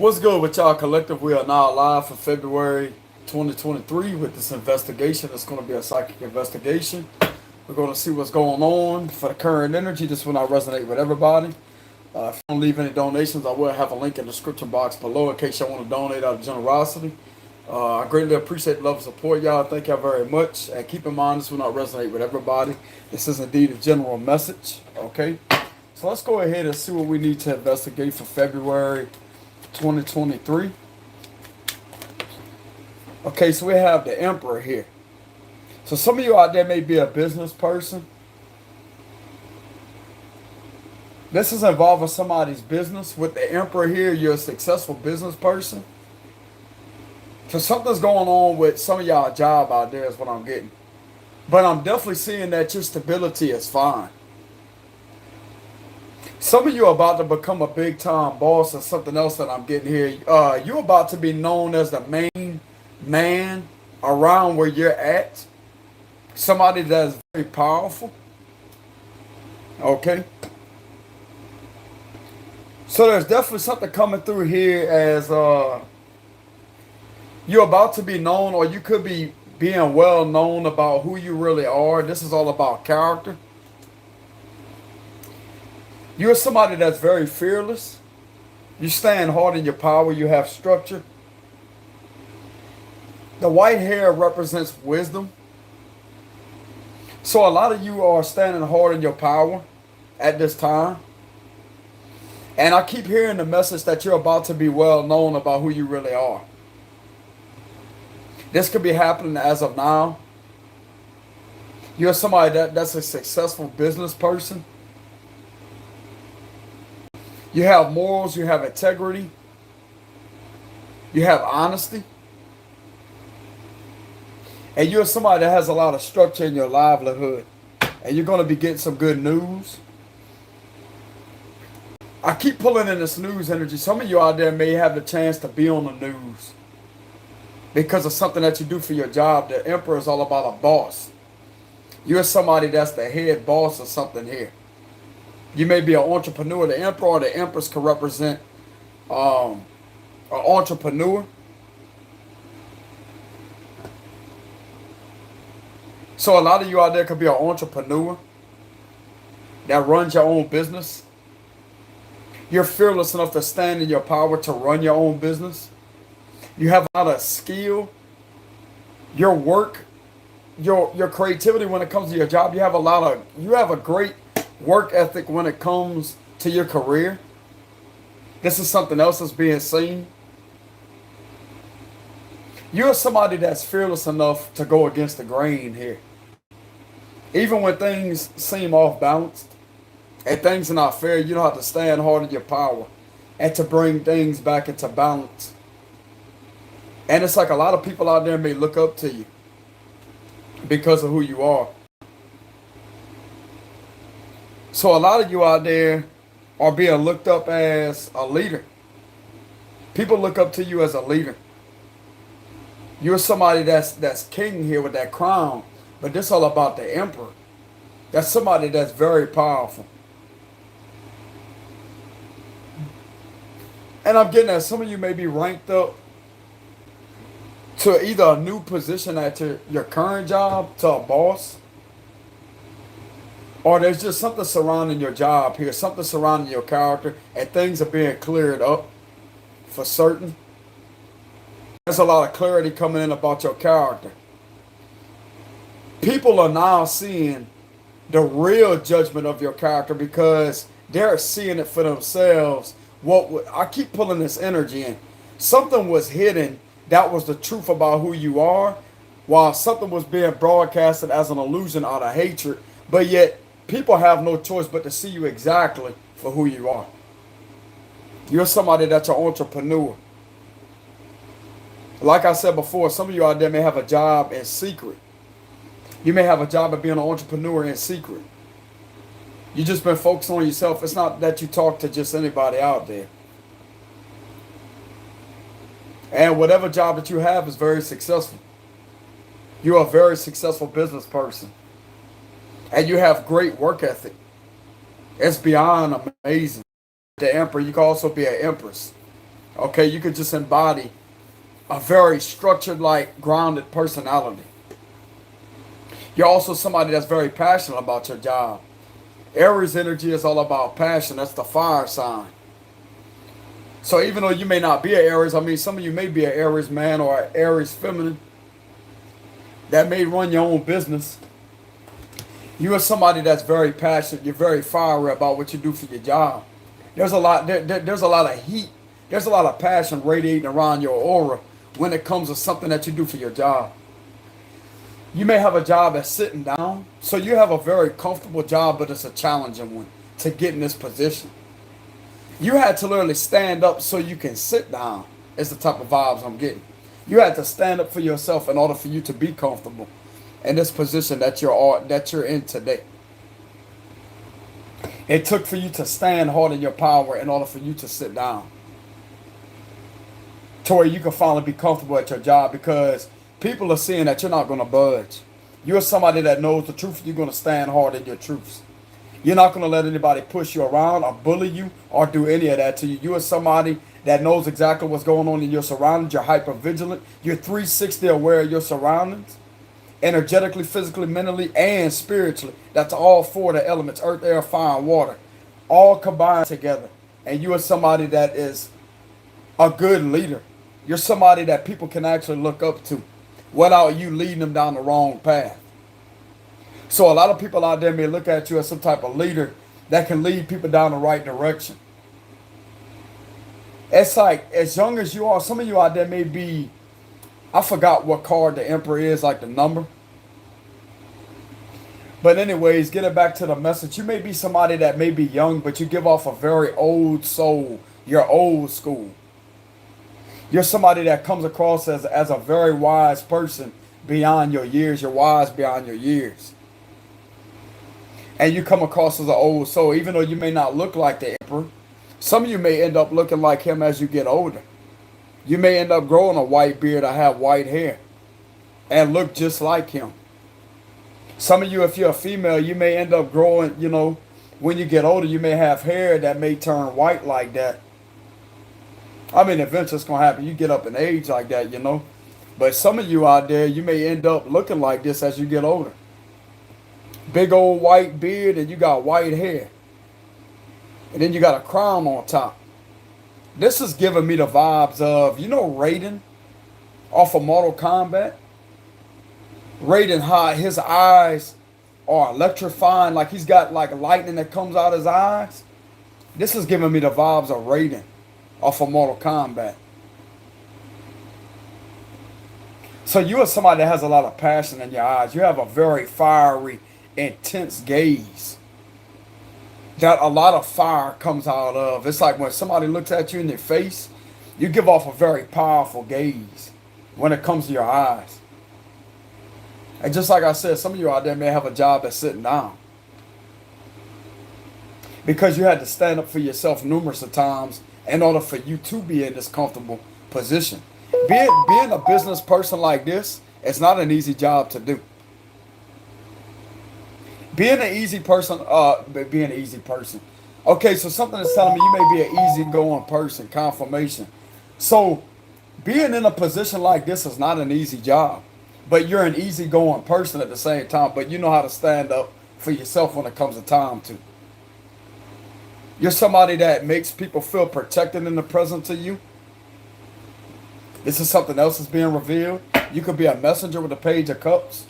What's good with y'all collective? We are now live for February 2023 with this investigation. It's going to be a psychic investigation. We're going to see what's going on for the current energy. This will not resonate with everybody. If you don't leave any donations, I will have a link in the description box below in case y'all want to donate out of generosity. I greatly appreciate the love and support, y'all. Thank y'all very much. And keep in mind, this will not resonate with everybody. This is indeed a general message. Okay? So let's go ahead and see what we need to investigate for February 2023. Okay, so we have the Emperor here. So some of you out there may be a business person. This is involving somebody's business. With the Emperor here, you're a successful business person. So something's going on with some of y'all job out there is what I'm getting. But I'm definitely seeing that your stability is fine. Some of you are about to become a big time boss or something else that I'm getting here. You're about to be known as the main man around where you're at. Somebody that's very powerful. Okay. So there's definitely something coming through here as you're about to be known, or you could be being well known about who you really are. This is all about character. You're somebody that's very fearless. You stand hard in your power. You have structure. The white hair represents wisdom. So a lot of you are standing hard in your power at this time. And I keep hearing the message that you're about to be well known about who you really are. This could be happening as of now. You're somebody that's a successful business person. You have morals, you have integrity, you have honesty. And you're somebody that has a lot of structure in your livelihood. And you're going to be getting some good news. I keep pulling in this news energy. Some of you out there may have the chance to be on the news because of something that you do for your job. The Emperor is all about a boss. You're somebody that's the head boss or something here. You may be an entrepreneur. The Emperor or the Empress can represent an entrepreneur. So a lot of you out there could be an entrepreneur that runs your own business. You're fearless enough to stand in your power to run your own business. You have a lot of skill. Your work, your creativity when it comes to your job, you have a great work ethic when it comes to your career. This is something else that's being seen. You're somebody that's fearless enough to go against the grain here. Even when things seem off balanced and things are not fair, you know how to stand hard in your power and to bring things back into balance. And it's like a lot of people out there may look up to you because of who you are. So a lot of you out there are being looked up as a leader. People look up to you as a leader. You're somebody that's king here with that crown. But this is all about the Emperor. That's somebody that's very powerful. And I'm getting that some of you may be ranked up to either a new position at your current job, to a boss. Or there's just something surrounding your job here, something surrounding your character, and things are being cleared up for certain. There's a lot of clarity coming in about your character. People are now seeing the real judgment of your character because they're seeing it for themselves. I keep pulling this energy in. Something was hidden that was the truth about who you are, while something was being broadcasted as an illusion out of hatred, but yet people have no choice but to see you exactly for who you are. You're somebody that's an entrepreneur. Like I said before, some of you out there may have a job in secret. You may have a job of being an entrepreneur in secret. You just been focused on yourself. It's not that you talk to just anybody out there. And whatever job that you have is very successful. You're a very successful business person. And you have great work ethic. It's beyond amazing. The Emperor, you can also be an Empress. Okay, you could just embody a very structured, like grounded personality. You're also somebody that's very passionate about your job. Aries energy is all about passion. That's the fire sign. So even though you may not be an Aries, I mean, some of you may be an Aries man or an Aries feminine that may run your own business. You are somebody that's very passionate. You're very fiery about what you do for your job. There's a lot. There's a lot of heat. There's a lot of passion radiating around your aura when it comes to something that you do for your job. You may have a job that's sitting down, so you have a very comfortable job, but it's a challenging one to get in this position. You had to literally stand up so you can sit down, is the type of vibes I'm getting. You had to stand up for yourself in order for you to be comfortable in this position that you're in today. It took for you to stand hard in your power in order for you to sit down, to where you can finally be comfortable at your job, because people are seeing that you're not going to budge. You're somebody that knows the truth. You're going to stand hard in your truths. You're not going to let anybody push you around or bully you or do any of that to you. You are somebody that knows exactly what's going on in your surroundings. You're hyper vigilant. You're 360 aware of your surroundings. Energetically, physically, mentally, and spiritually. That's all four of the elements: earth, air, fire, and water. All combined together. And you are somebody that is a good leader. You're somebody that people can actually look up to without you leading them down the wrong path. So a lot of people out there may look at you as some type of leader that can lead people down the right direction. It's like, as young as you are, some of you out there may be, I forgot what card the Emperor is, like the number. But anyways, getting back to the message, you may be somebody that may be young, but you give off a very old soul. You're old school. You're somebody that comes across as a very wise person beyond your years. You're wise beyond your years. And you come across as an old soul, even though you may not look like the Emperor. Some of you may end up looking like him as you get older. You may end up growing a white beard or have white hair and look just like him. Some of you, if you're a female, you may end up growing, when you get older, you may have hair that may turn white like that. I mean, eventually it's going to happen. You get up in age like that, But some of you out there, you may end up looking like this as you get older. Big old white beard and you got white hair. And then you got a crown on top. This is giving me the vibes of, Raiden off of Mortal Kombat? Raiden, how his eyes are electrifying, like he's got like lightning that comes out his eyes. This is giving me the vibes of Raiden off of Mortal Kombat. So you are somebody that has a lot of passion in your eyes. You have a very fiery, intense gaze that a lot of fire comes out of. It's like when somebody looks at you in their face, you give off a very powerful gaze when it comes to your eyes. And just like I said, some of you out there may have a job that's sitting down, because you had to stand up for yourself numerous of times in order for you to be in this comfortable position. Being a business person like this, it's not an easy job to do. Being an easy person. Okay, so something is telling me you may be an easygoing person. Confirmation. So being in a position like this is not an easy job. But you're an easygoing person at the same time. But you know how to stand up for yourself when it comes to time to. You're somebody that makes people feel protected in the presence of you. This is something else that's being revealed. You could be a messenger with a page of cups,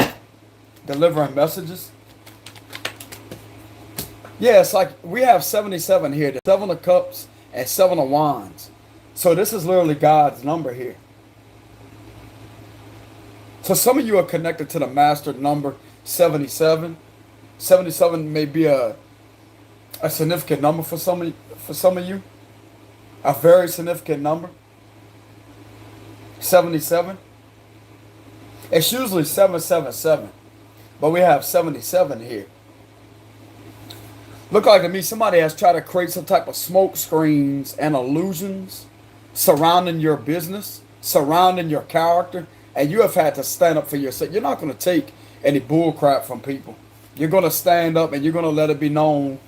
delivering messages. Yeah, it's like we have 77 here. The 7 of cups and 7 of wands. So this is literally God's number here. So some of you are connected to the master number 77. 77 may be a significant number for some of you. A very significant number. 77. It's usually 777. But we have 77 here. Look like to me somebody has tried to create some type of smoke screens and illusions surrounding your business, surrounding your character, and you have had to stand up for yourself. You're not going to take any bull crap from people. You're going to stand up and you're going to let it be known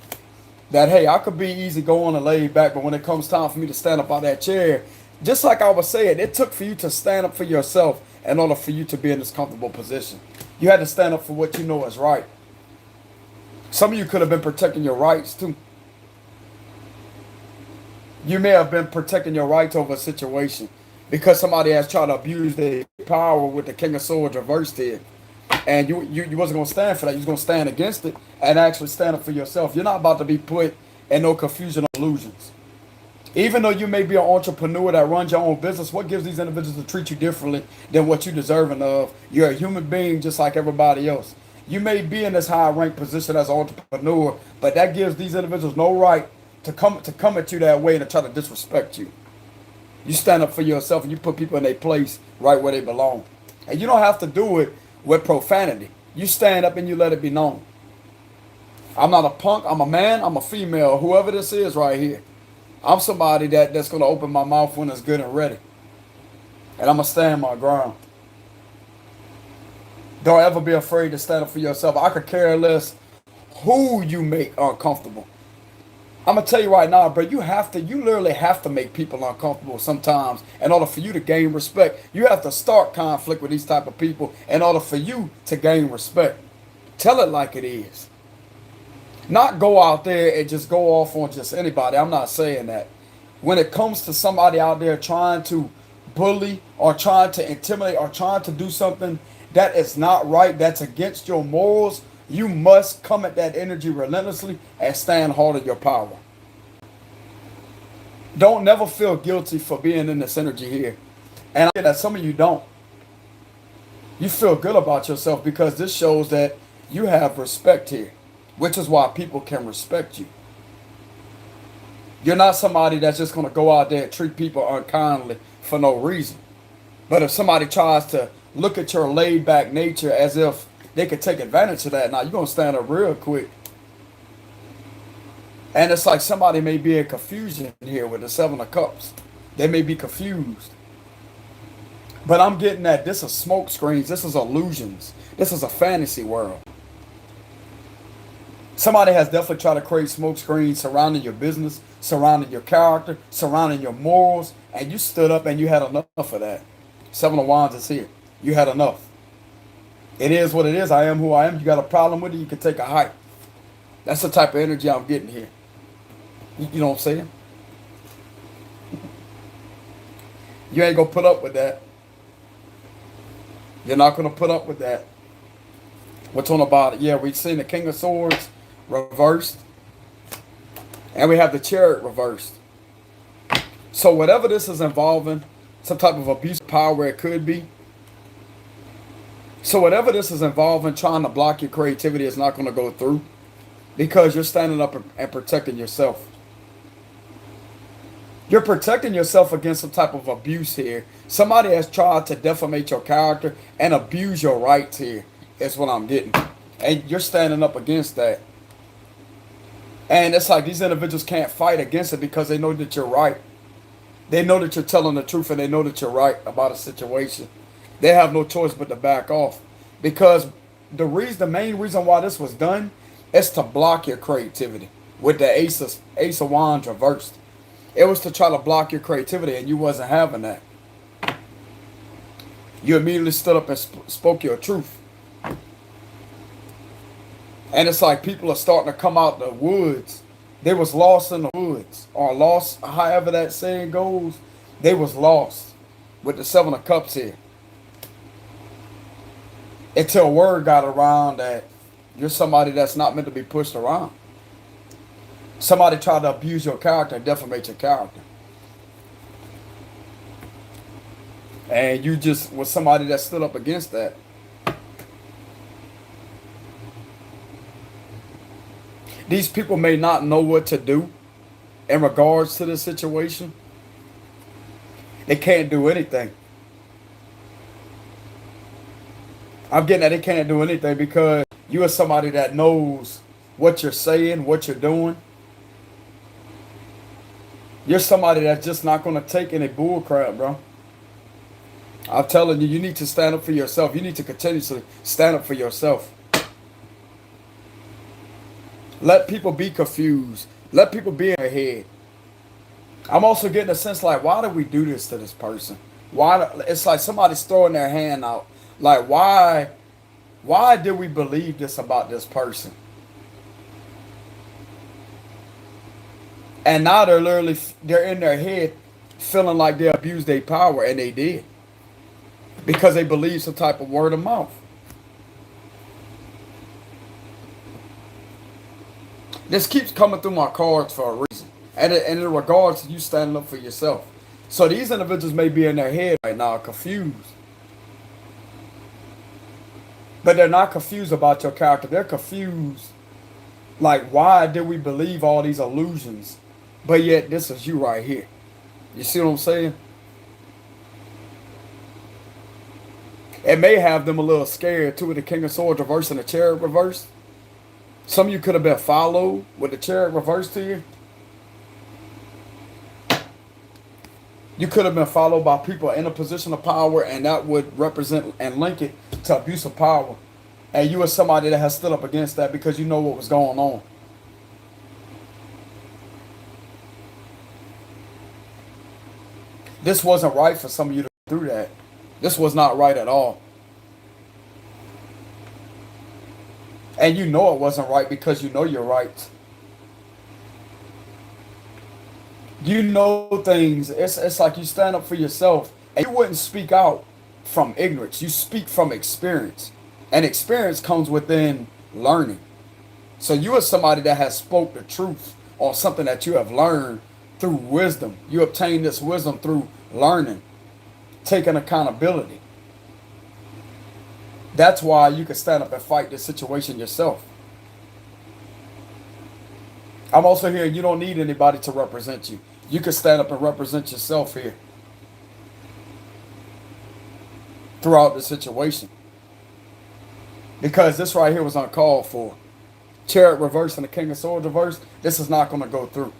that, hey, I could be easy going and laid back, but when it comes time for me to stand up out of that chair, Just like I was saying, it took for you to stand up for yourself in order for you to be in this comfortable position. You had to stand up for what you know is right. Some of you could have been protecting your rights too. You may have been protecting your rights over a situation because somebody has tried to abuse their power with the King of Swords reversed here. And you wasn't going to stand for that. You was going to stand against it and actually stand up for yourself. You're not about to be put in no confusion or illusions. Even though you may be an entrepreneur that runs your own business, what gives these individuals to treat you differently than what you're deserving of? You're a human being just like everybody else. You may be in this high ranked position as an entrepreneur, but that gives these individuals no right to come at you that way and to try to disrespect you. You stand up for yourself and you put people in their place right where they belong. And you don't have to do it with profanity. You stand up and you let it be known. I'm not a punk, I'm a man, I'm a female, whoever this is right here. I'm somebody that's going to open my mouth when it's good and ready. And I'm going to stand my ground. Don't ever be afraid to stand up for yourself. I could care less who you make uncomfortable. I'm going to tell you right now, bro, you literally have to make people uncomfortable sometimes in order for you to gain respect. You have to start conflict with these type of people in order for you to gain respect. Tell it like it is. Not go out there and just go off on just anybody. I'm not saying that. When it comes to somebody out there trying to bully or trying to intimidate or trying to do something that is not right, that's against your morals, you must come at that energy relentlessly and stand hard in your power. Don't never feel guilty for being in this energy here. And I know that some of you don't. You feel good about yourself because this shows that you have respect here, which is why people can respect you. You're not somebody that's just going to go out there and treat people unkindly for no reason. But if somebody tries to look at your laid back nature as if they could take advantage of that, now you're going to stand up real quick. And it's like somebody may be in confusion here with the Seven of Cups. They may be confused. But I'm getting that this is smoke screens. This is illusions. This is a fantasy world. Somebody has definitely tried to create smoke screens surrounding your business, surrounding your character, surrounding your morals, and you stood up and you had enough of that. Seven of Wands is here. You had enough. It is what it is. I am who I am. You got a problem with it, you can take a hike. That's the type of energy I'm getting here. You know what I'm saying? You ain't going to put up with that. You're not going to put up with that. What's on about it? Yeah, we've seen the King of Swords reversed. And we have the Chariot reversed. So whatever this is involving, some type of abuse of power it could be. So whatever this is involving, trying to block your creativity is not going to go through. Because you're standing up and protecting yourself. You're protecting yourself against some type of abuse here. Somebody has tried to defamate your character and abuse your rights here. That's what I'm getting. And you're standing up against that. And it's like these individuals can't fight against it because they know that you're right. They know that you're telling the truth and they know that you're right about a situation. They have no choice but to back off. Because the main reason why this was done is to block your creativity. With the Ace of Wands reversed. It was to try to block your creativity and you wasn't having that. You immediately stood up and spoke your truth. And it's like people are starting to come out the woods. They was lost in the woods. Or lost, however that saying goes. They was lost with the Seven of Cups here. Until word got around that you're somebody that's not meant to be pushed around. Somebody tried to abuse your character and defamate your character. And you just was somebody that stood up against that. These people may not know what to do in regards to this situation. They can't do anything. I'm getting that they can't do anything because you are somebody that knows what you're saying, what you're doing. You're somebody that's just not going to take any bull crap, bro. I'm telling you, you need to stand up for yourself. You need to continuously stand up for yourself. Let people be confused. Let people be in their head. I'm also getting a sense like, why do we do this to this person? Why? It's like somebody's throwing their hand out. Like, why? Why did we believe this about this person? And now they're literally, they're in their head feeling like they abused their power, and they did. Because they believe some type of word of mouth. This keeps coming through my cards for a reason. And in regards to you standing up for yourself. So these individuals may be in their head right now confused. But they're not confused about your character. They're confused. Like, why did we believe all these illusions? But yet, this is you right here. You see what I'm saying? It may have them a little scared too with the King of Swords reverse and the Chariot reverse. Some of you could have been followed with the Chariot reverse to you. You could have been followed by people in a position of power, and that would represent and link it to abuse of power. And you are somebody that has stood up against that because you know what was going on. This wasn't right for some of you to go through that. This was not right at all. And you know it wasn't right because you know you're right. You know things. It's like you stand up for yourself, and you wouldn't speak out from ignorance. You speak from experience. And experience comes within learning. So you are somebody that has spoke the truth on something that you have learned through wisdom. You obtain this wisdom through learning, taking accountability. That's why you can stand up and fight this situation yourself. I'm also hearing you don't need anybody to represent you. You can stand up and represent yourself here throughout the situation. Because this right here was uncalled for. Chariot reverse and the King of Swords reverse, this is not going to go through.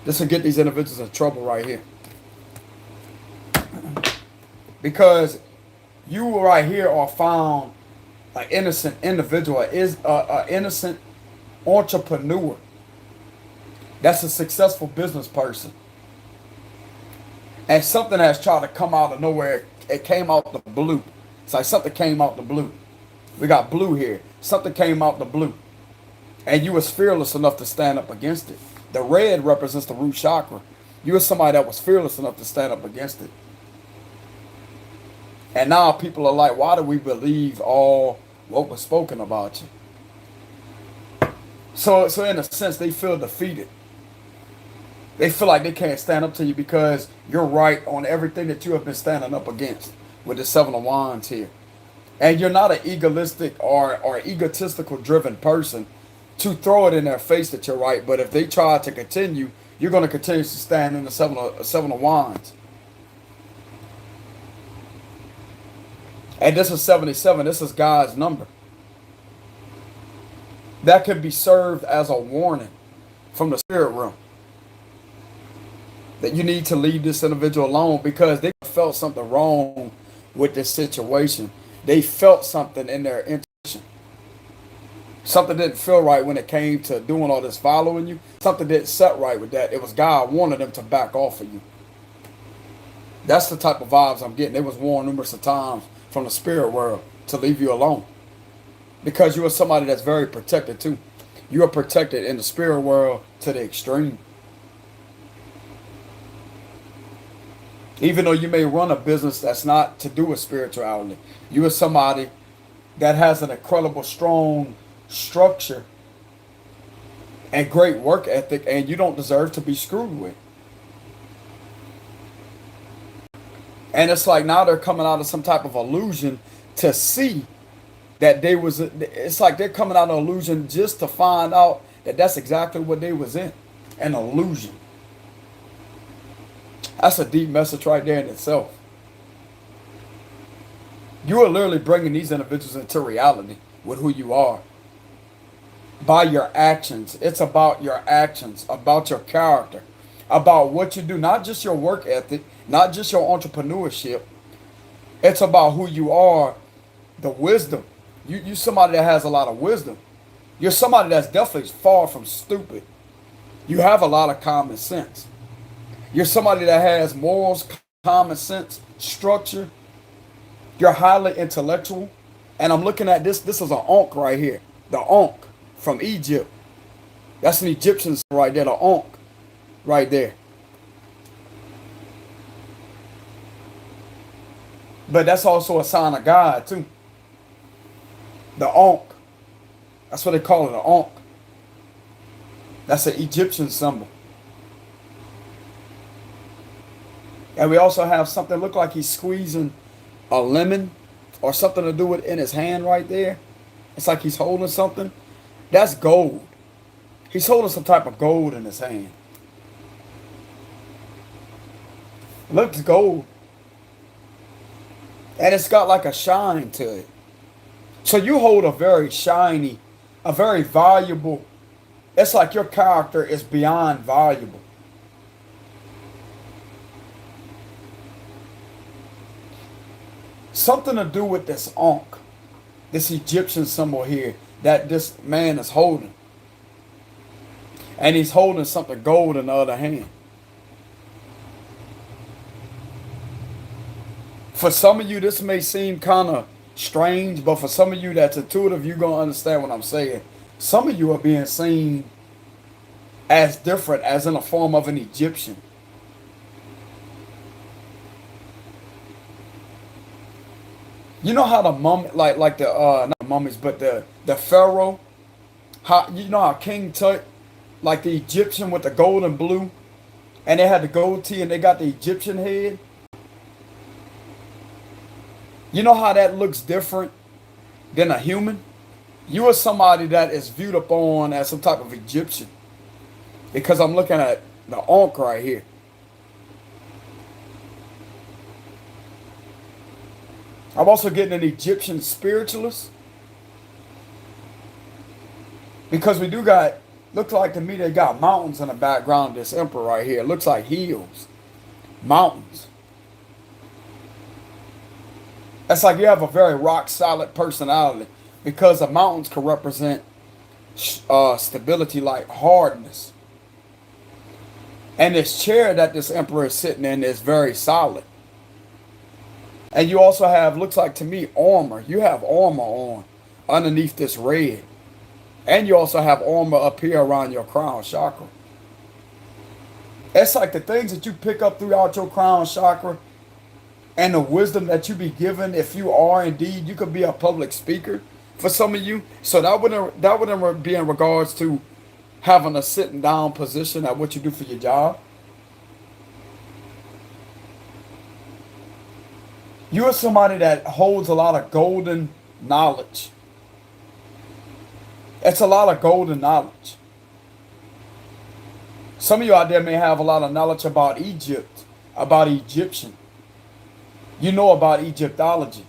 This will get these individuals in trouble right here. Because you right here are found an innocent individual, is an innocent entrepreneur. That's a successful business person. And something has tried to come out of nowhere. It came out the blue. It's like something came out the blue. We got blue here. Something came out the blue. And you was fearless enough to stand up against it. The red represents the root chakra. You were somebody that was fearless enough to stand up against it. And now people are like, why do we believe all what was spoken about you? So in a sense, they feel defeated. They feel like they can't stand up to you because you're right on everything that you have been standing up against with the Seven of Wands here. And you're not an egoistic or egotistical driven person to throw it in their face that you're right. But if they try to continue, you're going to continue to stand in the Seven of Wands. And this is 77. This is God's number. That could be served as a warning from the spirit realm. That you need to leave this individual alone because they felt something wrong with this situation. They felt something in their intuition. Something didn't feel right when it came to doing all this following you. Something didn't set right with that. It was God wanting them to back off of you. That's the type of vibes I'm getting. It was warned numerous of times from the spirit world to leave you alone. Because you are somebody that's very protected too. You are protected in the spirit world to the extreme. Even though you may run a business that's not to do with spirituality, you are somebody that has an incredible strong structure and great work ethic, and you don't deserve to be screwed with. And it's like now they're coming out of some type of illusion to see that they was, it's like they're coming out of illusion just to find out that that's exactly what they was in, an illusion. That's a deep message right there in itself. You are literally bringing these individuals into reality with who you are. By your actions. It's about your actions, about your character, about what you do, not just your work ethic, not just your entrepreneurship. It's about who you are, the wisdom. You're somebody that has a lot of wisdom. You're somebody that's definitely far from stupid. You have a lot of common sense. You're somebody that has morals, common sense, structure. You're highly intellectual. And I'm looking at this. This is an Ankh right here. The Ankh from Egypt. That's an Egyptian right there. The Ankh right there. But that's also a sign of God too. The Ankh. That's what they call it, the Ankh. That's an Egyptian symbol. And we also have something look like he's squeezing a lemon or something to do with in his hand right there. It's like he's holding something. That's gold. He's holding some type of gold in his hand. It looks gold. And it's got like a shine to it. So you hold a very shiny, a very valuable, it's like your character is beyond valuable. Something to do with this Ankh, this Egyptian symbol here that this man is holding. And he's holding something gold in the other hand. For some of you, this may seem kind of strange, but for some of you that's intuitive, you're going to understand what I'm saying. Some of you are being seen as different, as in a form of an Egyptian. You know how the mummy, like the not the mummies, but the pharaoh, how you know how King Tut, like the Egyptian with the gold and blue, and they had the gold tee and they got the Egyptian head. You know how that looks different than a human? You are somebody that is viewed upon as some type of Egyptian. Because I'm looking at the Ankh right here. I'm also getting an Egyptian spiritualist. Because we do got, looks like to me they got mountains in the background of this emperor right here. It looks like hills. Mountains. That's like you have a very rock solid personality. Because the mountains can represent stability, like hardness. And this chair that this emperor is sitting in is very solid. And you also have, looks like to me, armor. You have armor on underneath this red. And you also have armor up here around your crown chakra. It's like the things that you pick up throughout your crown chakra and the wisdom that you be given, if you are indeed, you could be a public speaker for some of you. So that wouldn't be in regards to having a sitting down position at what you do for your job. You are somebody that holds a lot of golden knowledge. It's a lot of golden knowledge. Some of you out there may have a lot of knowledge about Egypt, about Egyptian. You know about Egyptology.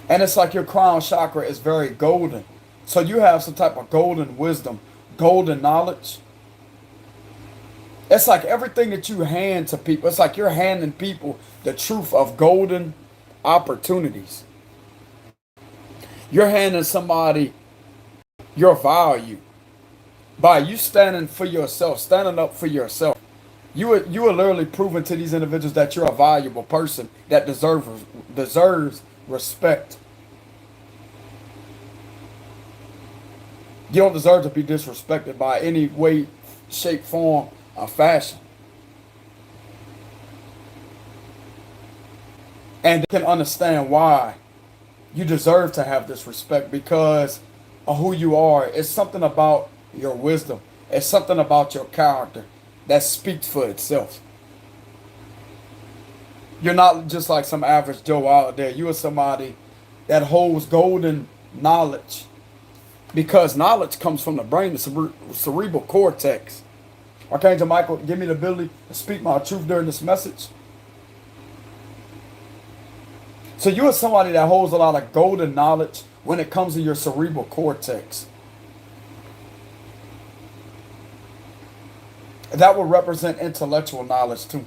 And it's like your crown chakra is very golden. So you have some type of golden wisdom, golden knowledge. It's like everything that you hand to people, it's like you're handing people the truth of golden opportunities. You're handing somebody your value by you standing for yourself, standing up for yourself. You are literally proving to these individuals that you're a valuable person that deserves respect. You don't deserve to be disrespected by any way, shape, form, or fashion. And they can understand why you deserve to have this respect because of who you are. It's something about your wisdom. It's something about your character that speaks for itself. You're not just like some average Joe out there. You are somebody that holds golden knowledge. Because knowledge comes from the brain, the cerebral cortex. Archangel Michael, give me the ability to speak my truth during this message. So you are somebody that holds a lot of golden knowledge when it comes to your cerebral cortex. That will represent intellectual knowledge too.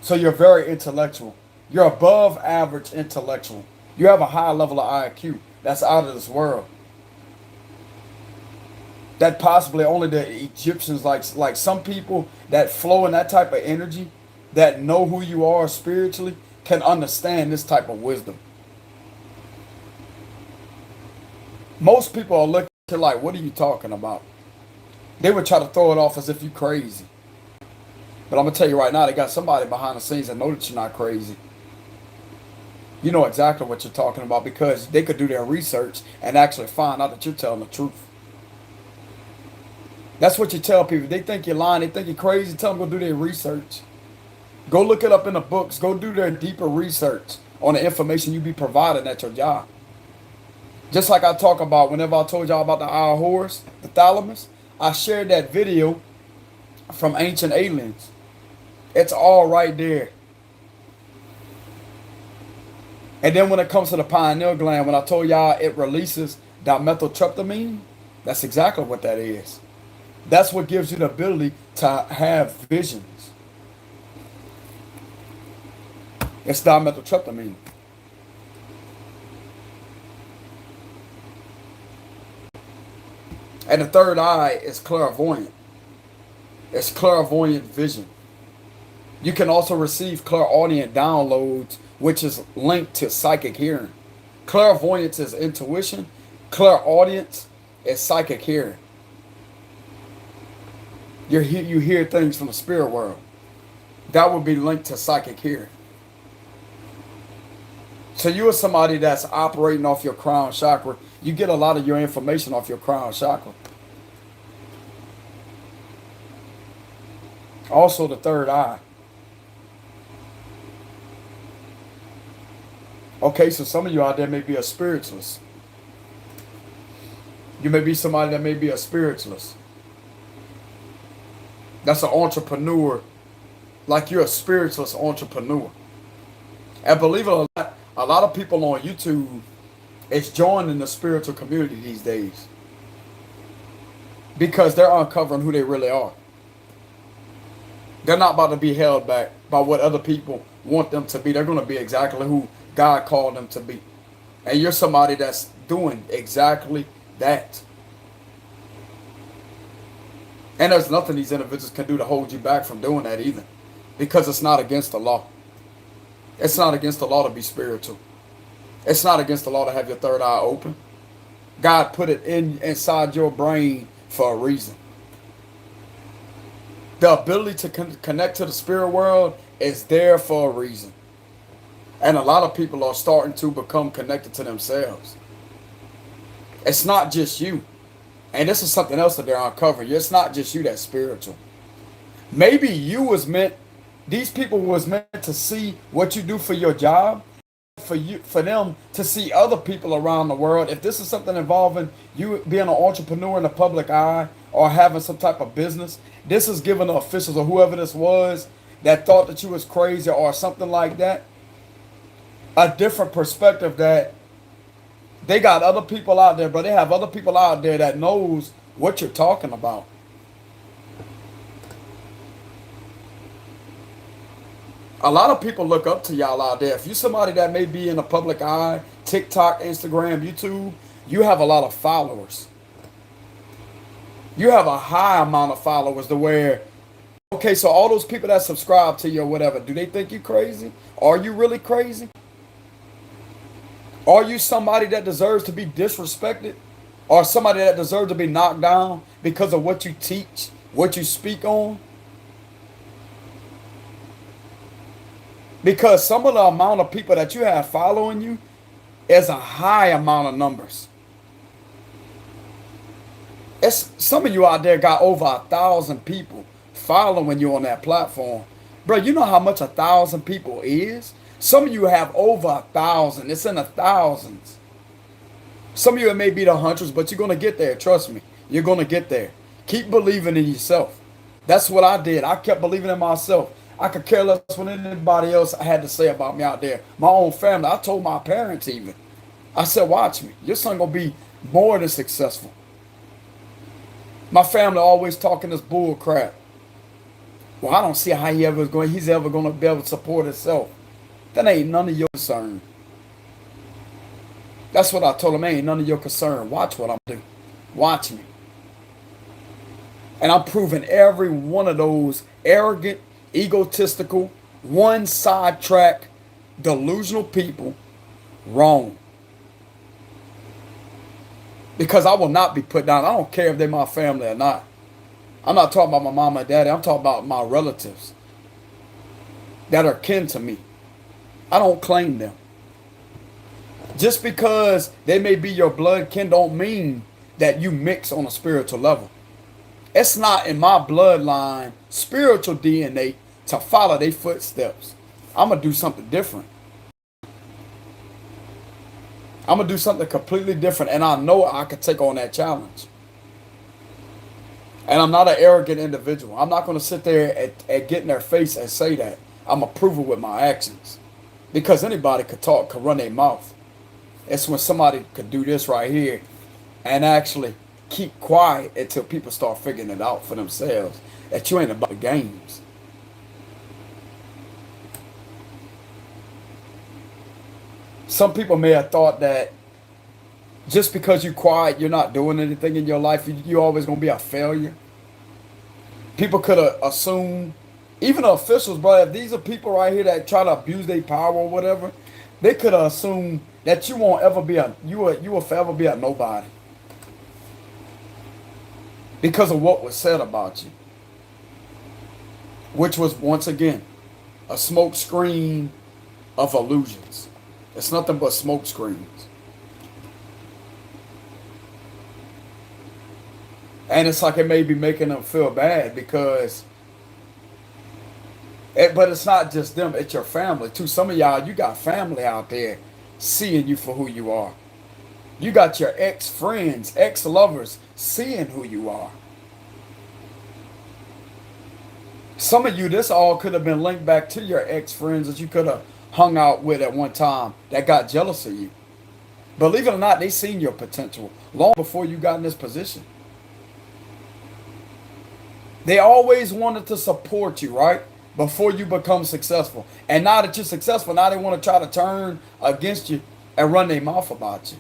So you're very intellectual. You're above average intellectual. You have a high level of IQ. That's out of this world. that possibly only the Egyptians, like some people that flow in that type of energy, that know who you are spiritually, can understand this type of wisdom. Most people are looking like, what are you talking about? They would try to throw it off as if you're crazy. But I'm going to tell you right now, they got somebody behind the scenes that know that you're not crazy. You know exactly what you're talking about because they could do their research and actually find out that you're telling the truth. That's what you tell people. They think you're lying. They think you're crazy. Tell them go do their research. Go look it up in the books. Go do their deeper research on the information you be providing at your job. Just like I talk about whenever I told y'all about the eye of Horus, the thalamus, I shared that video from Ancient Aliens. It's all right there. And then when it comes to the pineal gland, when I told y'all it releases dimethyltryptamine, that's exactly what that is. That's what gives you the ability to have visions. It's dimethyltryptamine. And the third eye is clairvoyant. It's clairvoyant vision. You can also receive clairaudient downloads, which is linked to psychic hearing. Clairvoyance is intuition. Clairaudience is psychic hearing. You hear things from the spirit world. That would be linked to psychic hearing. So you are somebody that's operating off your crown chakra. You get a lot of your information off your crown chakra. Also the third eye. Okay, so some of you out there may be a spiritualist. You may be somebody that may be a spiritualist. That's an entrepreneur. Like you're a spiritualist entrepreneur. And believe it or not, a lot of people on YouTube is joining the spiritual community these days. Because they're uncovering who they really are. They're not about to be held back by what other people want them to be. They're going to be exactly who God called them to be. And you're somebody that's doing exactly that. And there's nothing these individuals can do to hold you back from doing that either. Because it's not against the law. It's not against the law to be spiritual. It's not against the law to have your third eye open. God put it inside your brain for a reason. The ability to connect to the spirit world is there for a reason. And a lot of people are starting to become connected to themselves. It's not just you. And this is something else that they're uncovering. It's not just you that's spiritual. Maybe you was meant, these people was meant to see what you do for your job, for them to see other people around the world. If this is something involving you being an entrepreneur in the public eye or having some type of business, this is giving the officials or whoever this was that thought that you was crazy or something like that, a different perspective that they got other people out there, but they have other people out there that knows what you're talking about. A lot of people look up to y'all out there. If you're somebody that may be in the public eye, TikTok, Instagram, YouTube, you have a lot of followers. You have a high amount of followers to where, okay, so all those people that subscribe to you or whatever, do they think you crazy? Are you really crazy? Are you somebody that deserves to be disrespected? Or somebody that deserves to be knocked down because of what you teach, what you speak on? Because some of the amount of people that you have following you is a high amount of numbers. Some of you out there got over 1,000 people following you on that platform. Bro, you know how much 1,000 people is? Some of you have over 1,000. It's in the thousands. Some of you, it may be the hundreds, but you're going to get there. Trust me. You're going to get there. Keep believing in yourself. That's what I did. I kept believing in myself. I could care less what anybody else had to say about me out there. My own family. I told my parents even. I said, watch me. Your son going to be more than successful. My family always talking this bull crap. Well, I don't see how he's ever going to be able to support himself. That ain't none of your concern. That's what I told him. Ain't none of your concern. Watch what I'm doing. Watch me. And I'm proving every one of those arrogant, egotistical, one sidetrack, delusional people wrong. Because I will not be put down. I don't care if they're my family or not. I'm not talking about my mama and daddy. I'm talking about my relatives that are kin to me. I don't claim them. Just because they may be your blood kin don't mean that you mix on a spiritual level. It's not in my bloodline, spiritual DNA, to follow their footsteps. I'm going to do something different. I'm going to do something completely different, and I know I can take on that challenge. And I'm not an arrogant individual. I'm not going to sit there and get in their face and say that. I'm going to prove it with my actions. Because anybody could talk, could run their mouth. It's when somebody could do this right here and actually keep quiet until people start figuring it out for themselves. That you ain't about the games. Some people may have thought that just because you're quiet, you're not doing anything in your life, you're always going to be a failure. People could have assumed, even the officials, bro, if these are people right here that try to abuse their power or whatever, they could have assumed that you won't ever be you will forever be a nobody. Because of what was said about you. Which was, once again, a smoke screen of illusions. It's nothing but smoke screens. And it's like it may be making them feel bad because, but it's not just them, it's your family too. Some of y'all, you got family out there seeing you for who you are. You got your ex-friends, ex-lovers seeing who you are. Some of you, this all could have been linked back to your ex-friends that you could have hung out with at one time that got jealous of you. Believe it or not, they seen your potential long before you got in this position. They always wanted to support you, right? Before you become successful. And now that you're successful, now they want to try to turn against you and run their mouth about you.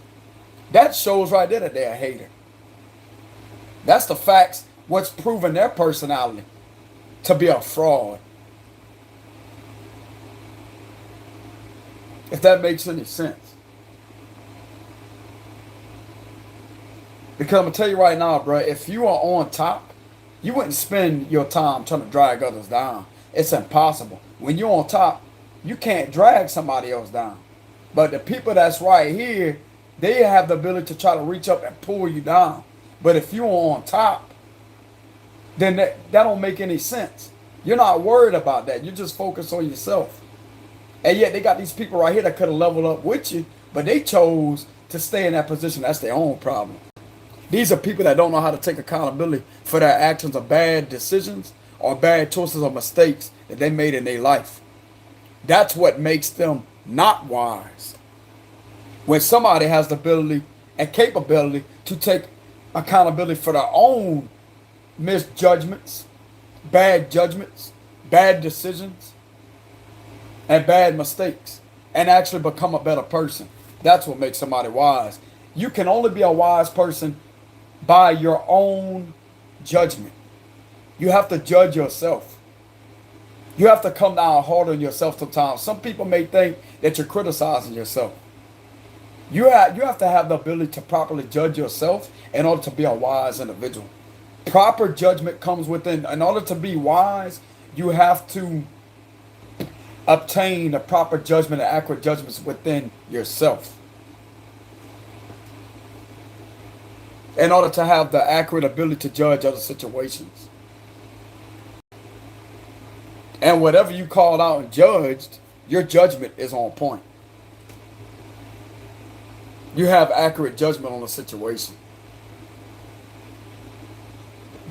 That shows right there that they're a hater. That's the facts, what's proven their personality to be a fraud. If that makes any sense. Because I'm going to tell you right now, bro, if you are on top, you wouldn't spend your time trying to drag others down. It's impossible. When you're on top, you can't drag somebody else down. But the people that's right here, they have the ability to try to reach up and pull you down. But if you're on top, then that don't make any sense. You're not worried about that. You're just focused on yourself. And yet they got these people right here that could have leveled up with you, but they chose to stay in that position. That's their own problem. These are people that don't know how to take accountability for their actions or bad decisions or bad choices or mistakes that they made in their life. That's what makes them not wise. When somebody has the ability and capability to take accountability for their own misjudgments, bad judgments, bad decisions, and bad mistakes, and actually become a better person. That's what makes somebody wise. You can only be a wise person by your own judgment. You have to judge yourself. You have to come down hard on yourself sometimes. Some people may think that you're criticizing yourself. You have to have the ability to properly judge yourself in order to be a wise individual. Proper judgment comes within. In order to be wise, you have to obtain the proper judgment and accurate judgments within yourself. In order to have the accurate ability to judge other situations. And whatever you called out and judged, your judgment is on point. You have accurate judgment on the situation.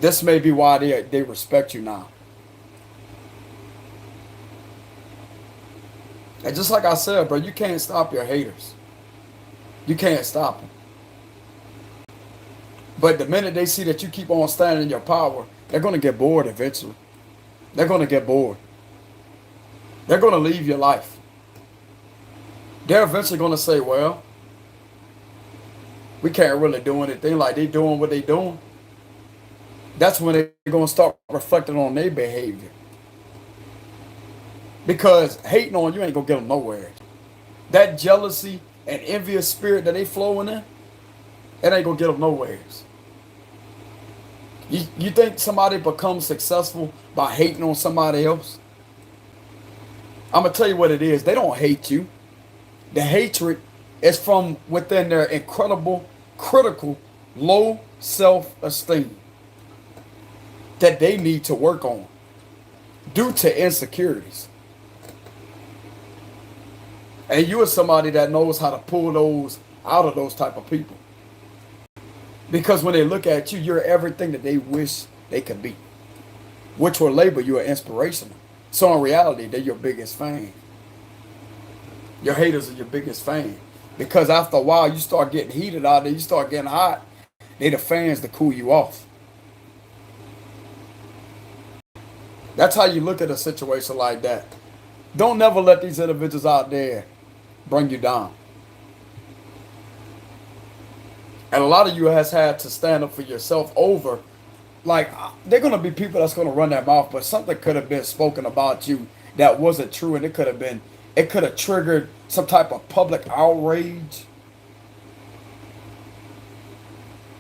This may be why they respect you now. And just like I said, bro, you can't stop your haters. You can't stop them. But the minute they see that you keep on standing in your power, they're going to get bored eventually. They're going to get bored. They're going to leave your life. They're eventually going to say, well, we can't really do anything like they doing what they doing. That's when they're going to start reflecting on their behavior. Because hating on you ain't going to get them nowhere. That jealousy and envious spirit that they flowing in, it ain't going to get them nowhere. You think somebody becomes successful by hating on somebody else? I'm going to tell you what it is. They don't hate you. The hatred is from within their incredible, critical, low self-esteem that they need to work on due to insecurities. And you are somebody that knows how to pull those out of those type of people. Because when they look at you, you're everything that they wish they could be, which will label you an inspirational. So in reality, they're your biggest fan. Your haters are your biggest fan. Because after a while, you start getting heated out there, you start getting hot, they the fans to cool you off. That's how you look at a situation like that. Don't never let these individuals out there bring you down. And a lot of you has had to stand up for yourself over, like, they're going to be people that's going to run their mouth, but something could have been spoken about you that wasn't true, and it could have triggered some type of public outrage,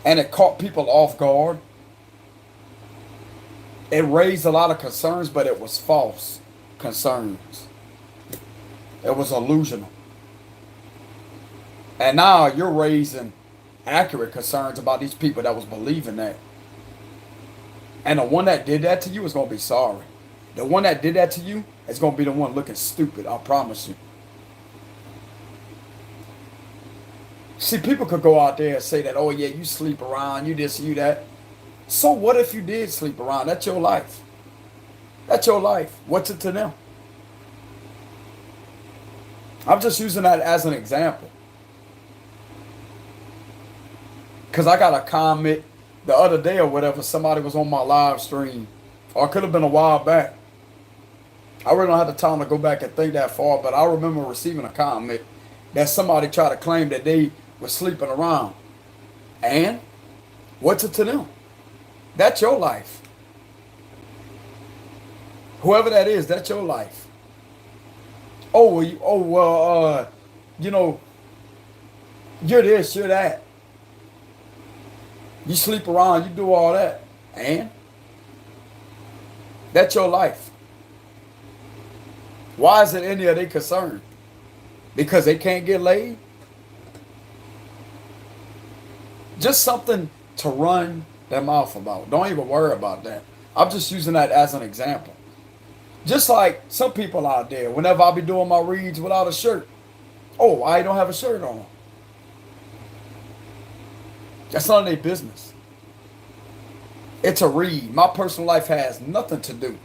and it caught people off guard. It raised a lot of concerns, but it was false concerns. It was illusional. And now you're raising accurate concerns about these people that was believing that. And the one that did that to you is going to be sorry. The one that did that to you is going to be the one looking stupid, I promise you. See, people could go out there and say that, oh yeah, you sleep around, you this, you that. So what if you did sleep around? That's your life. That's your life. What's it to them? I'm just using that as an example. Because I got a comment the other day or whatever, somebody was on my live stream, or it could have been a while back. I really don't have the time to go back and think that far, but I remember receiving a comment that somebody tried to claim that they were sleeping around. And what's it to them? That's your life. Whoever that is, that's your life. You know, you're this, you're that. You sleep around, you do all that. And that's your life. Why is it any of their concern? Because they can't get laid? Just something to run their mouth about. Don't even worry about that. I'm just using that as an example. Just like some people out there, whenever I be doing my reads without a shirt. Oh, why you don't have a shirt on? That's none of their business. It's a read. My personal life has nothing to do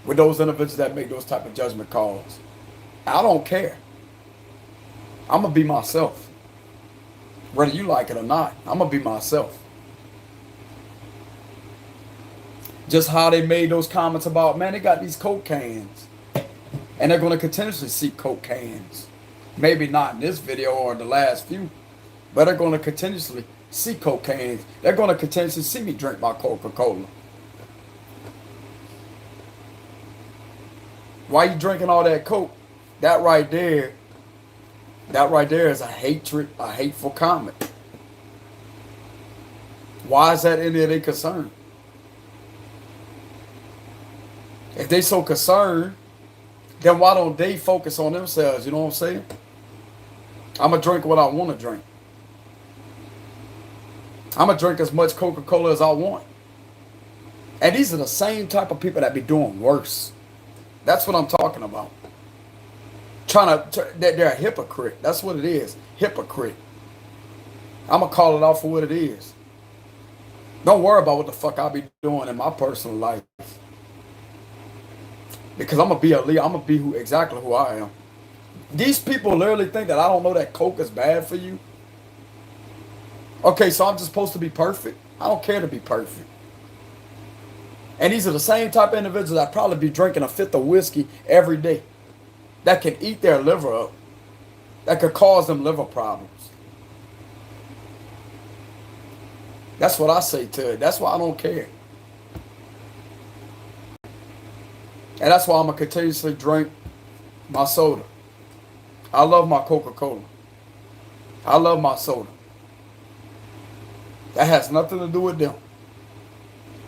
with those individuals that make those type of judgment calls. I don't care. I'm going to be myself. Whether you like it or not, I'm going to be myself. Just how they made those comments about, man, they got these Coke cans. And they're going to continuously see Coke cans. Maybe not in this video or the last few, but they're going to continuously see Coke cans. They're going to continuously see me drink my Coca-Cola. Why you drinking all that Coke? That right there is a hateful comment. Why is that any of their concern? If they so concerned, then why don't they focus on themselves? You know what I'm saying? I'm going to drink what I want to drink. I'm going to drink as much Coca-Cola as I want. And these are the same type of people that be doing worse. That's what I'm talking about. They're a hypocrite. That's what it is. Hypocrite. I'm going to call it out for what it is. Don't worry about what the fuck I be doing in my personal life. Because I'm going to be a leader. I'm going to be exactly who I am. These people literally think that I don't know that Coke is bad for you. Okay, so I'm just supposed to be perfect? I don't care to be perfect. And these are the same type of individuals that probably be drinking a fifth of whiskey every day. That can eat their liver up. That could cause them liver problems. That's what I say to it. That's why I don't care. And that's why I'm going to continuously drink my soda. I love my Coca-Cola. I love my soda. That has nothing to do with them.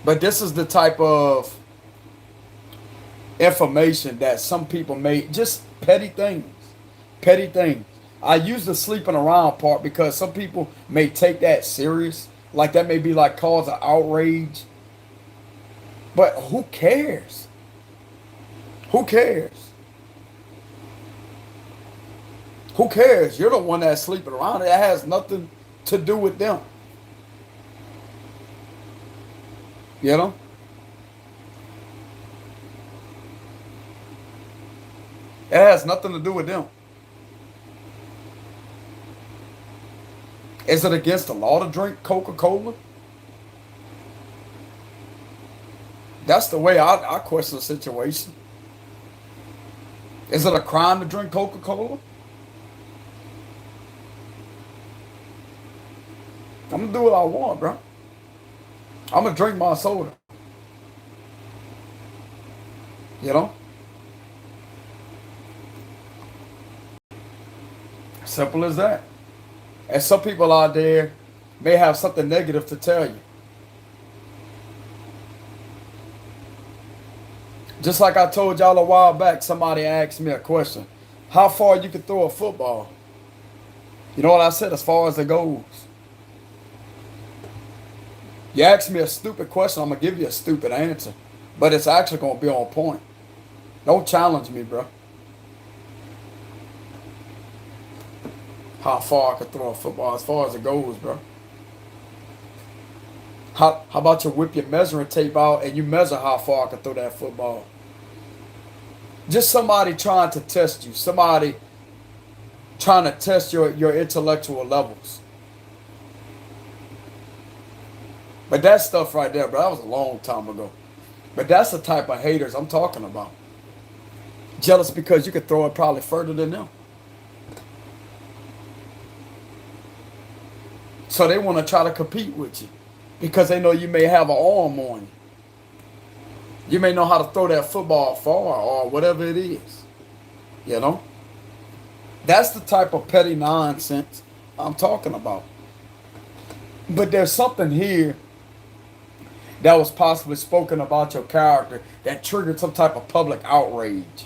But this is the type of information that some people may, just petty things. Petty things. I use the sleeping around part because some people may take that serious. Like that may be like cause of outrage. But who cares? Who cares? Who cares? You're the one that's sleeping around. It has nothing to do with them. You know? It has nothing to do with them. Is it against the law to drink Coca-Cola? That's the way I question the situation. Is it a crime to drink Coca-Cola? I'm going to do what I want, bro. I'm going to drink my soda. You know? Simple as that. And some people out there may have something negative to tell you. Just like I told y'all a while back, somebody asked me a question. How far you can throw a football? You know what I said? As far as it goes. You ask me a stupid question, I'm going to give you a stupid answer. But it's actually going to be on point. Don't challenge me, bro. How far I can throw a football as far as it goes, bro. How about you whip your measuring tape out and you measure how far I can throw that football? Just somebody trying to test you. Somebody trying to test your intellectual levels. But that stuff right there, bro, that was a long time ago. But that's the type of haters I'm talking about. Jealous because you could throw it probably further than them. So they want to try to compete with you because they know you may have an arm on you. You may know how to throw that football far or whatever it is. You know? That's the type of petty nonsense I'm talking about. But there's something here that was possibly spoken about your character that triggered some type of public outrage.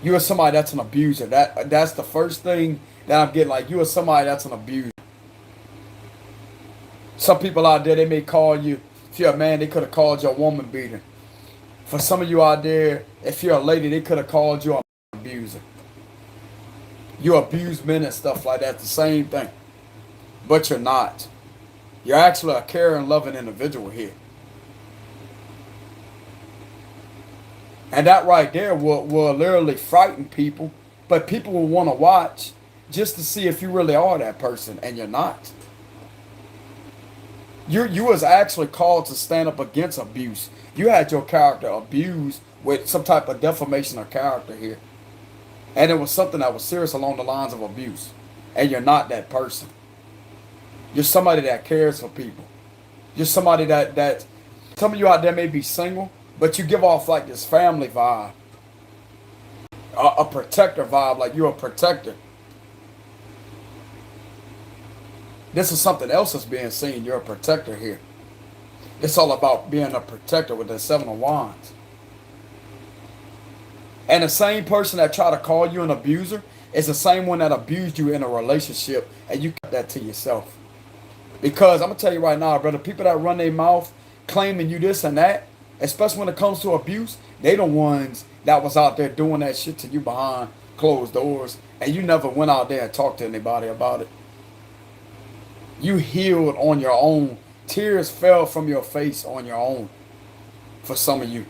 You are somebody that's an abuser. That's the first thing that I'm getting. Like, you are somebody that's an abuser. Some people out there, they may call you, if you're a man, they could have called you a woman beater. For some of you out there, if you're a lady, they could have called you an abuser. You abuse men and stuff like that. The same thing. But you're not. You're actually a caring, loving individual here. And that right there will literally frighten people. But people will want to watch just to see if you really are that person. And you're not. You was actually called to stand up against abuse. You had your character abused with some type of defamation of character here. And it was something that was serious along the lines of abuse. And you're not that person. You're somebody that cares for people. You're somebody that some of you out there may be single, but you give off like this family vibe. A protector vibe, like you're a protector. This is something else that's being seen. You're a protector here. It's all about being a protector with the 7 of Wands. And the same person that tried to call you an abuser is the same one that abused you in a relationship, and you kept that to yourself. Because I'm going to tell you right now, brother, people that run their mouth claiming you this and that, especially when it comes to abuse, they the ones that was out there doing that shit to you behind closed doors, and you never went out there and talked to anybody about it. You healed on your own. Tears fell from your face on your own for some of you.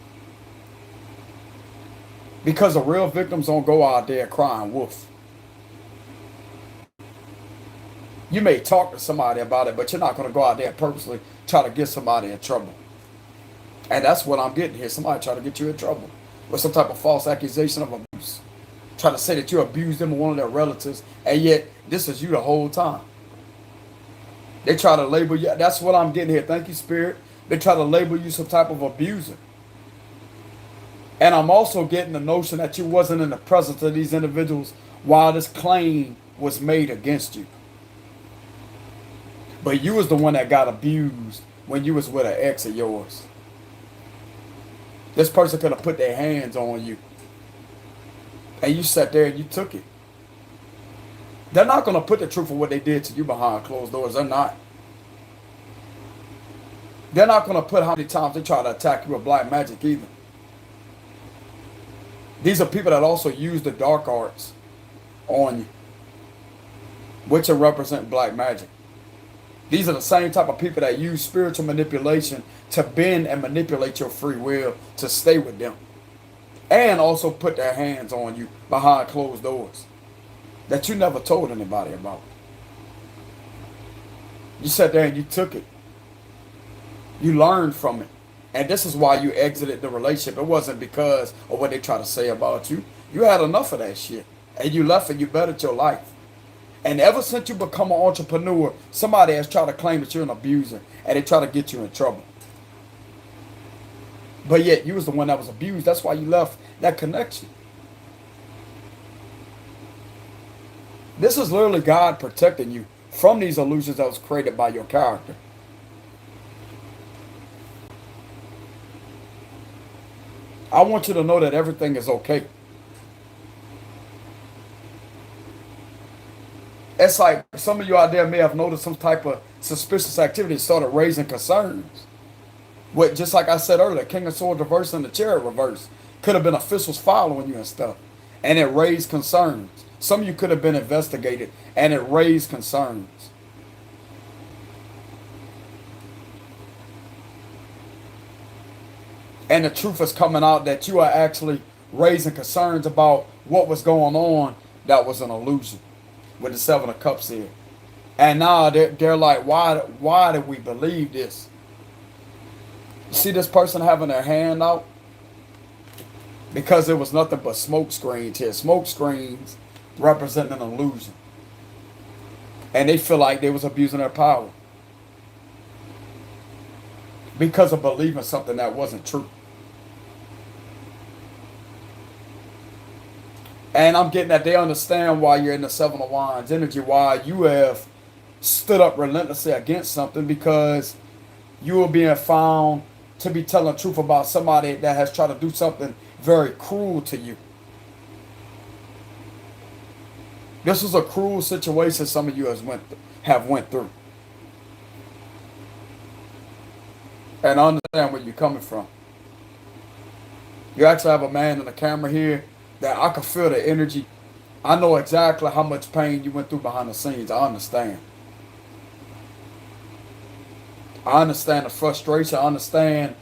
Because the real victims don't go out there crying wolf. You may talk to somebody about it, but you're not going to go out there and purposely try to get somebody in trouble. And that's what I'm getting here. Somebody try to get you in trouble with some type of false accusation of abuse. Try to say that you abused them or one of their relatives, and yet this is you the whole time. They try to label you. That's what I'm getting here. Thank you, Spirit. They try to label you some type of abuser. And I'm also getting the notion that you wasn't in the presence of these individuals while this claim was made against you. But you was the one that got abused when you was with an ex of yours. This person could have put their hands on you. And you sat there and you took it. They're not going to put the truth of what they did to you behind closed doors. They're not. They're not going to put how many times they try to attack you with black magic either. These are people that also use the dark arts on you, which represent black magic. These are the same type of people that use spiritual manipulation to bend and manipulate your free will to stay with them. And also put their hands on you behind closed doors that you never told anybody about. You sat there and you took it. You learned from it. And this is why you exited the relationship. It wasn't because of what they try to say about you. You had enough of that shit. And you left and you bettered your life. And ever since you become an entrepreneur, somebody has tried to claim that you're an abuser. And they try to get you in trouble. But yet you was the one that was abused. That's why you left that connection. This is literally God protecting you from these illusions that was created by your character. I want you to know that everything is okay. It's like some of you out there may have noticed some type of suspicious activity started raising concerns. What, just like I said earlier, King of Swords reverse and the Chariot reverse. Could have been officials following you and stuff. And it raised concerns. Some of you could have been investigated and it raised concerns. And the truth is coming out that you are actually raising concerns about what was going on that was an illusion with the Seven of Cups here. And now they're like, why did we believe this? You see this person having their hand out? Because it was nothing but smoke screens here. Smoke screens represent an illusion. And they feel like they was abusing their power. Because of believing something that wasn't true. And I'm getting that they understand why you're in the Seven of Wands energy, why you have stood up relentlessly against something, because you are being found to be telling the truth about somebody that has tried to do something very cruel to you. This was a cruel situation some of you have went through. And I understand where you're coming from. You actually have a man in the camera here that I can feel the energy. I know exactly how much pain you went through behind the scenes. I understand. I understand the frustration. I understand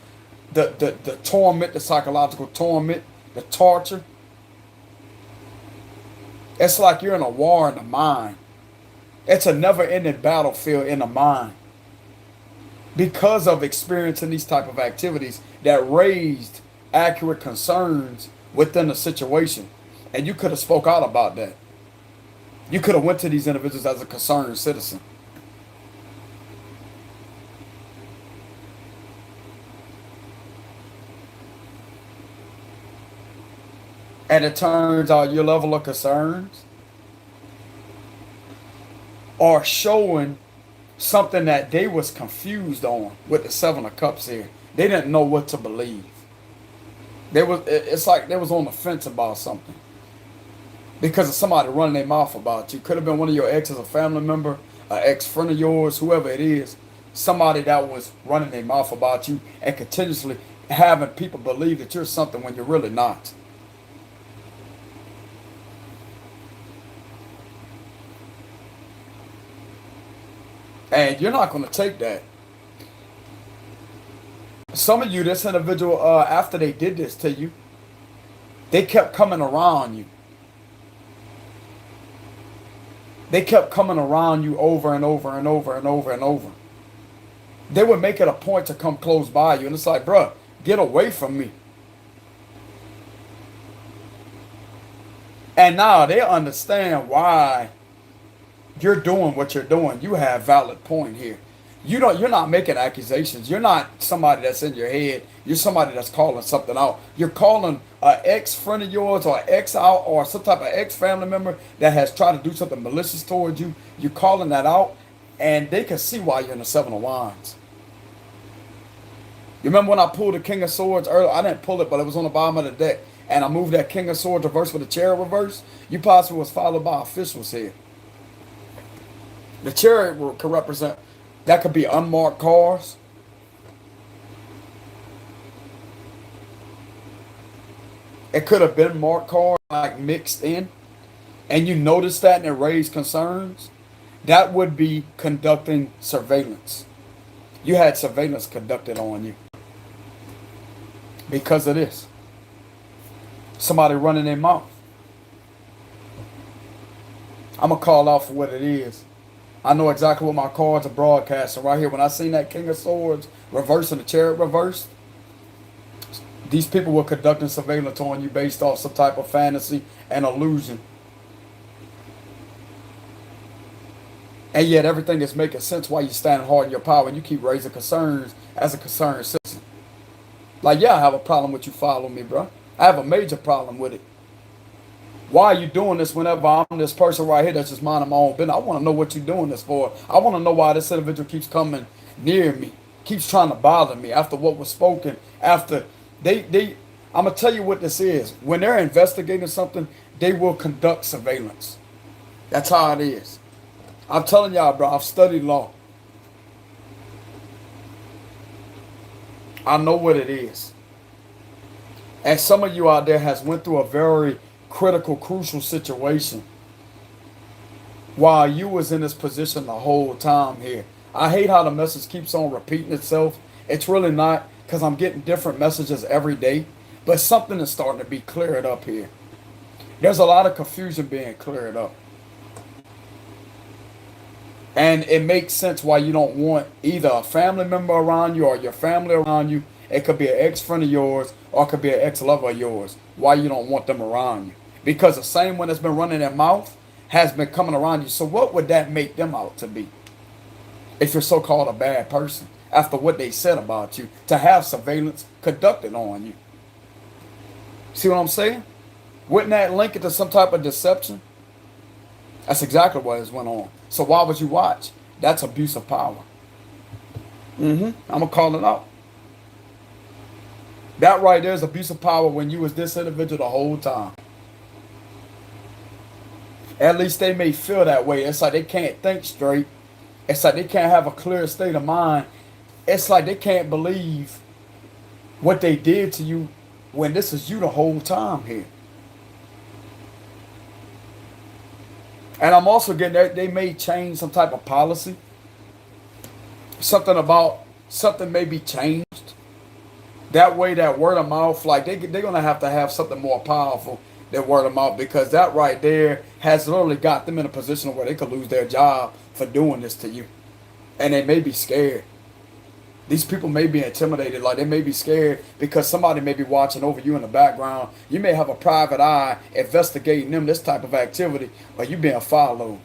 the torment, the psychological torment, the torture. It's like you're in a war in the mind. It's a never-ending battlefield in the mind. Because of experiencing these type of activities that raised accurate concerns within the situation. And you could have spoke out about that. You could have went to these individuals as a concerned citizen. And it turns out your level of concerns are showing something that they was confused on with the Seven of Cups here. They didn't know what to believe. It's like they was on the fence about something. Because of somebody running their mouth about you. Could have been one of your exes, a family member, an ex-friend of yours, whoever it is. Somebody that was running their mouth about you and continuously having people believe that you're something when you're really not. And you're not going to take that. Some of you, this individual, after they did this to you, they kept coming around you. They kept coming around you over and over and over and over and over. They would make it a point to come close by you. And it's like, bruh, get away from me. And now they understand why you're doing what you're doing. You have valid point here. You're not making accusations. You're not somebody that's in your head. You're somebody that's calling something out. You're calling an ex-friend of yours or ex out or some type of ex-family member that has tried to do something malicious towards you. You're calling that out, and they can see why you're in the Seven of Wands. You remember when I pulled the King of Swords earlier? I didn't pull it, but it was on the bottom of the deck. And I moved that King of Swords reverse with the Chariot reverse. You possibly was followed by officials here. The Chariot could represent, that could be unmarked cars. It could have been marked cars like mixed in. And you noticed that and it raised concerns. That would be conducting surveillance. You had surveillance conducted on you. Because of this. Somebody running their mouth. I'm going to call out for what it is. I know exactly what my cards are broadcasting right here. When I seen that King of Swords reverse and the Chariot reversed, these people were conducting surveillance on you based off some type of fantasy and illusion. And yet everything is making sense while you stand hard in your power and you keep raising concerns as a concerned citizen. Like, yeah, I have a problem with you following me, bro. I have a major problem with it. Why are you doing this whenever I'm this person right here that's just minding my own business? I want to know what you're doing this for. I want to know why this individual keeps coming near me, keeps trying to bother me after what was spoken, after I'm going to tell you what this is. When they're investigating something, they will conduct surveillance. That's how it is. I'm telling y'all, bro, I've studied law. I know what it is. And some of you out there has went through a very critical, crucial situation while you was in this position the whole time here. I hate how the message keeps on repeating itself. It's really not, because I'm getting different messages every day. But something is starting to be cleared up here. There's a lot of confusion being cleared up. And it makes sense why you don't want either a family member around you or your family around you. It could be an ex-friend of yours or it could be an ex-lover of yours. Why you don't want them around you. Because the same one that's been running their mouth has been coming around you. So what would that make them out to be? If you're so-called a bad person. After what they said about you. To have surveillance conducted on you. See what I'm saying? Wouldn't that link it to some type of deception? That's exactly what has went on. So why would you watch? That's abuse of power. I'm going to call it out. That right there is abuse of power when you was this individual the whole time. At least they may feel that way. It's like they can't think straight. It's like they can't have a clear state of mind. It's like they can't believe what they did to you when this is you the whole time here. And I'm also getting that they may change some type of policy. Something may be changed. That way, that word of mouth, like they're going to have something more powerful than word of mouth, because that right there has literally got them in a position where they could lose their job for doing this to you. And they may be scared. These people may be intimidated, like they may be scared because somebody may be watching over you in the background. You may have a private eye investigating them, this type of activity, or you being followed.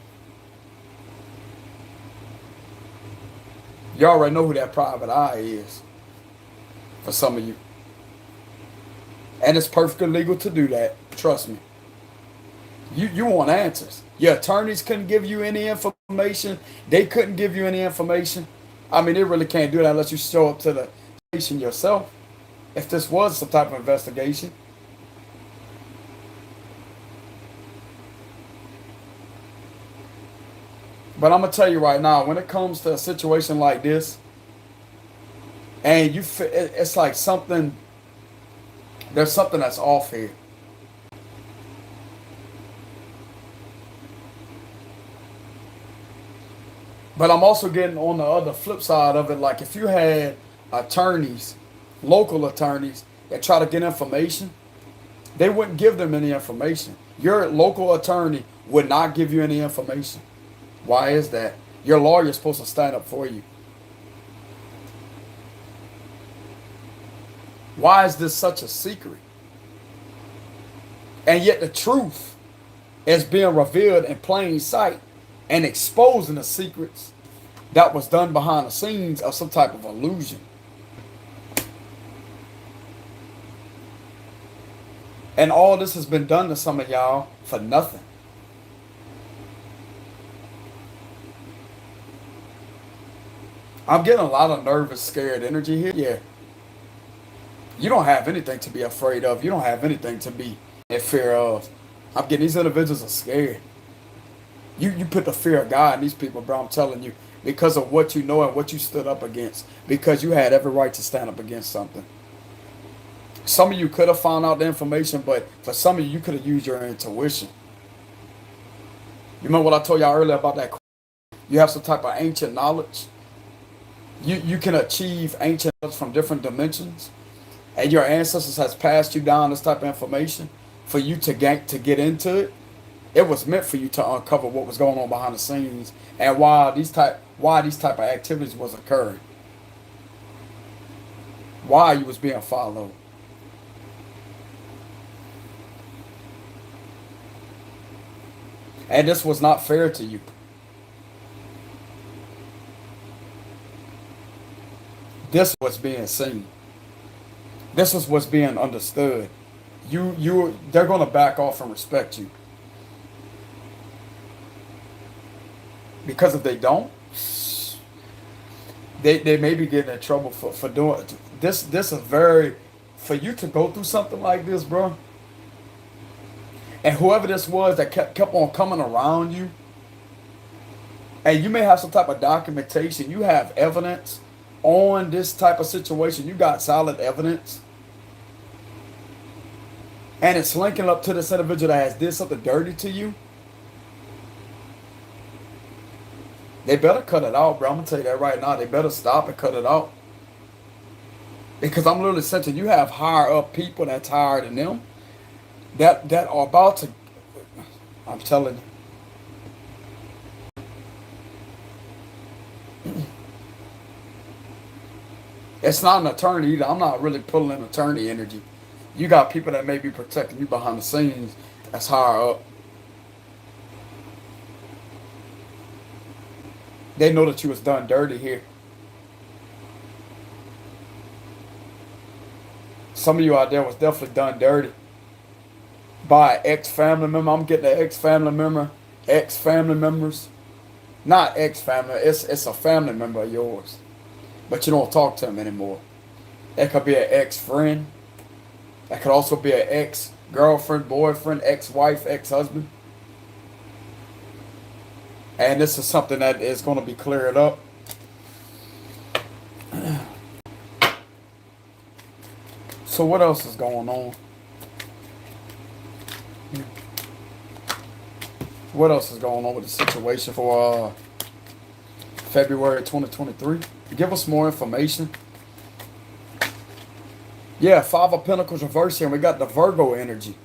You already know who that private eye is for some of you. And it's perfectly legal to do that. Trust me. You want answers. Your attorneys couldn't give you any information. They couldn't give you any information. I mean, they really can't do that unless you show up to the station yourself. If this was some type of investigation. But I'm going to tell you right now, when it comes to a situation like this, and you feel, it's like there's something that's off here. But I'm also getting on the other flip side of it, like if you had attorneys, local attorneys, that try to get information, they wouldn't give them any information. Your local attorney would not give you any information. Why is that? Your lawyer is supposed to stand up for you. Why is this such a secret? And yet the truth is being revealed in plain sight and exposing the secrets that was done behind the scenes of some type of illusion. And all this has been done to some of y'all for nothing. I'm getting a lot of nervous, scared energy here. Yeah. You don't have anything to be afraid of. You don't have anything to be in fear of. I'm getting these individuals are scared. You put the fear of God in these people, bro. I'm telling you. Because of what you know and what you stood up against. Because you had every right to stand up against something. Some of you could have found out the information, but for some of you, you could have used your intuition. You remember what I told y'all earlier about that? You have some type of ancient knowledge. You can achieve ancient knowledge from different dimensions. And your ancestors has passed you down this type of information for you to get into it. It was meant for you to uncover what was going on behind the scenes and why these type of activities was occurring. Why you was being followed. And this was not fair to you. This was being seen. This is what's being understood. They're gonna back off and respect you. Because if they don't, they may be getting in trouble for doing this. This is very, for you to go through something like this, bro. And whoever this was that kept on coming around you, and you may have some type of documentation, you have evidence on this type of situation, you got solid evidence, and it's linking up to this individual that has did something dirty to you, they better cut it out, bro. I'm gonna tell you that right now. They better stop and cut it out. Because I'm literally sensing you have higher up people that's higher than them that are about to, I'm telling you. It's not an attorney either. I'm not really pulling an attorney energy. You got people that may be protecting you behind the scenes that's higher up. They know that you was done dirty here. Some of you out there was definitely done dirty by an ex-family member. I'm getting an ex-family member, ex-family members. Not ex-family, it's a family member of yours. But you don't talk to them anymore. It could be an ex-friend. That could also be an ex-girlfriend, boyfriend, ex-wife, ex-husband. And this is something that is going to be cleared up. So what else is going on? What else is going on with the situation for February 2023? Give us more information. Yeah, Five of Pentacles reverse here, and we got the Virgo energy.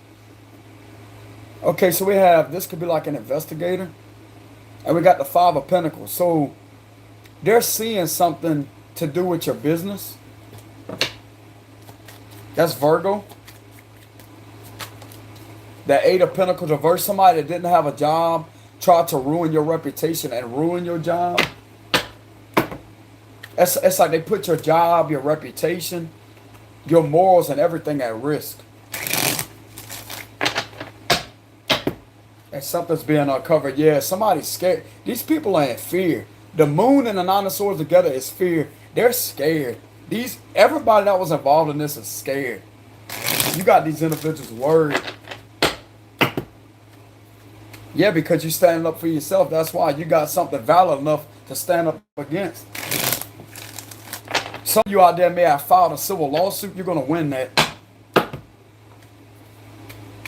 Okay, so we have, this could be like an investigator. And we got the Five of Pentacles. So they're seeing something to do with your business. That's Virgo. The Eight of Pentacles reverse. Somebody that didn't have a job tried to ruin your reputation and ruin your job. It's like they put your job, your reputation, your morals, and everything at risk. And something's being uncovered. Yeah, somebody's scared. These people are in fear. The moon and the Nine of Swords together is fear. They're scared. Everybody that was involved in this is scared. You got these individuals worried. Yeah, because you're standing up for yourself. That's why you got something valid enough to stand up against. Some of you out there may have filed a civil lawsuit. You're going to win that.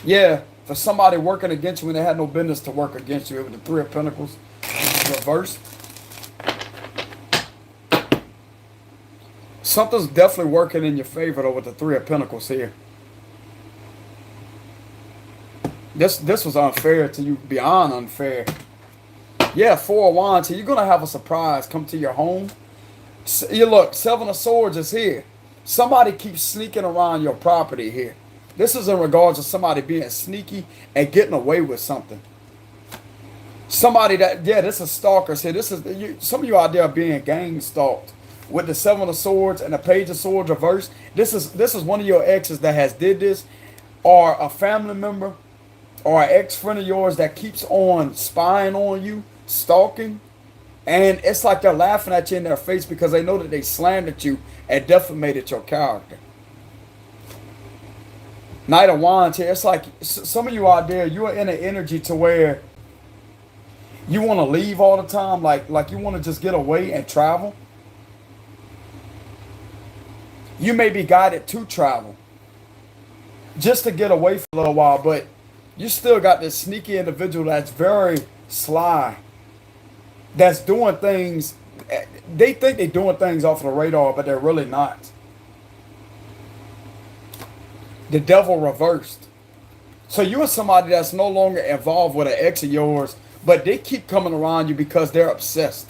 Yeah, for somebody working against you when they had no business to work against you. It was the Three of Pentacles reversed. Something's definitely working in your favor though with the Three of Pentacles here. This was unfair to you, beyond unfair. Yeah, Four of Wands here. You're going to have a surprise come to your home. You look, Seven of Swords is here. Somebody keeps sneaking around your property here. This is in regards to somebody being sneaky and getting away with something. Somebody that, yeah, this is stalkers here. This is some of you out there are being gang stalked with the Seven of Swords and the Page of Swords reversed. This is one of your exes that has did this, or a family member, or an ex friend of yours that keeps on spying on you, stalking, and it's like they're laughing at you in their face because they know that they slandered you and defamated your character. Knight of Wands here. It's like some of you out there, you are in an energy to where you want to leave all the time, like you want to just get away and travel. You may be guided to travel just to get away for a little while, but you still got this sneaky individual that's very sly, that's doing things. They think they're doing things off of the radar, but they're really not. The Devil reversed. So you're somebody that's no longer involved with an ex of yours, but they keep coming around you because they're obsessed.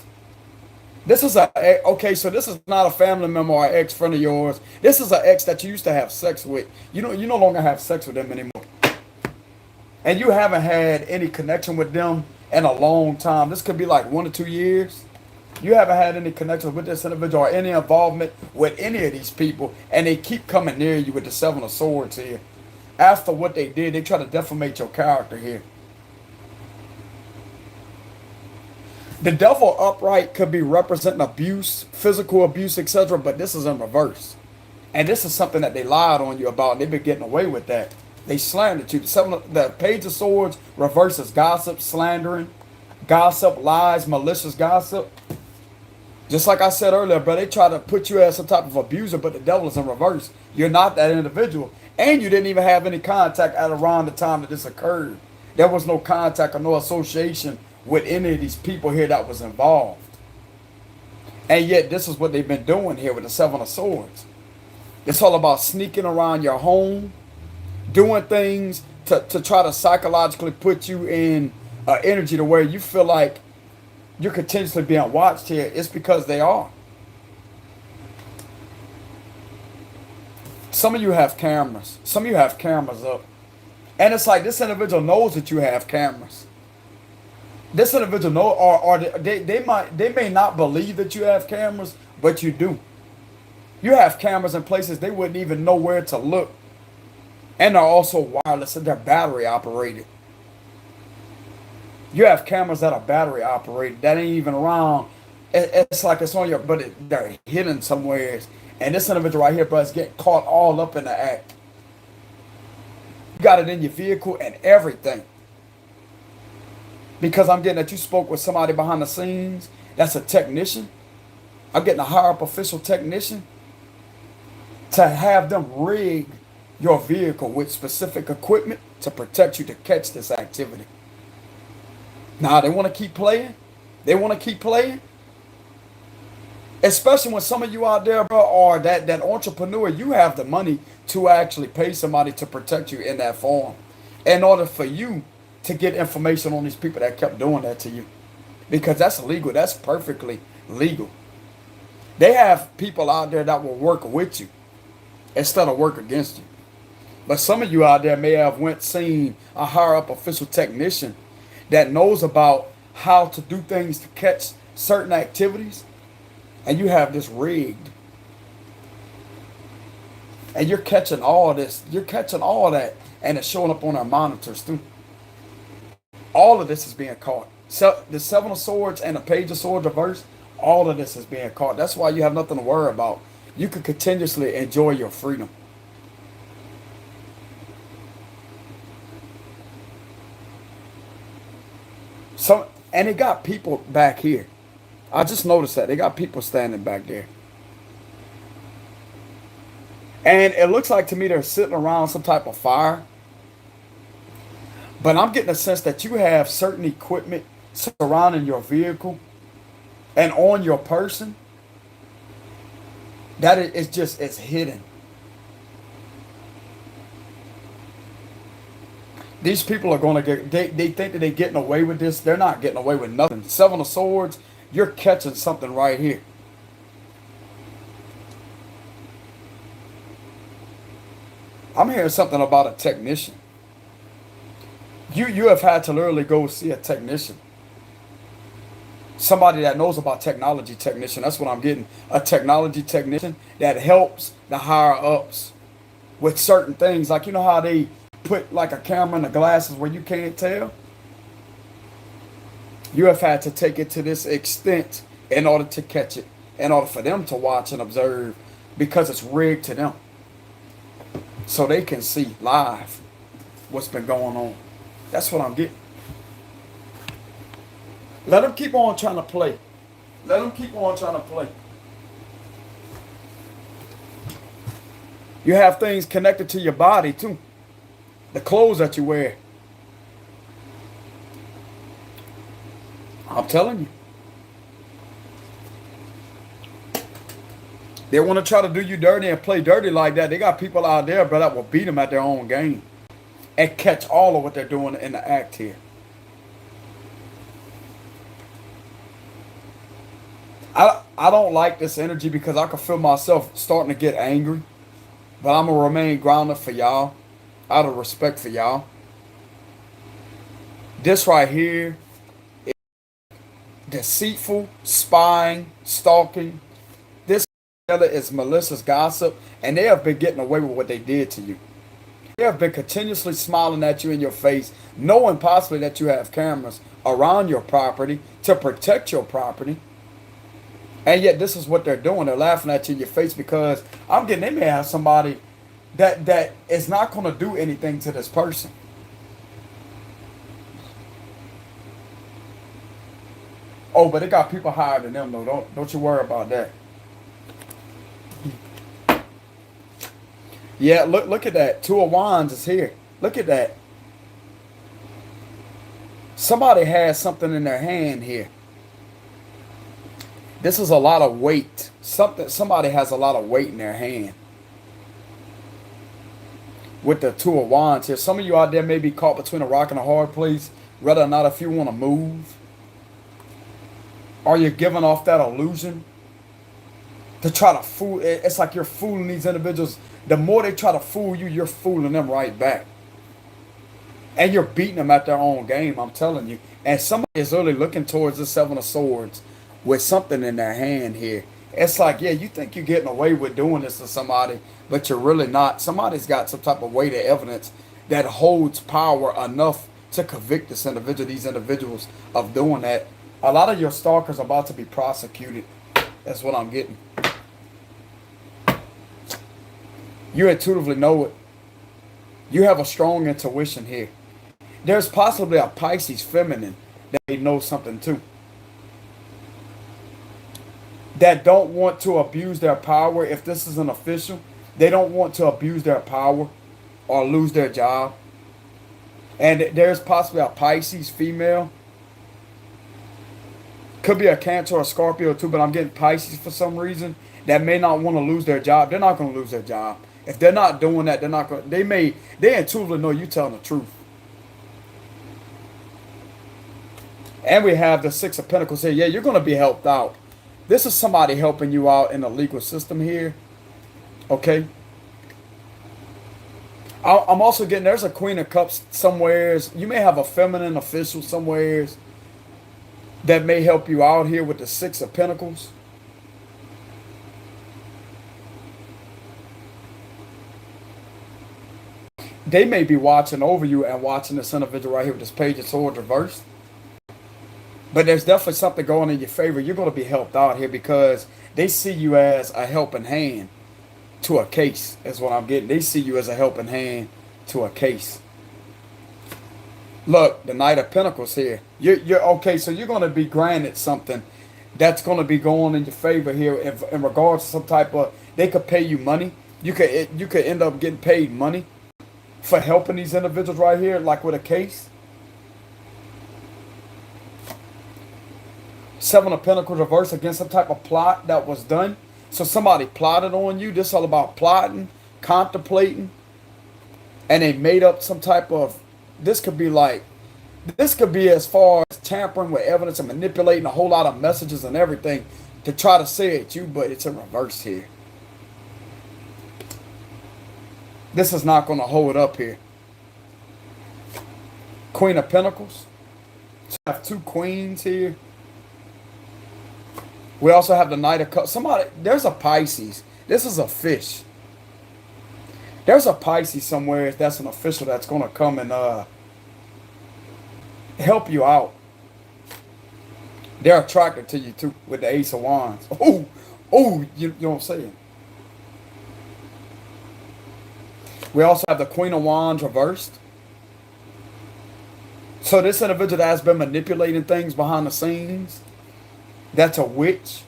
This is okay, so this is not a family member or ex friend of yours. This is an ex that you used to have sex with. You no longer have sex with them anymore. And you haven't had any connection with them in a long time. This could be like 1 or 2 years. You haven't had any connection with this individual or any involvement with any of these people, and they keep coming near you with the Seven of Swords here. After what they did, they try to defamate your character here. The Devil upright could be representing abuse, physical abuse, etc., but this is in reverse. And this is something that they lied on you about, and they've been getting away with that. They slandered you. The Page of Swords reverses gossip, slandering, gossip, lies, malicious gossip. Just like I said earlier, bro, they try to put you as some type of abuser, but the devil is in reverse. You're not that individual. And you didn't even have any contact at around the time that this occurred. There was no contact or no association with any of these people here that was involved. And yet this is what they've been doing here with the Seven of Swords. It's all about sneaking around your home, doing things to try to psychologically put you in energy to where you feel like you're continuously being watched here. It's because they are. Some of you have cameras. Some of you have cameras up. And it's like this individual knows that you have cameras. This individual know, or they may not believe that you have cameras, but you do. You have cameras in places they wouldn't even know where to look. And they're also wireless and they're battery operated. You have cameras that are battery operated that ain't even around. It's like it's on your, but they're hidden somewhere. And this individual right here, bro, is getting caught all up in the act. You got it in your vehicle and everything. Because I'm getting that you spoke with somebody behind the scenes. That's a technician. I'm getting a higher up official technician to have them rig your vehicle with specific equipment to protect you to catch this activity. Now, they want to keep playing. They want to keep playing. Especially when some of you out there, bro, are that entrepreneur, you have the money to actually pay somebody to protect you in that form. In order for you to get information on these people that kept doing that to you. Because that's legal. That's perfectly legal. They have people out there that will work with you instead of work against you. But some of you out there may have seen a higher up official technician that knows about how to do things to catch certain activities. And you have this rigged. And you're catching all this. You're catching all that. And it's showing up on our monitors too. All of this is being caught. So the Seven of Swords and the Page of Swords reversed, all of this is being caught. That's why you have nothing to worry about. You can continuously enjoy your freedom. And they got people back here. I just noticed that. They got people standing back there. And it looks like to me they're sitting around some type of fire. But I'm getting a sense that you have certain equipment surrounding your vehicle and on your person that it's hidden. These people are going to get, they think that they're getting away with this. They're not getting away with nothing. Seven of Swords, you're catching something right here. I'm hearing something about a technician. You have had to literally go see a technician Somebody that knows about technology technician. That's what I'm getting. A technology technician that helps the higher ups with certain things. Like, you know how they put like a camera in the glasses where you can't tell? You have had to take it to this extent in order to catch it, in order for them to watch and observe, because it's rigged to them. So they can see live what's been going on. That's what I'm getting. Let them keep on trying to play. Let them keep on trying to play. You have things connected to your body too. The clothes that you wear. I'm telling you. They want to try to do you dirty and play dirty like that. They got people out there, bro, that will beat them at their own game and catch all of what they're doing in the act here. I don't like this energy because I can feel myself starting to get angry. But I'm going to remain grounded for y'all, out of respect for y'all. This right here is deceitful, spying, stalking. This is malicious gossip, and they have been getting away with what they did to you. They have been continuously smiling at you in your face, knowing possibly that you have cameras around your property to protect your property. And yet this is what they're doing. They're laughing at you in your face because I'm getting, they may have somebody that is not going to do anything to this person. Oh, but they got people higher than them though. Don't you worry about that. Yeah, look at that. Two of Wands is here. Look at that. Somebody has something in their hand here. This is a lot of weight. Somebody has a lot of weight in their hand. With the Two of Wands here. Some of you out there may be caught between a rock and a hard place. Whether or not if you want to move. Or you're giving off that illusion. To try to fool. It's like you're fooling these individuals. The more they try to fool you, you're fooling them right back. And you're beating them at their own game, I'm telling you. And somebody is really looking towards the Seven of Swords with something in their hand here. It's like, yeah, you think you're getting away with doing this to somebody, but you're really not. Somebody's got some type of weight of evidence that holds power enough to convict this individual, these individuals, of doing that. A lot of your stalkers are about to be prosecuted. That's what I'm getting. You intuitively know it. You have a strong intuition here. There's possibly a Pisces feminine that may know something too. That don't want to abuse their power. If this is an official, they don't want to abuse their power or lose their job. And there's possibly a Pisces female. Could be a Cancer or a Scorpio too, but I'm getting Pisces for some reason that may not want to lose their job. They're not going to lose their job. If they're not doing that, they're not going. They intuitively know you telling the truth. And we have the Six of Pentacles here. Yeah, you're going to be helped out. This is somebody helping you out in the legal system here. Okay. I'm also getting, there's a Queen of Cups somewheres. You may have a feminine official somewheres that may help you out here with the Six of Pentacles. They may be watching over you and watching this individual right here with this Page of Swords reversed. But there's definitely something going in your favor. You're going to be helped out here because they see you as a helping hand to a case. That's what I'm getting. They see you as a helping hand to a case. Look, the Knight of Pentacles here. You're okay, so you're going to be granted something that's going to be going in your favor here in regards to some type of, they could pay you money. You could end up getting paid money for helping these individuals right here, like with a case. Seven of Pentacles reversed against some type of plot that was done. So somebody plotted on you. This is all about plotting, contemplating. And they made up some type of, this could be as far as tampering with evidence and manipulating a whole lot of messages and everything to try to say it's you, but it's in reverse here. This is not going to hold up here. Queen of Pentacles. So I have two queens here. We also have the Knight of Cups. There's a Pisces. This is a fish. There's a Pisces somewhere that's an official that's going to come and help you out. They're attracted to you too with the Ace of Wands. You know what I'm saying? We also have the Queen of Wands reversed. So this individual that has been manipulating things behind the scenes, that's a witch.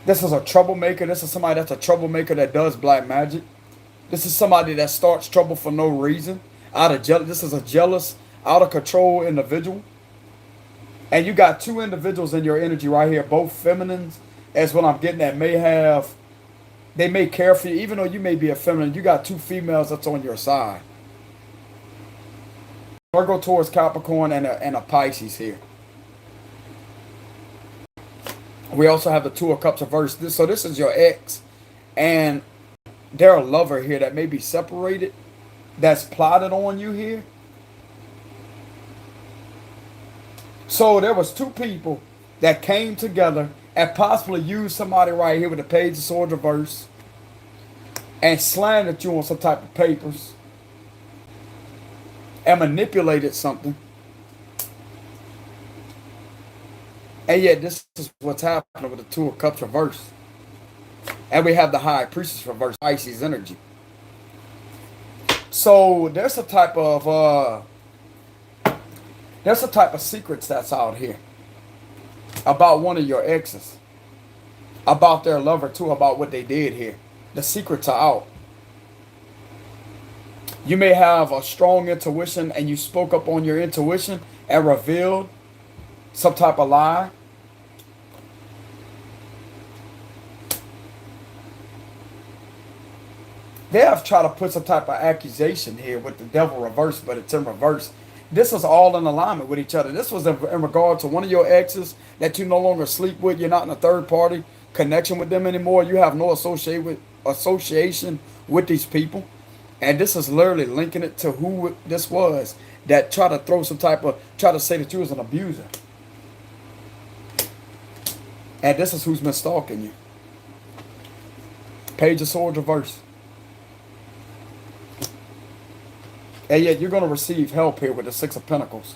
This is a troublemaker. This is somebody that's a troublemaker that does black magic. This is somebody that starts trouble for no reason. This is a jealous, out of control individual. And you got two individuals in your energy right here, both feminines, as what I'm getting at, they may care for you, even though you may be a feminine. You got two females that's on your side. Virgo, Taurus, Capricorn, and a Pisces here. We also have the Two of Cups reversed. So this is your ex, and they're a lover here that may be separated, that's plotted on you here. So there was two people that came together and possibly used somebody right here with the Page of Swords reverse and slandered you on some type of papers and manipulated something. And yet this is what's happening with the Two of Cups reversed. And we have the High Priestess reversed, Pisces energy. So there's a type of secrets that's out here about one of your exes, about their lover too, about what they did here. The secrets are out. You may have a strong intuition and you spoke up on your intuition and revealed some type of lie. They have tried to put some type of accusation here with the devil reversed, but it's in reverse. This is all in alignment with each other. This was in regard to one of your exes that you no longer sleep with. You're not in a third party connection with them anymore. You have no association with these people. And this is literally linking it to who this was that tried to try to say that you was an abuser. And this is who's been stalking you. Page of Swords reverse. And yet you're going to receive help here with the Six of Pentacles.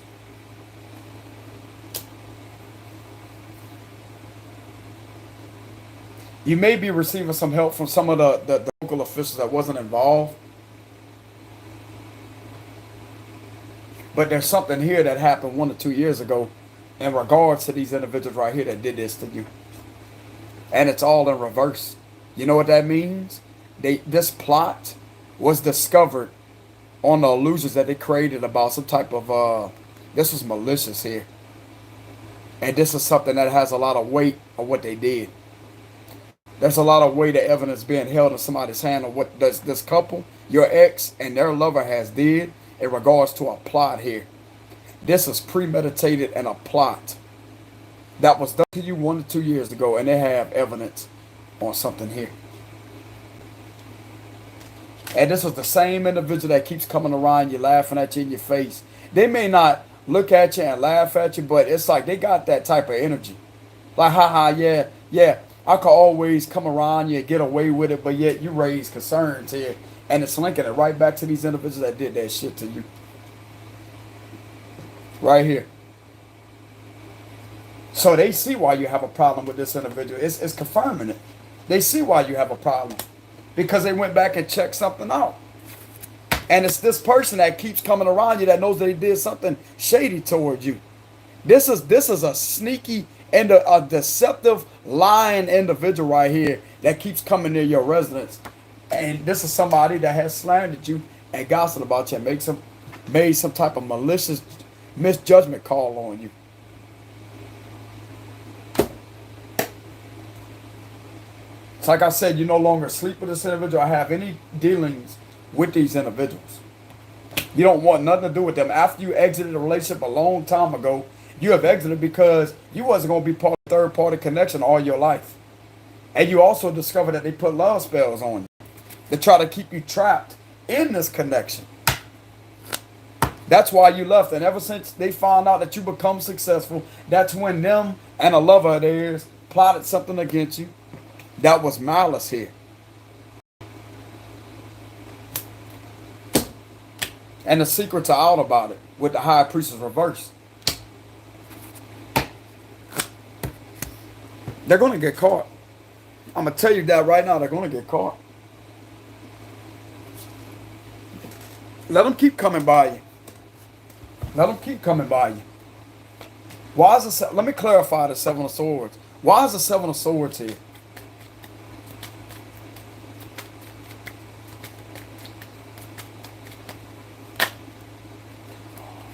You may be receiving some help from some of the local officials that wasn't involved. But there's something here that happened 1 or 2 years ago in regards to these individuals right here that did this to you. And it's all in reverse. You know what that means? This plot was discovered on the illusions that they created about some type of, this was malicious here. And this is something that has a lot of weight of what they did. There's a lot of weight of evidence being held in somebody's hand of what this couple, your ex and their lover has did in regards to a plot here. This is premeditated and a plot that was done to you 1 to 2 years ago, and they have evidence on something here. And this was the same individual that keeps coming around you, laughing at you in your face. They may not look at you and laugh at you, but it's like they got that type of energy. Like, haha, yeah, I could always come around you and get away with it, but yet you raise concerns here. And it's linking it right back to these individuals that did that shit to you. Right here. So they see why you have a problem with this individual. It's confirming it. They see why you have a problem. Because they went back and checked something out. And it's this person that keeps coming around you that knows they did something shady towards you. This is a sneaky and a deceptive, lying individual right here that keeps coming near your residence. And this is somebody that has slandered you and gossiped about you and made some type of malicious misjudgment call on you. It's like I said, you no longer sleep with this individual or have any dealings with these individuals. You don't want nothing to do with them. After you exited the relationship a long time ago, you have exited because you wasn't going to be part of third-party connection all your life. And you also discovered that they put love spells on you. They try to keep you trapped in this connection. That's why you left. And ever since they found out that you become successful, that's when them and a lover of theirs plotted something against you. That was malice here. And the secrets are out about it with the high priestess reversed. They're going to get caught. I'm going to tell you that right now. They're going to get caught. Let them keep coming by you. Let them keep coming by you. Why is the, let me clarify the Seven of Swords. Why is the Seven of Swords here?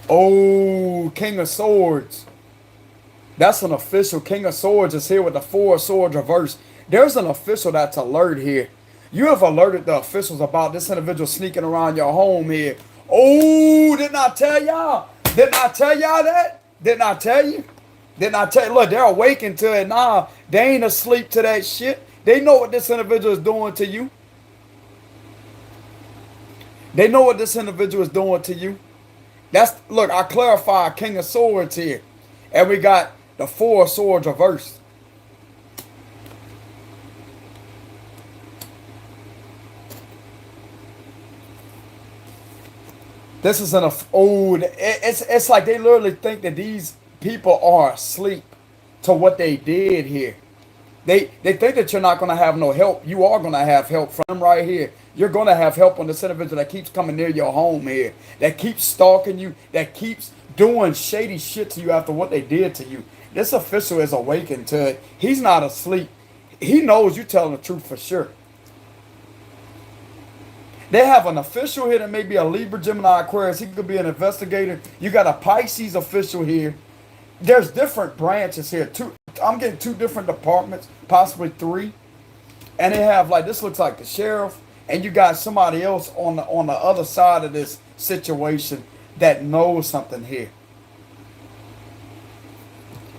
Oh, King of Swords. That's an official. King of Swords is here with the Four of Swords reversed. There's an official that's alert here. You have alerted the officials about this individual sneaking around your home here. Oh, didn't I tell y'all? Didn't I tell y'all that? Didn't I tell you? Didn't I tell you? Look, they're awakened to it now. They ain't asleep to that shit. They know what this individual is doing to you. They know what this individual is doing to you. That's, look, I clarify King of Swords here. And we got the Four of Swords reversed. This is an old, it's like they literally think that these people are asleep to what they did here. They think that you're not going to have no help. You are going to have help from them right here. You're going to have help on this individual that keeps coming near your home here. That keeps stalking you. That keeps doing shady shit to you after what they did to you. This official is awakened to it. He's not asleep. He knows you're telling the truth for sure. They have an official here that may be a Libra, Gemini, Aquarius. He could be an investigator. You got a Pisces official here. There's different branches here. I'm getting two different departments, possibly three. And they have, like, this looks like the sheriff. And you got somebody else on the other side of this situation that knows something here.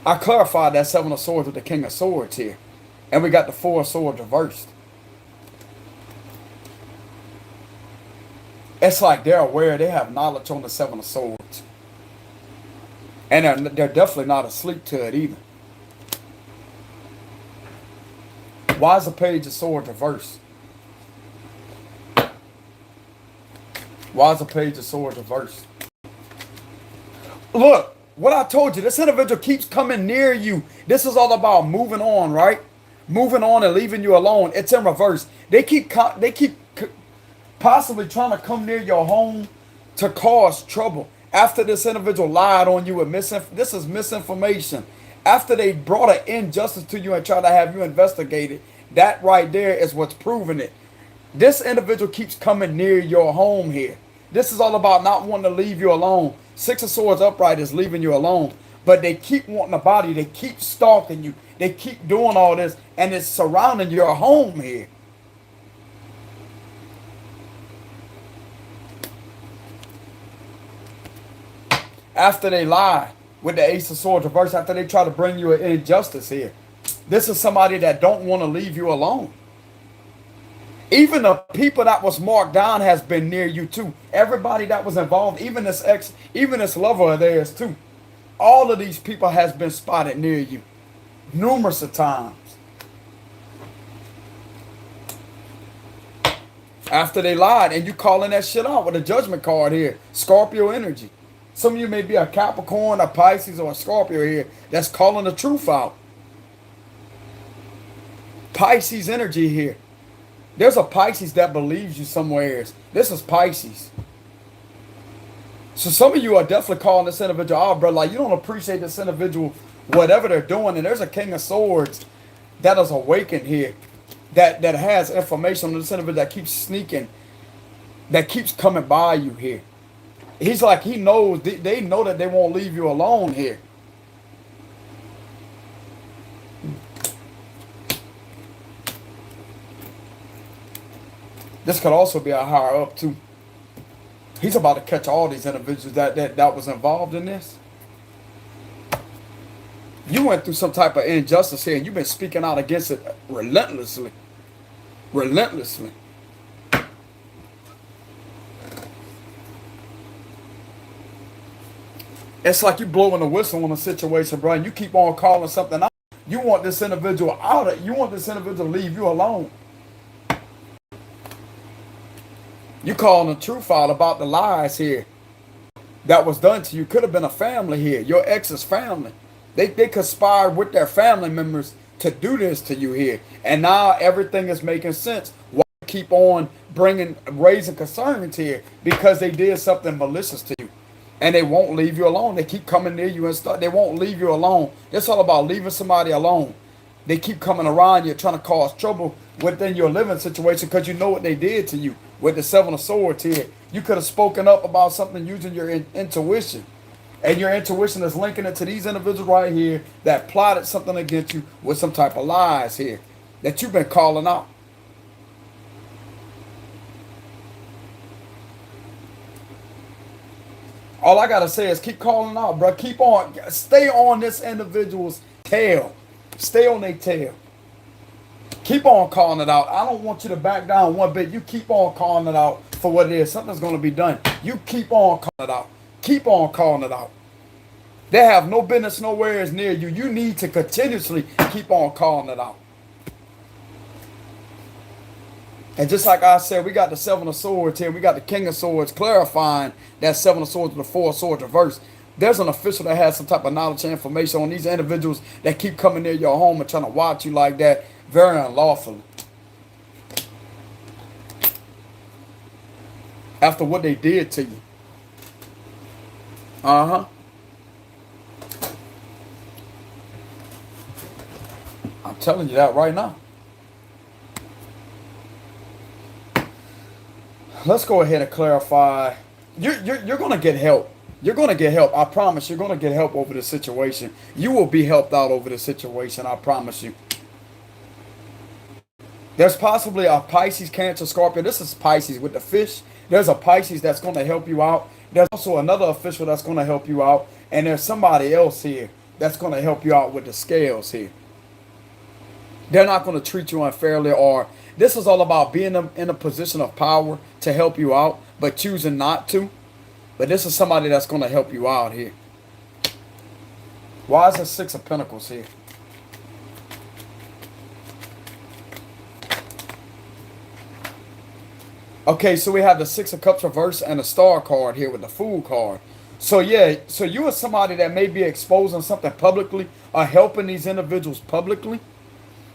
I clarified that Seven of Swords with the King of Swords here. And we got the Four of Swords reversed. It's like they're aware, they have knowledge on the Seven of Swords. And they're definitely not asleep to it either. Why is the Page of Swords reversed? Why is the Page of Swords reversed? Look, what I told you, this individual keeps coming near you. This is all about moving on, right? Moving on and leaving you alone. It's in reverse. They keep possibly trying to come near your home to cause trouble. After this individual lied on you with this is misinformation. After they brought an injustice to you and tried to have you investigated, that right there is what's proving it. This individual keeps coming near your home here. This is all about not wanting to leave you alone. Six of Swords upright is leaving you alone. But they keep wanting a body. They keep stalking you. They keep doing all this. And it's surrounding your home here. After they lie with the Ace of Swords reversed, after they try to bring you an injustice here. This is somebody that don't want to leave you alone. Even the people that was marked down has been near you too. Everybody that was involved, even this lover of theirs too. All of these people has been spotted near you. Numerous of times. After they lied and you calling that shit out with a judgment card here. Scorpio energy. Some of you may be a Capricorn, a Pisces, or a Scorpio here that's calling the truth out. Pisces energy here. There's a Pisces that believes you somewhere. This is Pisces. So some of you are definitely calling this individual out, bro. Like, you don't appreciate this individual, whatever they're doing. And there's a King of Swords that is awakened here. That has information on this individual that keeps sneaking. That keeps coming by you here. He's like, he knows, they know that they won't leave you alone here. This could also be a higher up too. He's about to catch all these individuals that was involved in this. You went through some type of injustice here and you've been speaking out against it relentlessly. Relentlessly. It's like you blowing a whistle on a situation, bro, and you keep on calling something out. You want this individual out of, you want this individual to leave you alone. You calling the truth out about the lies here that was done to you. Could have been a family here, your ex's family. They conspired with their family members to do this to you here. And now everything is making sense. Why keep on raising concerns here? Because they did something malicious to you. And they won't leave you alone. They keep coming near you and stuff. They won't leave you alone. It's all about leaving somebody alone. They keep coming around you, trying to cause trouble within your living situation because you know what they did to you. With the Seven of Swords here, you could have spoken up about something using your intuition. And your intuition is linking it to these individuals right here that plotted something against you with some type of lies here that you've been calling out. All I gotta say is keep calling out, bro. Keep on. Stay on this individual's tail. Stay on their tail. Keep on calling it out. I don't want you to back down one bit. You keep on calling it out for what it is. Something's going to be done. You keep on calling it out. Keep on calling it out. They have no business nowhere near you. You need to continuously keep on calling it out. And just like I said, we got the Seven of Swords here. We got the King of Swords clarifying that Seven of Swords with the Four of Swords reverse. There's an official that has some type of knowledge and information on these individuals that keep coming near your home and trying to watch you like that very unlawfully. After what they did to you. I'm telling you that right now. Let's go ahead and clarify. You're going to get help. You're going to get help. I promise you're going to get help over this situation. You will be helped out over this situation. I promise you. There's possibly a Pisces, Cancer, Scorpio. This is Pisces with the fish. There's a Pisces that's going to help you out. There's also another official that's going to help you out. And there's somebody else here that's going to help you out with the scales here. They're not going to treat you unfairly, or this is all about being in a position of power to help you out, but choosing not to. But this is somebody that's going to help you out here. Why is the Six of Pentacles here? Okay, so we have the Six of Cups reverse and the Star card here with the Fool card. So yeah, so you are somebody that may be exposing something publicly or helping these individuals publicly.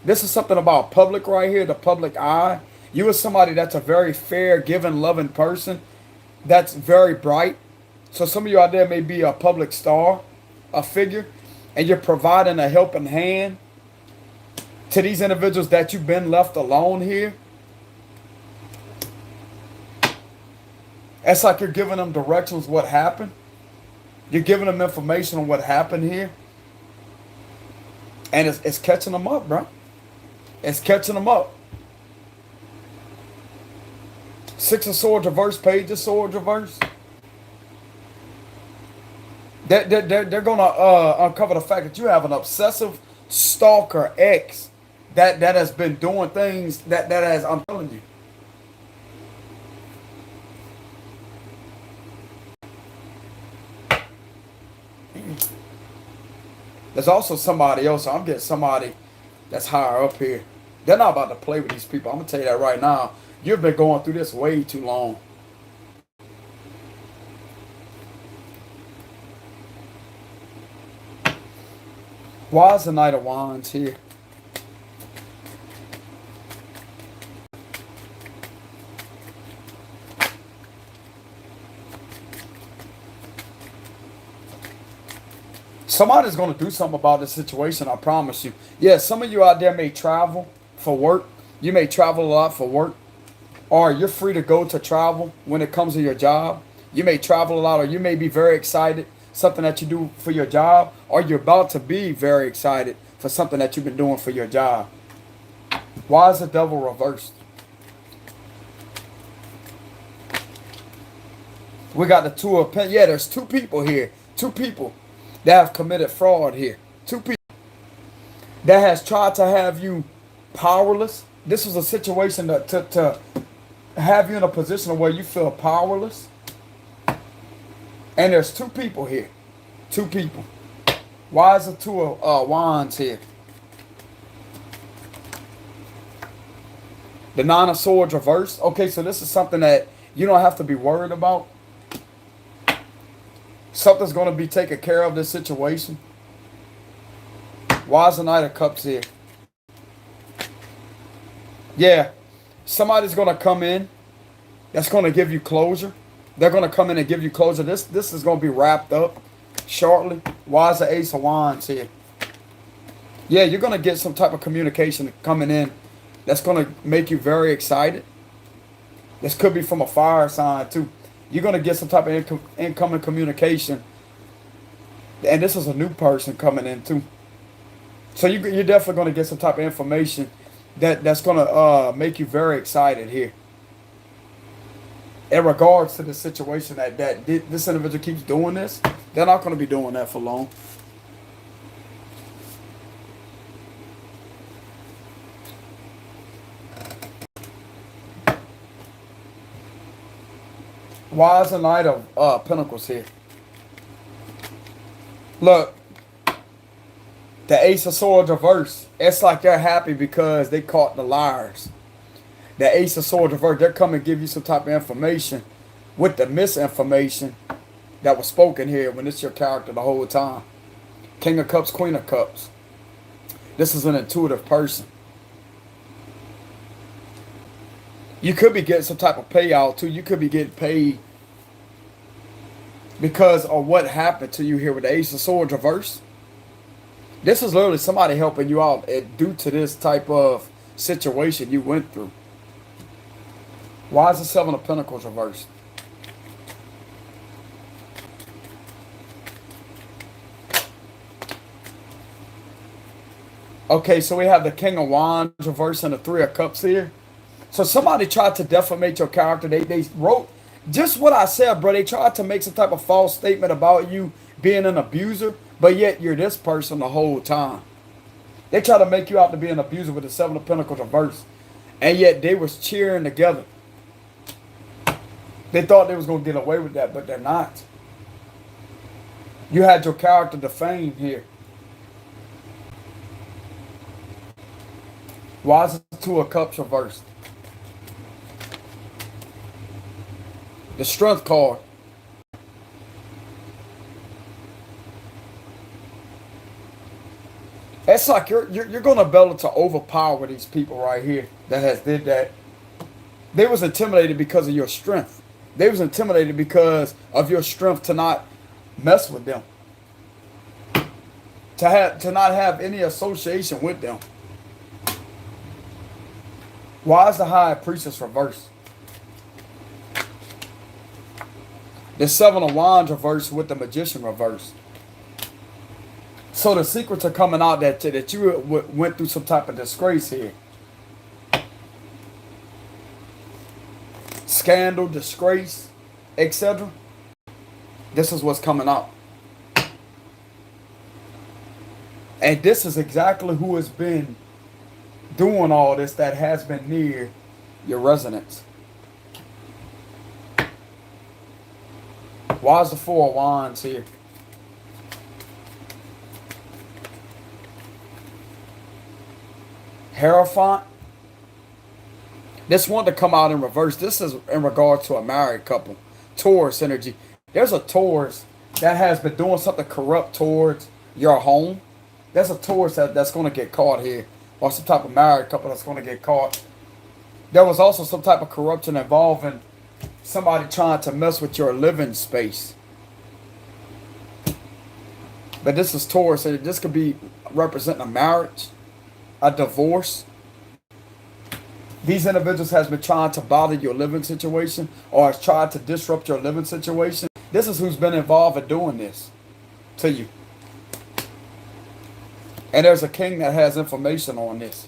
This is something about public right here, the public eye. You are somebody that's a very fair, giving, loving person. That's very bright. So some of you out there may be a public star, a figure, and you're providing a helping hand to these individuals that you've been left alone here. It's like you're giving them directions what happened. You're giving them information on what happened here. And it's catching them up, bro. It's catching them up. Six of Swords reverse, Page of Swords reverse. They're going to uncover the fact that you have an obsessive stalker ex that has been doing things that has, I'm telling you. There's also somebody else. I'm getting somebody that's higher up here. They're not about to play with these people. I'm going to tell you that right now. You've been going through this way too long. Why is the Knight of Wands here? Somebody's going to do something about this situation, I promise you. Yeah, some of you out there may travel for work. You may travel a lot for work. Or you're free to go to travel when it comes to your job. You may travel a lot, or you may be very excited, something that you do for your job. Or you're about to be very excited for something that you've been doing for your job. Why is the Devil reversed? We got the Two of Pentacles. Yeah, there's two people here. Two people that have committed fraud here. Two people that has tried to have you powerless. This was a situation to have you in a position where you feel powerless. And there's two people here. Two people. Why is the two of wands here? The nine of swords reversed. Okay, so this is something that you don't have to be worried about. Something's going to be taken care of this situation. Why is the knight of cups here? Yeah, somebody's going to come in that's going to give you closure. They're going to come in and give you closure. This is going to be wrapped up shortly. Why is the ace of wands here? Yeah, you're going to get some type of communication coming in that's going to make you very excited. This could be from a fire sign too. You're going to get some type of incoming communication. And this is a new person coming in too. So you're definitely going to get some type of information that's going to make you very excited here. In regards to the situation that this individual keeps doing this, they're not going to be doing that for long. Why is the knight of pentacles here? Look, the ace of swords reversed. It's like they're happy because they caught the liars. The ace of swords reversed. They're coming to give you some type of information with the misinformation that was spoken here when it's your character the whole time. King of cups, queen of cups. This is an intuitive person. You could be getting some type of payout too. You could be getting paid because of what happened to you here with the ace of swords reversed. This is literally somebody helping you out due to this type of situation you went through. Why is the seven of pentacles reversed? Okay, so we have the king of wands reversed and the three of cups here. So somebody tried to defamate your character. They wrote just what I said, bro. They tried to make some type of false statement about you being an abuser, but yet you're this person the whole time. They try to make you out to be an abuser with the seven of pentacles reversed, and yet they was cheering together. They thought they was going to get away with that, but they're not. You had your character defamed here. Why is the two of cups reversed? The strength card. It's like you're going to be able to overpower these people right here that has did that. They was intimidated because of your strength. They was intimidated because of your strength to not mess with them. To not have any association with them. Why is the high priestess reversed? The seven of wands reversed with the magician reversed. So the secrets are coming out that you went through some type of disgrace here. Scandal, disgrace, etc. This is what's coming out. And this is exactly who has been doing all this that has been near your residence. Why is the four of wands here? Hierophant. This one to come out in reverse. This is in regard to a married couple. Taurus energy. There's a Taurus that has been doing something corrupt towards your home. There's a Taurus that's going to get caught here. Or some type of married couple that's going to get caught. There was also some type of corruption involving somebody trying to mess with your living space. But this is Taurus. And this could be representing a marriage, a divorce. These individuals has been trying to bother your living situation or has tried to disrupt your living situation. This is who's been involved in doing this to you. And there's a king that has information on this.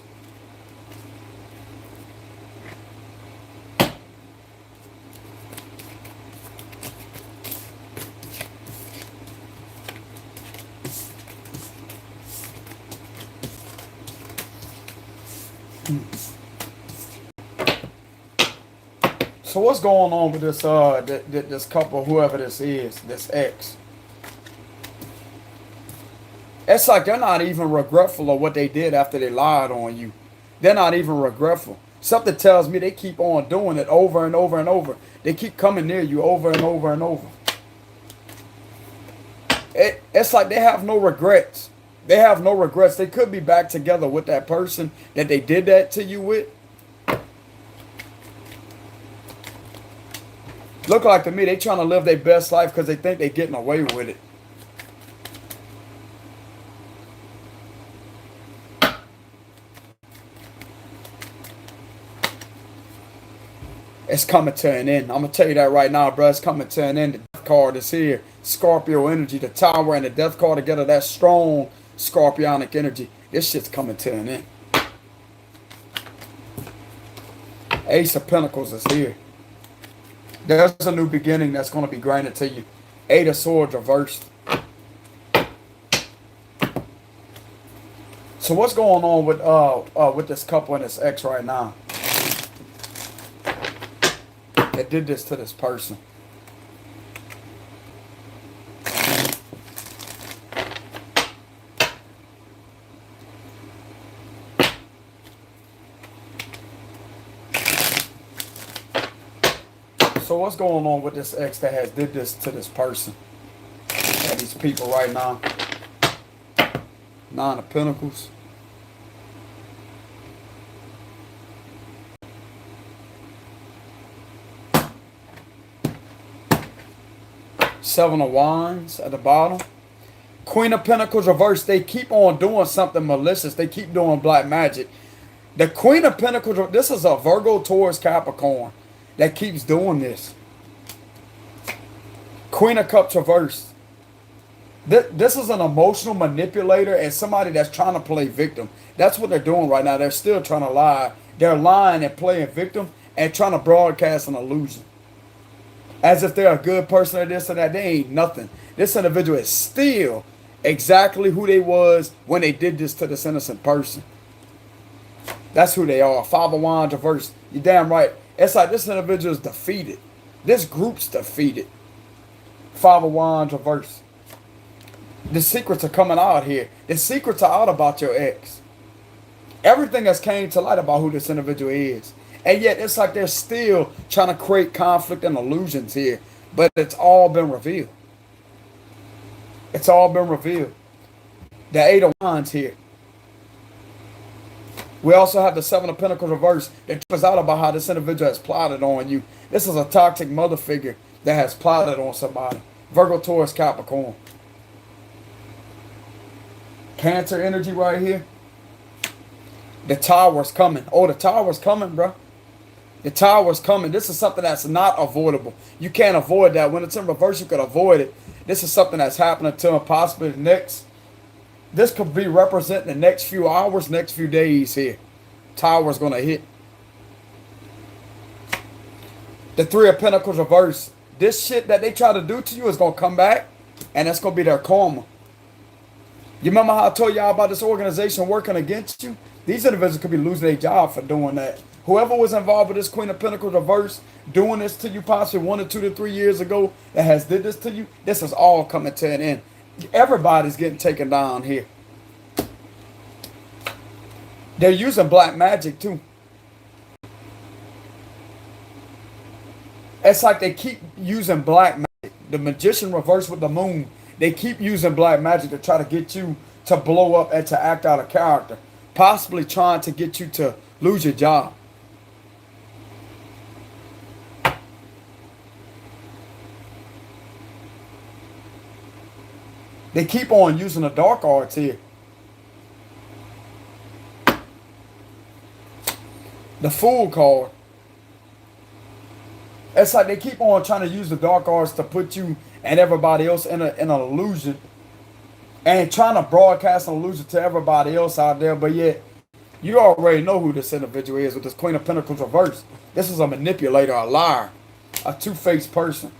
So what's going on with this this couple, whoever this is, this ex? It's like they're not even regretful of what they did after they lied on you. They're not even regretful. Something tells me they keep on doing it over and over and over. They keep coming near you over and over and over. It's like they have no regrets. They have no regrets. They could be back together with that person that they did that to you with. Look like to me they trying to live their best life because they think they're getting away with it. It's coming to an end. I'm going to tell you that right now, bro. It's coming to an end. The death card is here. Scorpio energy, the tower and the death card together, that strong scorpionic energy. This shit's coming to an end. Ace of Pentacles is here. There's a new beginning that's going to be granted to you. Eight of Swords reversed. So what's going on with this couple and this ex right now? That did this to this person. So what's going on with this ex that has did this to this person? And these people right now. Nine of Pentacles. Seven of Wands at the bottom. Queen of Pentacles reversed. They keep on doing something malicious. They keep doing black magic. The Queen of Pentacles, this is a Virgo, Taurus, Capricorn that keeps doing this. Queen of Cups reversed. This is an emotional manipulator and somebody that's trying to play victim. That's what they're doing right now. They're still trying to lie. They're lying and playing victim and trying to broadcast an illusion. As if they're a good person or this or that. They ain't nothing. This individual is still exactly who they was when they did this to this innocent person. That's who they are. Five of Wands reversed. You're damn right. It's like this individual is defeated. This group's defeated. Five of Wands reversed. The secrets are coming out here. The secrets are out about your ex. Everything has came to light about who this individual is. And yet it's like they're still trying to create conflict and illusions here. But it's all been revealed. It's all been revealed. The Eight of Wands here. We also have the Seven of Pentacles reversed. That was out about how this individual has plotted on you. This is a toxic mother figure that has plotted on somebody. Virgo, Taurus, Capricorn. Cancer energy right here. The tower's coming. Oh, the tower's coming, bro. The tower's coming. This is something that's not avoidable. You can't avoid that. When it's in reverse, you could avoid it. This is something that's happening to him possibly the next. This could be representing the next few hours, next few days here. Tower's going to hit. The Three of Pentacles reverse. This shit that they try to do to you is going to come back. And that's going to be their karma. You remember how I told y'all about this organization working against you? These individuals could be losing their job for doing that. Whoever was involved with this Queen of Pentacles reverse, doing this to you possibly 1 to 2 to 3 years ago, that has did this to you, this is all coming to an end. Everybody's getting taken down here. They're using black magic too. It's like they keep using black magic. The magician reversed with the moon. They keep using black magic to try to get you to blow up and to act out of character. Possibly trying to get you to lose your job. They keep on using the dark arts here. The Fool card. It's like they keep on trying to use the dark arts to put you and everybody else in an illusion. And trying to broadcast an illusion to everybody else out there. But yet, you already know who this individual is with this Queen of Pentacles reversed. This is a manipulator, a liar, a two-faced person.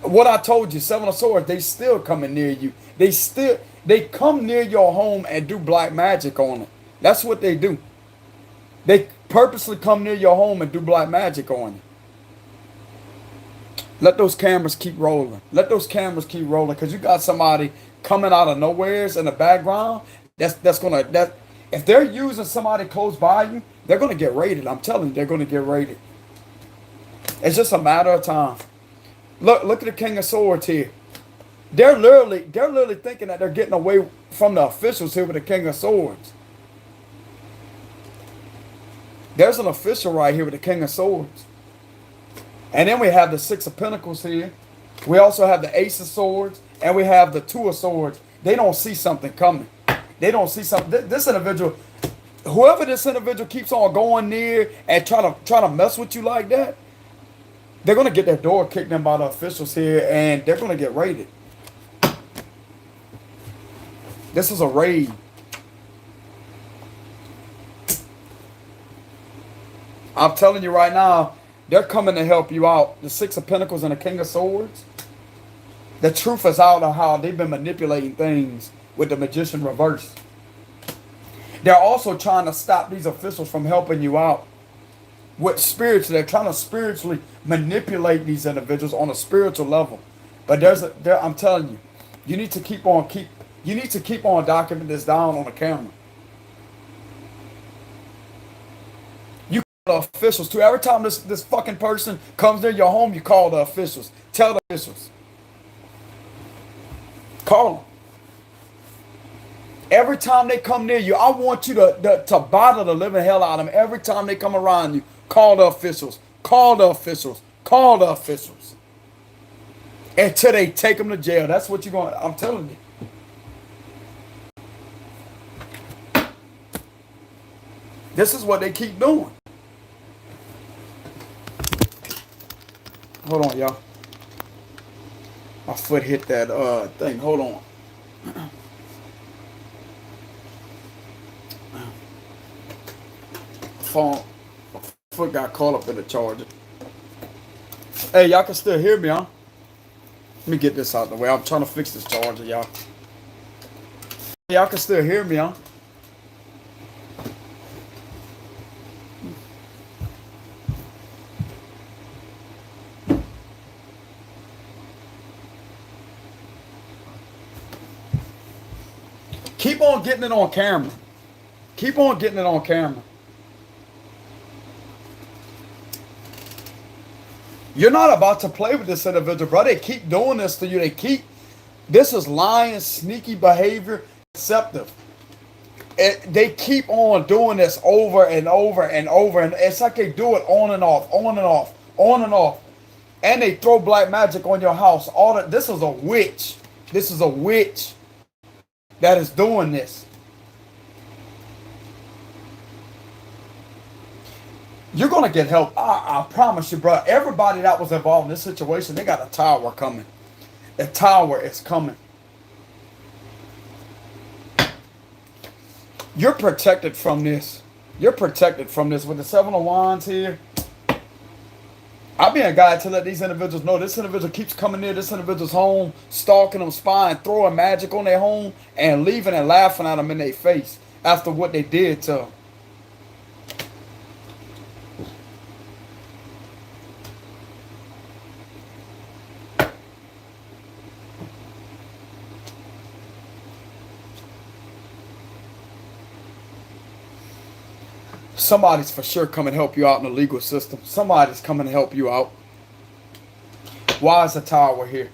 What I told you, Seven of Swords, they still coming near you. They come near your home and do black magic on it. That's what they do. They purposely come near your home and do black magic on you. Let those cameras keep rolling. Let those cameras keep rolling, because you got somebody coming out of nowheres in the background. That if they're using somebody close by you, they're gonna get raided. I'm telling you, they're gonna get raided. It's just a matter of time. Look at the King of Swords here. They're literally thinking that they're getting away from the officials here with the King of Swords. There's an official right here with the King of Swords. And then we have the Six of Pentacles here. We also have the Ace of Swords. And we have the Two of Swords. They don't see something coming. They don't see something. This individual, whoever this individual keeps on going near and trying to mess with you like that, they're going to get their door kicked in by the officials here, and they're going to get raided. This is a raid. I'm telling you right now, they're coming to help you out. The Six of Pentacles and the King of Swords. The truth is out of how they've been manipulating things with the Magician reverse. They're also trying to stop these officials from helping you out with spiritually. They're trying to spiritually manipulate these individuals on a spiritual level. But I'm telling you, you need to keep on documenting this down on the camera. You call the officials too. Every time this fucking person comes near your home, you call the officials. Tell the officials. Call them. Every time they come near you, I want you to bother the living hell out of them. Every time they come around you, call the officials. Call the officials. Call the officials. Until they take them to jail. That's what you're going to, I'm telling you. This is what they keep doing. Hold on, y'all. My foot hit that thing. Hold on. Phone. My foot got caught up in the charger. Hey, y'all can still hear me, huh? Let me get this out of the way. I'm trying to fix this charger, y'all. Y'all can still hear me, huh? Keep on getting it on camera. Keep on getting it on camera. You're not about to play with this individual, bro. They keep doing this to you. This is lying, sneaky behavior, deceptive. They keep on doing this over and over and over. And it's like they do it on and off, on and off, on and off. And they throw black magic on your house. This is a witch. This is a witch that is doing this. You're going to get help. I promise you, bro. Everybody that was involved in this situation, they got a tower coming. The tower is coming. You're protected from this. You're protected from this. With the Seven of Wands here, I'll be a guy to let these individuals know this individual keeps coming near this individual's home, stalking them, spying, throwing magic on their home, and leaving and laughing at them in their face after what they did to them. Somebody's for sure coming to help you out in the legal system. Somebody's coming to help you out. Why is the tower here?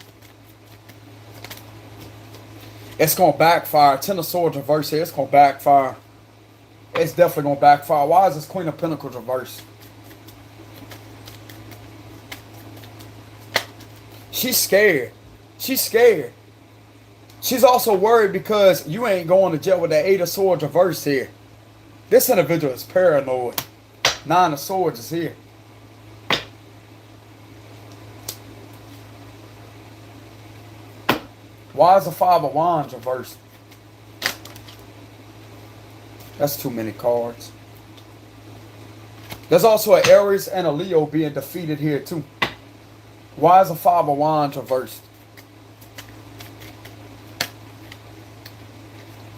It's going to backfire. Ten of Swords reverse here. It's going to backfire. It's definitely going to backfire. Why is this Queen of Pentacles reverse? She's scared. She's scared. She's also worried because you ain't going to jail with the Eight of Swords reverse here. This individual is paranoid. Nine of Swords is here. Why is the Five of Wands reversed? That's too many cards. There's also an Aries and a Leo being defeated here too. Why is the Five of Wands reversed?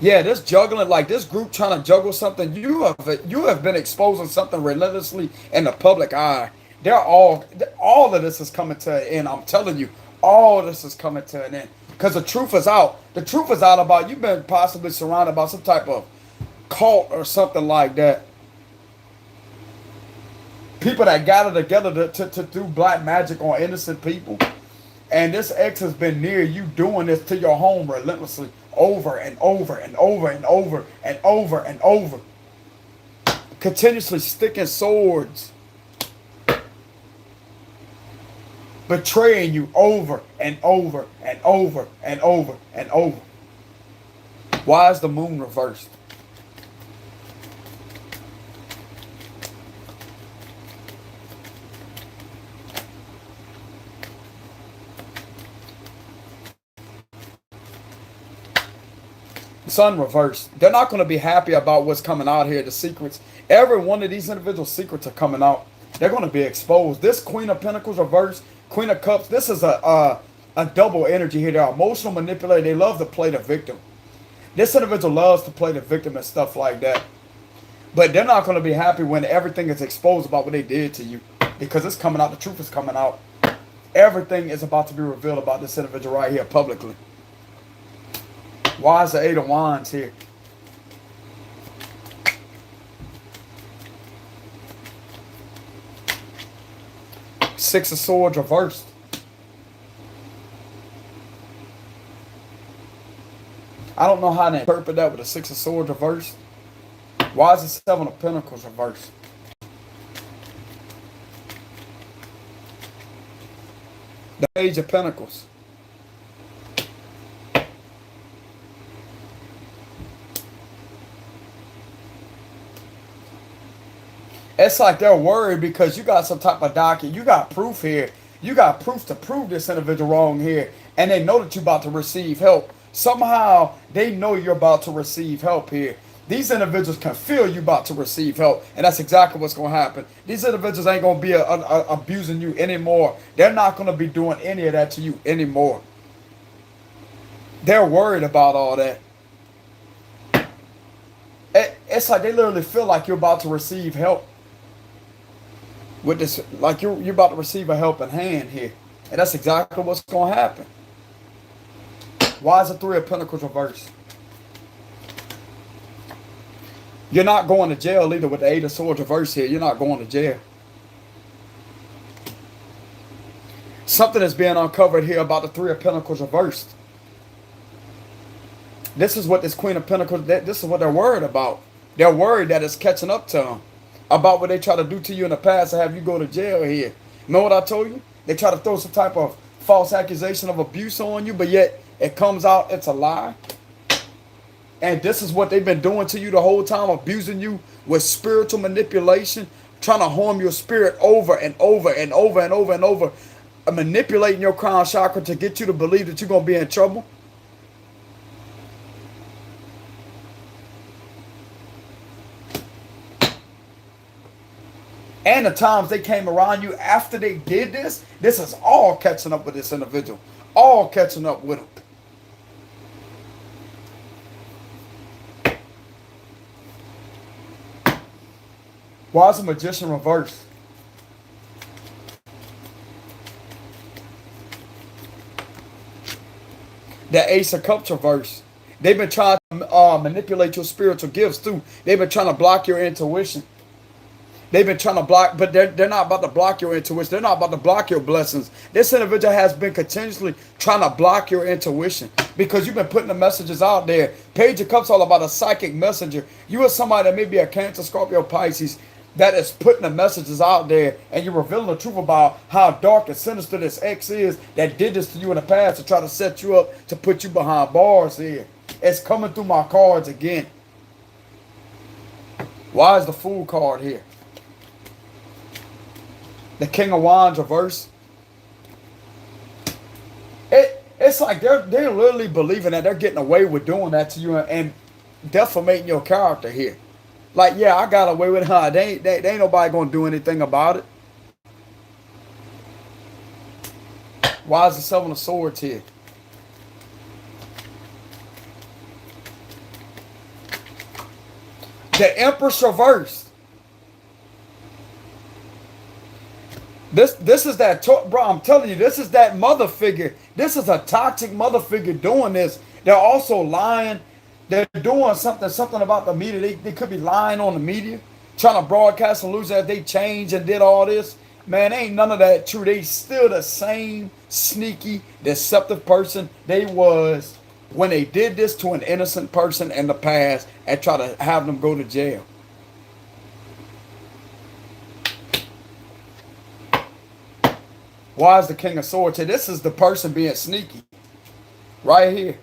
Yeah, this juggling, like this group trying to juggle something. You have been exposing something relentlessly in the public eye. all of this is coming to an end. I'm telling you, all of this is coming to an end. Because the truth is out. The truth is out about you've been possibly surrounded by some type of cult or something like that. People that gather together to do black magic on innocent people. And this ex has been near you doing this to your home relentlessly over and over and over and over and over and over. Continuously sticking swords. Betraying you over and over and over and over and over. Why is the moon reversed? Sun reversed. They're not going to be happy about what's coming out here. The secrets. Every one of these individual secrets are coming out. They're going to be exposed. This Queen of Pentacles reversed. Queen of Cups. This is a double energy here. They're emotional manipulator. They love to play the victim. This individual loves to play the victim and stuff like that. But they're not going to be happy when everything is exposed about what they did to you. Because it's coming out. The truth is coming out. Everything is about to be revealed about this individual right here publicly. Why is the Eight of Wands here? Six of Swords reversed. I don't know how to interpret that with the Six of Swords reversed. Why is the Seven of Pentacles reversed? The Page of Pentacles. It's like they're worried because you got some type of document. You got proof here. You got proof to prove this individual wrong here. And they know that you're about to receive help. Somehow, they know you're about to receive help here. These individuals can feel you about to receive help. And that's exactly what's going to happen. These individuals ain't going to be abusing you anymore. They're not going to be doing any of that to you anymore. They're worried about all that. It's like they literally feel like you're about to receive help. With this, like you're about to receive a helping hand here. And that's exactly what's going to happen. Why is the Three of Pentacles reversed? You're not going to jail either with the Eight of Swords reversed here. You're not going to jail. Something is being uncovered here about the Three of Pentacles reversed. This is what this Queen of Pentacles, this is what they're worried about. They're worried that it's catching up to them. About what they try to do to you in the past and have you go to jail here. Know what I told you? They try to throw some type of false accusation of abuse on you, but yet it comes out it's a lie. And this is what they've been doing to you the whole time, abusing you with spiritual manipulation, trying to harm your spirit over and over and over and over and over, manipulating your crown chakra to get you to believe that you're going to be in trouble. And the times they came around you after they did this, this is all catching up with this individual. All catching up with them. Why is the Magician reversed? The Ace of Cups reversed. They've been trying to manipulate your spiritual gifts too. They've been trying to block your intuition. They've been trying to block, but they're not about to block your intuition. They're not about to block your blessings. This individual has been continuously trying to block your intuition because you've been putting the messages out there. Page of Cups all about a psychic messenger. You are somebody that may be a Cancer, Scorpio, Pisces that is putting the messages out there, and you're revealing the truth about how dark and sinister this ex is that did this to you in the past to try to set you up to put you behind bars here. It's coming through my cards again. Why is the Fool card here? The King of Wands reversed. It's like they're literally believing that they're getting away with doing that to you and defamating your character here. Like, yeah, I got away with it. They ain't nobody going to do anything about it. Why is the Seven of Swords here? The Empress reversed. This is that, bro, I'm telling you, this is that mother figure. This is a toxic mother figure doing this. They're also lying. They're doing something about the media. They could be lying on the media, trying to broadcast illusion that they changed and did all this. Man, ain't none of that true. They still the same sneaky, deceptive person they was when they did this to an innocent person in the past and try to have them go to jail. Why is the King of Swords here? This is the person being sneaky. Right here.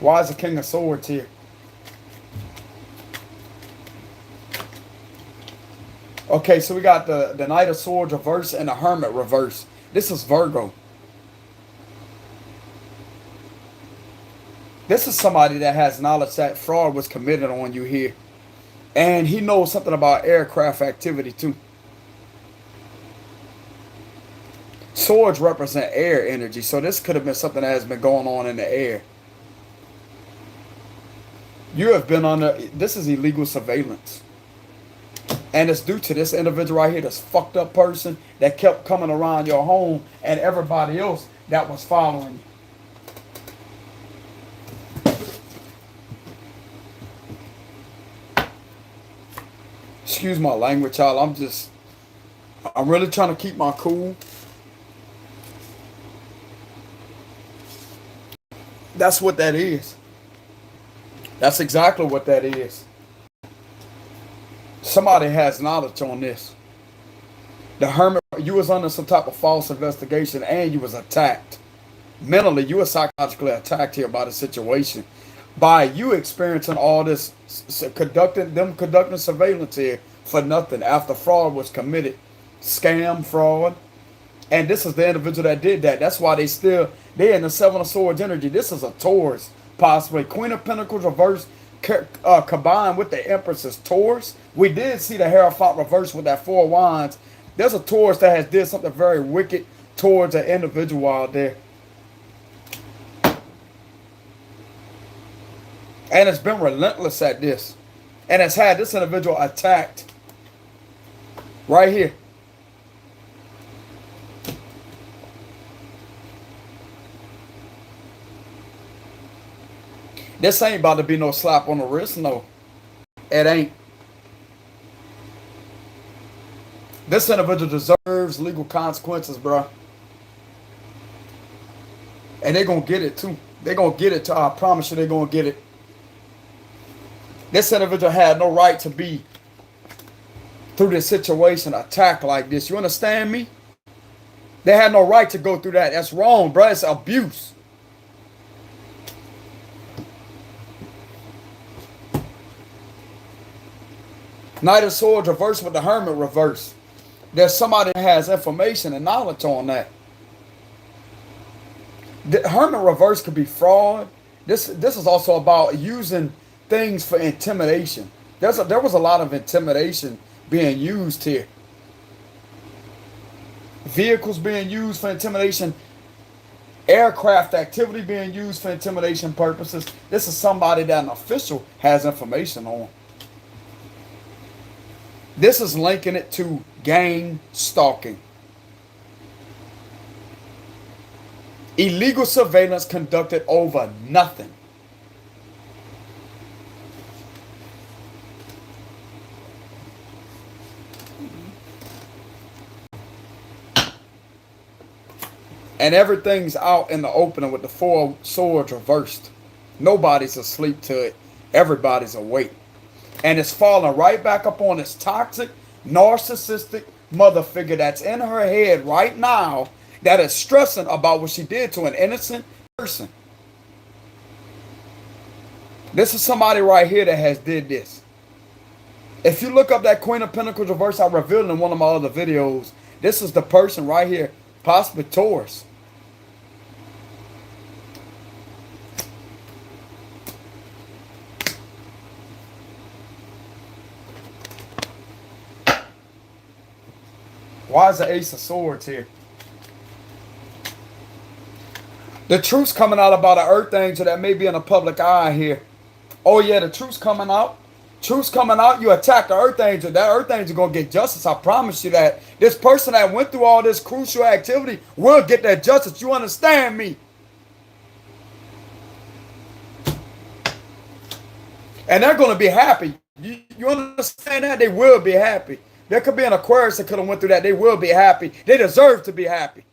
Why is the King of Swords here? Okay, so we got the Knight of Swords reverse and the Hermit reverse. This is Virgo. This is somebody that has knowledge that fraud was committed on you here. And he knows something about aircraft activity too. Swords represent air energy, so this could have been something that has been going on in the air. You have been under, this is illegal surveillance. And it's due to this individual right here, this fucked up person that kept coming around your home and everybody else that was following you. Excuse my language, y'all. I'm really trying to keep my cool. That's what that is. That's exactly what that is. Somebody has knowledge on this. The Hermit, you was under some type of false investigation and you was attacked. Mentally, you were psychologically attacked here by the situation. By you experiencing all this, conducting surveillance here for nothing after fraud was committed. Scam, fraud. And this is the individual that did that. That's why they're in the Seven of Swords energy. This is a Taurus, possibly. Queen of Pentacles reverse combined with the Empress's Taurus. We did see the Hierophant reverse with that Four of Wands. There's a Taurus that has did something very wicked towards an individual out there. And it's been relentless at this. And it's had this individual attacked. Right here. This ain't about to be no slap on the wrist, no. It ain't. This individual deserves legal consequences, bro. And they're going to get it, too. They're going to get it, too. I promise you they're going to get it. This individual had no right to be, through this situation, attacked like this. You understand me? They had no right to go through that. That's wrong, bro. It's abuse. Knight of Swords reverse with the Hermit reverse. There's somebody that has information and knowledge on that. The Hermit reverse could be fraud. This is also about using things for intimidation. There was a lot of intimidation being used here. Vehicles being used for intimidation. Aircraft activity being used for intimidation purposes. This is somebody that an official has information on. This is linking it to gang stalking. Illegal surveillance conducted over nothing. And everything's out in the opening with the Four of Swords reversed. Nobody's asleep to it. Everybody's awake. And it's falling right back up on this toxic, narcissistic mother figure that's in her head right now that is stressing about what she did to an innocent person. This is somebody right here that has did this. If you look up that Queen of Pentacles reverse I revealed in one of my other videos, this is the person right here, possibly Taurus. Why is the Ace of Swords here? The truth's coming out about an earth angel that may be in the public eye here. Oh yeah, the truth's coming out. Truth's coming out, you attack the earth angel. That earth angel gonna get justice. I promise you that. This person that went through all this crucial activity will get that justice. You understand me? And they're gonna be happy. You understand that? They will be happy. There could be an Aquarius that could have went through that. They will be happy. They deserve to be happy.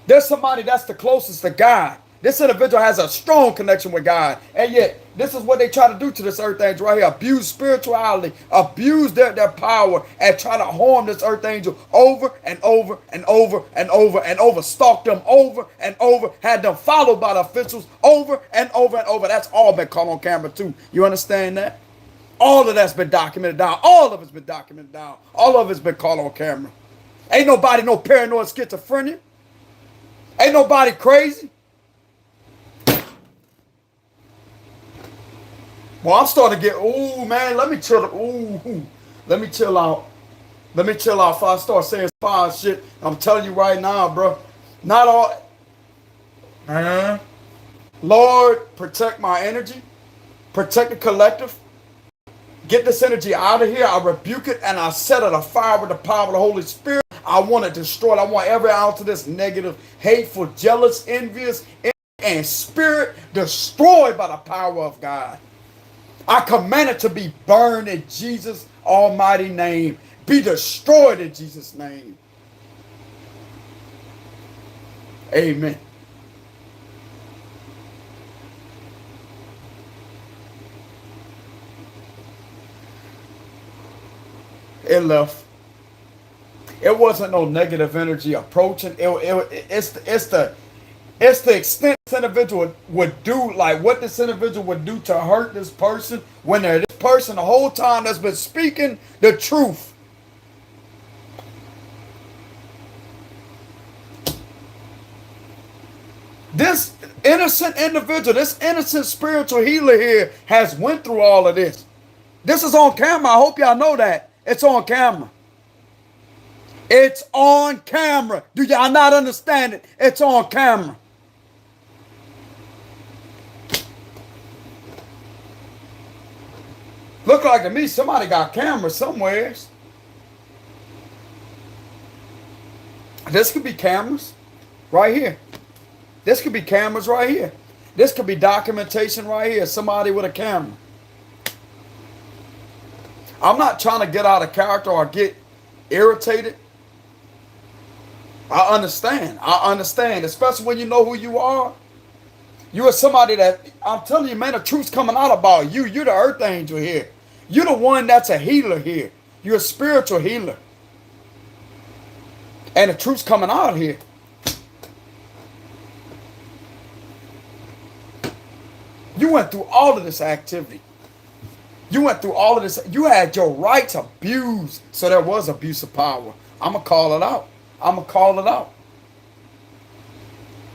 There's somebody that's the closest to God. This individual has a strong connection with God. And yet, this is what they try to do to this earth angel right here. Abuse spirituality, abuse their power, and try to harm this earth angel over and over and over and over and over. Stalk them over and over. Had them followed by the officials over and over and over. That's all been caught on camera too. You understand that? All of that's been documented down. All of it's been documented down. All of it's been caught on camera. Ain't nobody no paranoid schizophrenia. Ain't nobody crazy. Well, I'm starting to get, ooh, man, let me chill. Ooh, let me chill out. Let me chill out before I start saying fire shit. I'm telling you right now, bro. Not all. Lord, protect my energy. Protect the collective. Get this energy out of here. I rebuke it and I set it afire with the power of the Holy Spirit. I want it destroyed. I want every ounce of this negative, hateful, jealous, envious, and spirit destroyed by the power of God. I command it to be burned in Jesus' almighty name. Be destroyed in Jesus' name. Amen. It left. It wasn't no negative energy approaching. It's the extent this individual would do, like what this individual would do to hurt this person when this person the whole time that's been speaking the truth. This innocent individual, this innocent spiritual healer here has went through all of this. This is on camera. I hope y'all know that. It's on camera. It's on camera. Do y'all not understand it? It's on camera. Look like to me somebody got cameras somewhere. This could be cameras right here. This could be cameras right here. This could be documentation right here. Somebody with a camera. I'm not trying to get out of character or get irritated. I understand. I understand. Especially when you know who you are. You are somebody that, I'm telling you, man, the truth's coming out about you. You're the earth angel here. You're the one that's a healer here. You're a spiritual healer. And the truth's coming out here. You went through all of this activity. You went through all of this. You had your rights abused. So there was abuse of power. I'm going to call it out. I'm going to call it out.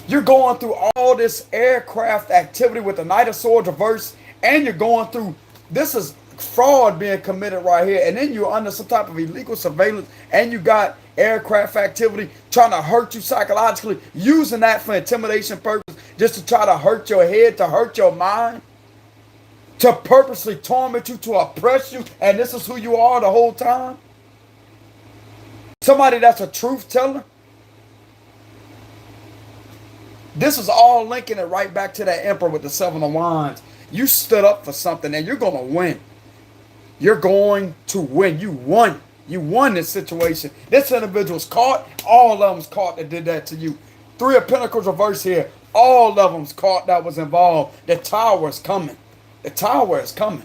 You're going through all this aircraft activity with the Knight of Swords reverse. And you're going through, this is fraud being committed right here. And then you're under some type of illegal surveillance. And you got aircraft activity trying to hurt you psychologically. Using that for intimidation purposes. Just to try to hurt your head, to hurt your mind. To purposely torment you, to oppress you, and this is who you are the whole time? Somebody that's a truth teller? This is all linking it right back to that emperor with the 7 of wands. You stood up for something and you're going to win. You're going to win. You won. You won this situation. This individual's caught. All of them's caught that did that to you. 3 of Pentacles reverse here. All of them's caught that was involved. The tower is coming. The tower is coming.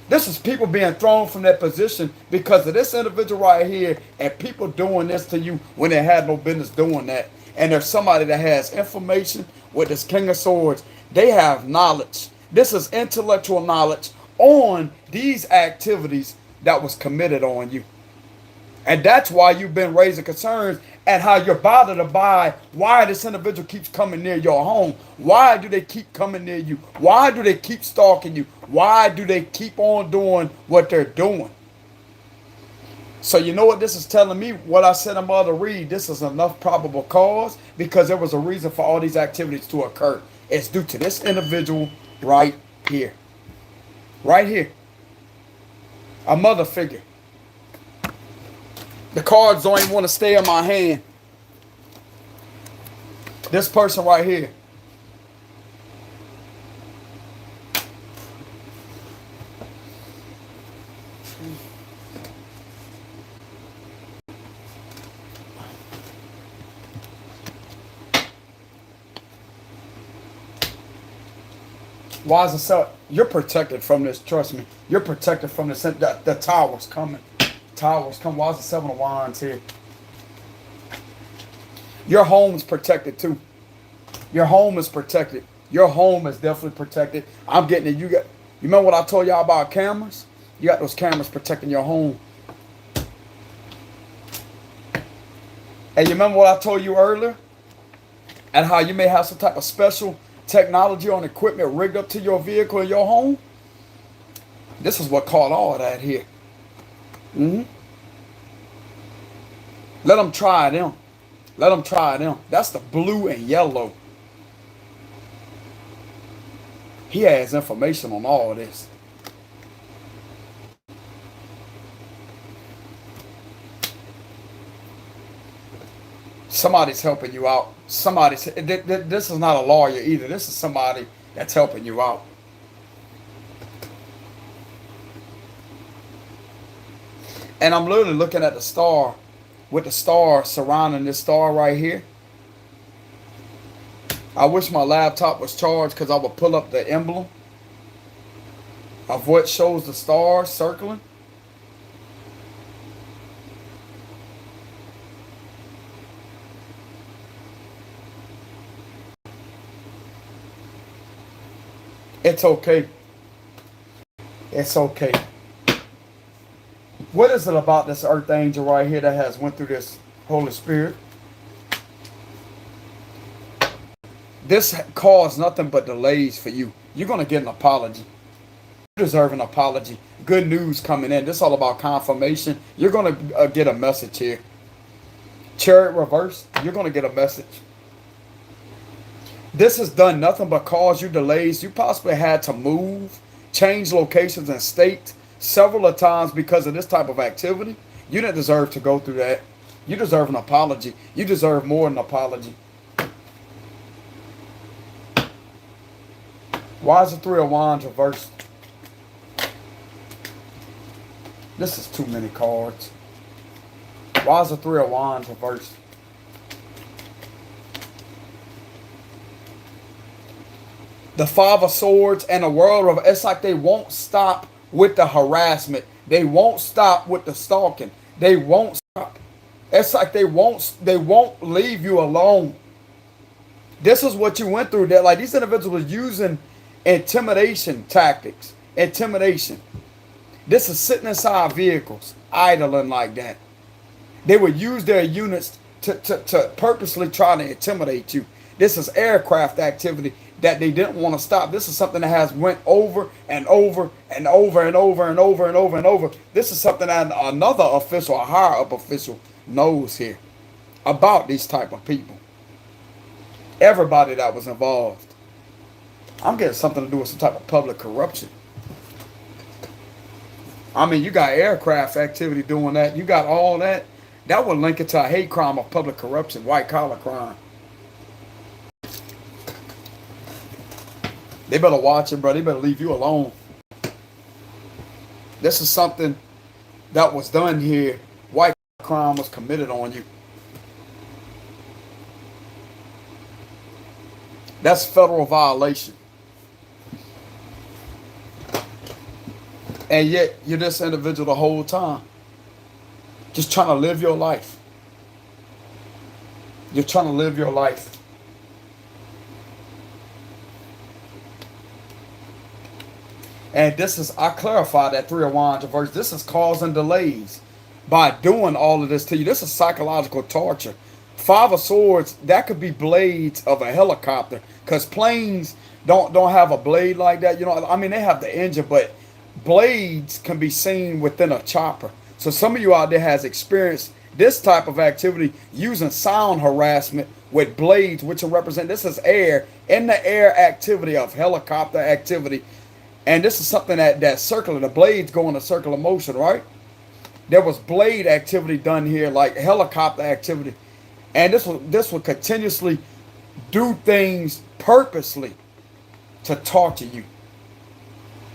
This is people being thrown from their position because of this individual right here and people doing this to you when they had no business doing that. And there's somebody that has information with this King of Swords. They have knowledge. This is intellectual knowledge on these activities that was committed on you. And that's why you've been raising concerns and how you're bothered by why this individual keeps coming near your home. Why do they keep coming near you? Why do they keep stalking you? Why do they keep on doing what they're doing? So you know what this is telling me? What I said I'm about to read, this is enough probable cause because there was a reason for all these activities to occur. It's due to this individual right here. Right here. A mother figure. The cards don't even want to stay in my hand. This person right here. Why is it so? You're protected from this. Trust me. You're protected from this. The tower's coming. Towers come. Why is the 7 of Wands here? Your home's protected too. Your home is protected. Your home is definitely protected. I'm getting it. You remember what I told y'all about cameras? You got those cameras protecting your home. And you remember what I told you earlier? And how you may have some type of special technology on equipment rigged up to your vehicle in your home? This is what caught all of that here. Let them try them. Let them try them. That's the blue and yellow. He has information on all of this. Somebody's helping you out. This is not a lawyer either. This is somebody that's helping you out. And I'm literally looking at the star, with the star surrounding this star right here. I wish my laptop was charged because I would pull up the emblem of what shows the stars circling. It's okay. It's okay. What is it about this earth angel right here that has went through this Holy Spirit? This caused nothing but delays for you. You're going to get an apology. You deserve an apology. Good news coming in. This is all about confirmation. You're going to get a message here. Chariot reverse. You're going to get a message. This has done nothing but cause you delays. You possibly had to move, change locations and state several of times because of this type of activity. You didn't deserve to go through that. You deserve an apology. You deserve more than an apology. Why is the 3 of Wands reversed? This is too many cards. Why is the 3 of Wands reversed? The 5 of Swords and the World of... It's like they won't stop with the harassment. They won't stop with the stalking. They won't stop. It's like they won't leave you alone. This is what you went through. That like these individuals were using intimidation tactics. Intimidation. This is sitting inside vehicles, idling like that. They would use their units to purposely try to intimidate you. This is aircraft activity that they didn't want to stop. This is something that has went over and over and over and over and over and over and over. This is something that another official, a higher up official, knows here about these type of people. Everybody that was involved. I'm getting something to do with some type of public corruption. I mean, you got aircraft activity doing that. You got all that. That would link it to a hate crime of public corruption, white collar crime. They better watch it, bro. They better leave you alone. This is something that was done here. White crime was committed on you. That's federal violation. And yet, you're this individual the whole time. Just trying to live your life. You're trying to live your life. And this is, I clarified that 3 of Wands reverse. This is causing delays by doing all of this to you. This is psychological torture. 5 of Swords, that could be blades of a helicopter. Because planes don't have a blade like that. You know, I mean, they have the engine, but blades can be seen within a chopper. So some of you out there has experienced this type of activity using sound harassment with blades, which will represent, this is air, in the air activity of helicopter activity. And this is something that circular, the blades go in a circular motion, right? There was blade activity done here, like helicopter activity. And this will continuously do things purposely to torture you.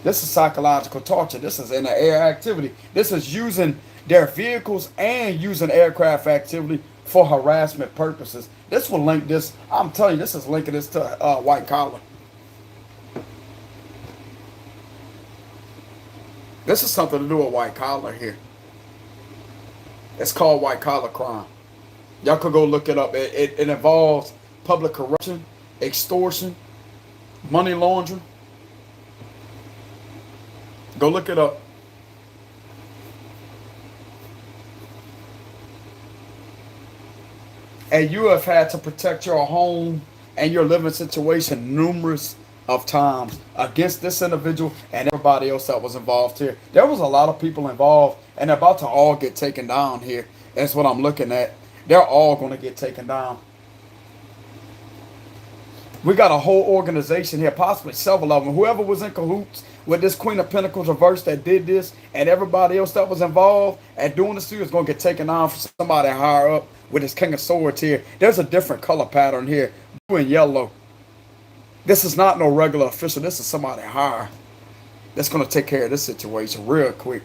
This is psychological torture. This is in the air activity. This is using their vehicles and using aircraft activity for harassment purposes. This will link this. I'm telling you, this is linking this to white collar. This is something to do with white collar here. It's called white collar crime. Y'all could go look it up. It involves public corruption, extortion, money laundering. Go look it up. And you have had to protect your home and your living situation numerous of times against this individual and everybody else that was involved here. There was a lot of people involved, and they're about to all get taken down here. That's what I'm looking at. They're all going to get taken down. We got a whole organization here, possibly several of them. Whoever was in cahoots with this Queen of Pentacles reverse that did this, and everybody else that was involved at doing this to you is going to get taken down for somebody higher up with this King of Swords here. There's a different color pattern here, blue and yellow. This is not no regular official. This is somebody higher that's going to take care of this situation real quick.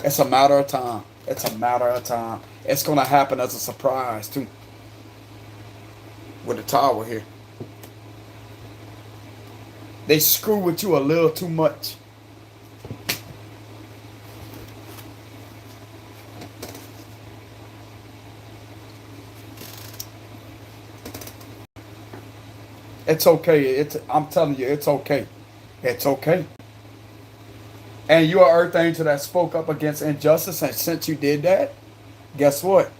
It's a matter of time. It's a matter of time. It's going to happen as a surprise, too. With the tower here. They screw with you a little too much. It's okay. I'm telling you, it's okay. It's okay. And you're an earth angel that spoke up against injustice, and since you did that, guess what?